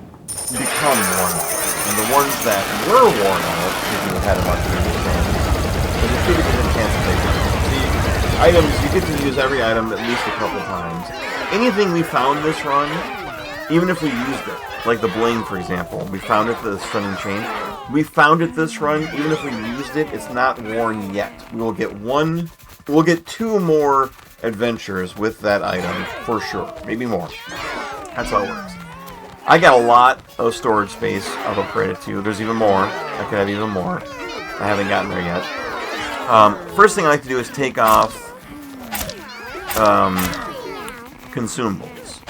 become worn out. And the ones that were worn out, if you had them on previous runs, there's a 50% chance that they were. Items, you get to use every item at least a couple times. Anything we found this run, even if we used it, like the bling, for example, we found it, the stunning chain. We found it this run, even if we used it, it's not worn yet. We will get we'll get 2 more adventures with that item, for sure. Maybe more. That's how it works. I got a lot of storage space I've upgraded to. There's even more. I could have even more. I haven't gotten there yet. First thing I like to do is take off consumables,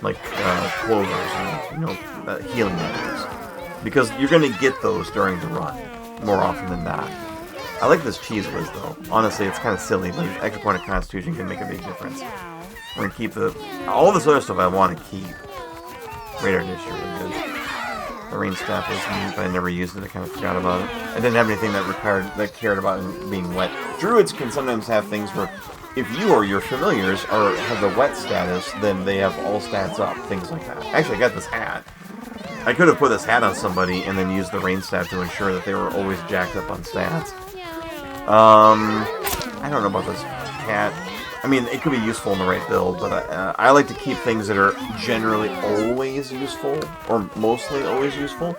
like clovers and healing items, because you're going to get those during the run more often than not. I like this cheese whiz though. Honestly, it's kind of silly, but an extra point of constitution can make a big difference. We're going to keep all this other stuff I want to keep. Radar dish is really good. The rain staff was neat, but I never used it. I kind of forgot about it. I didn't have anything that cared about it being wet. Druids can sometimes have things where, if you or your familiars have the wet status, then they have all stats up. Things like that. Actually, I got this hat. I could have put this hat on somebody and then used the rain staff to ensure that they were always jacked up on stats. I don't know about this cat. I mean, it could be useful in the right build, but I like to keep things that are generally always useful, or mostly always useful,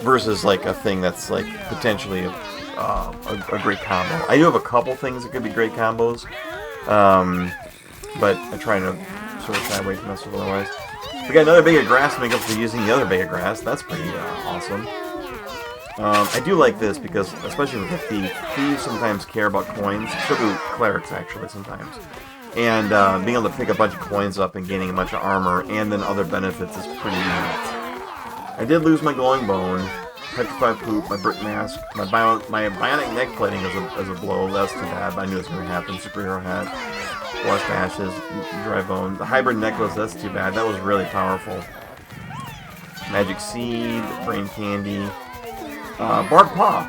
versus like a thing that's like potentially a great combo. I do have a couple things that could be great combos, but I try to sort of shy away from this otherwise. We got another bag of grass to make up for using the other bag of grass. That's pretty awesome. I do like this because, especially with a thief, thieves sometimes care about coins. So do clerics, actually, sometimes. And being able to pick a bunch of coins up and gaining a bunch of armor and then other benefits is pretty neat. I did lose my glowing bone, petrified poop, my brick mask, my bionic neck plating as a blow. That's too bad, but I knew it was going to happen. Superhero hat. Blessed Ashes, Dry Bone. The Hybrid Necklace, that's too bad. That was really powerful. Magic Seed, Brain Candy. Barbed Paw.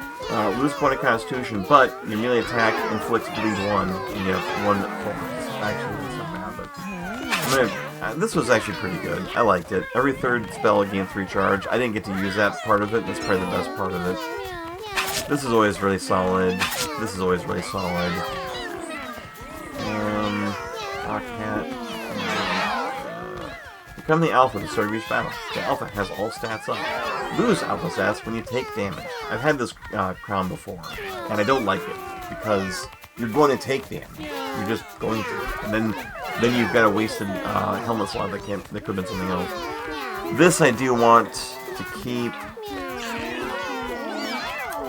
Lose point of Constitution, but your melee attack inflicts bleed 1, and you have 1 focus. Actually, that's not bad, but I'm gonna, this was actually pretty good. I liked it. Every third spell gained 3 charge. I didn't get to use that part of it. That's probably the best part of it. This is always really solid. This is always really solid. Cat. Become the Alpha to start of each battle. The Alpha has all stats up. Lose Alpha stats when you take damage. I've had this crown before, and I don't like it, because you're going to take damage. You're just going to. And then you've got a wasted helmet slot that could have been something else. This I do want to keep.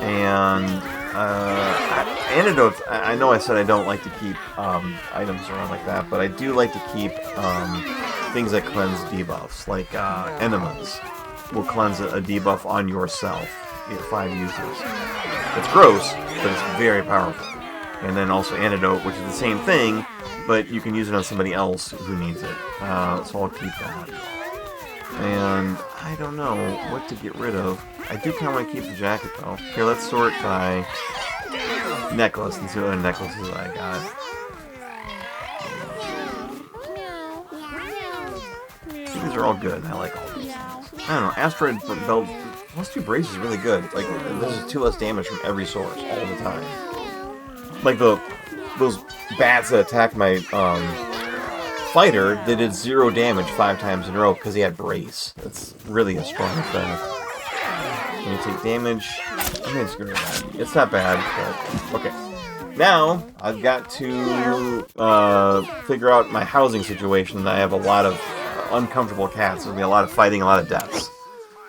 And antidotes, I know I said I don't like to keep items around like that, but I do like to keep things that cleanse debuffs, like enemas will cleanse a debuff on yourself. You get 5 uses. It's gross, but it's very powerful. And then also antidote, which is the same thing, but you can use it on somebody else who needs it. So I'll keep that. And I don't know what to get rid of. I do kind of want to keep the jacket, though. Here, let's sort by necklace and see what other necklaces I got. These are all good. I like all these things. I don't know. Asteroid Belt plus 2 brace is really good. Like, this is 2 less damage from every source all the time. Like those bats that attacked my fighter, they did 0 damage 5 times in a row because he had brace. That's really a strong effect. When you take damage, I'm gonna screw that. It's not bad, but okay. Now I've got to figure out my housing situation. I have a lot of uncomfortable cats. There'll be a lot of fighting, a lot of deaths.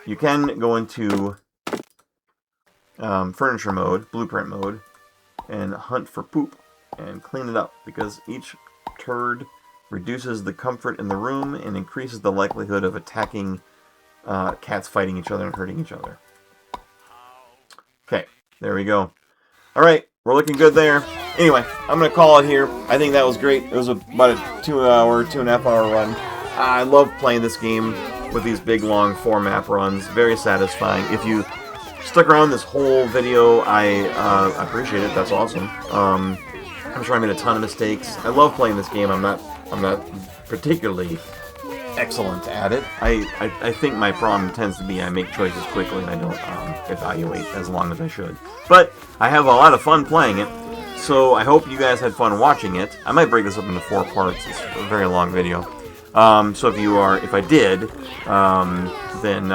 You can go into furniture mode, blueprint mode, and hunt for poop and clean it up, because each turd reduces the comfort in the room and increases the likelihood of attacking cats fighting each other and hurting each other. Okay, there we go. Alright, we're looking good there. Anyway, I'm going to call it here. I think that was great. It was about a 2.5 hour run. I love playing this game with these big, long 4-map runs. Very satisfying. If you stuck around this whole video, I appreciate it. That's awesome. I'm sure I made a ton of mistakes. I love playing this game. I'm not particularly excellent at it. I think my problem tends to be I make choices quickly and I don't evaluate as long as I should. But I have a lot of fun playing it, so I hope you guys had fun watching it. I might break this up into 4 parts. It's a very long video. So if I did, then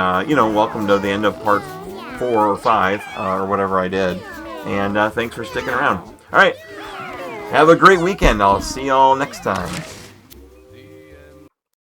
welcome to the end of part 4 or 5 or whatever I did. And thanks for sticking around. All right. Have a great weekend. I'll see y'all next time.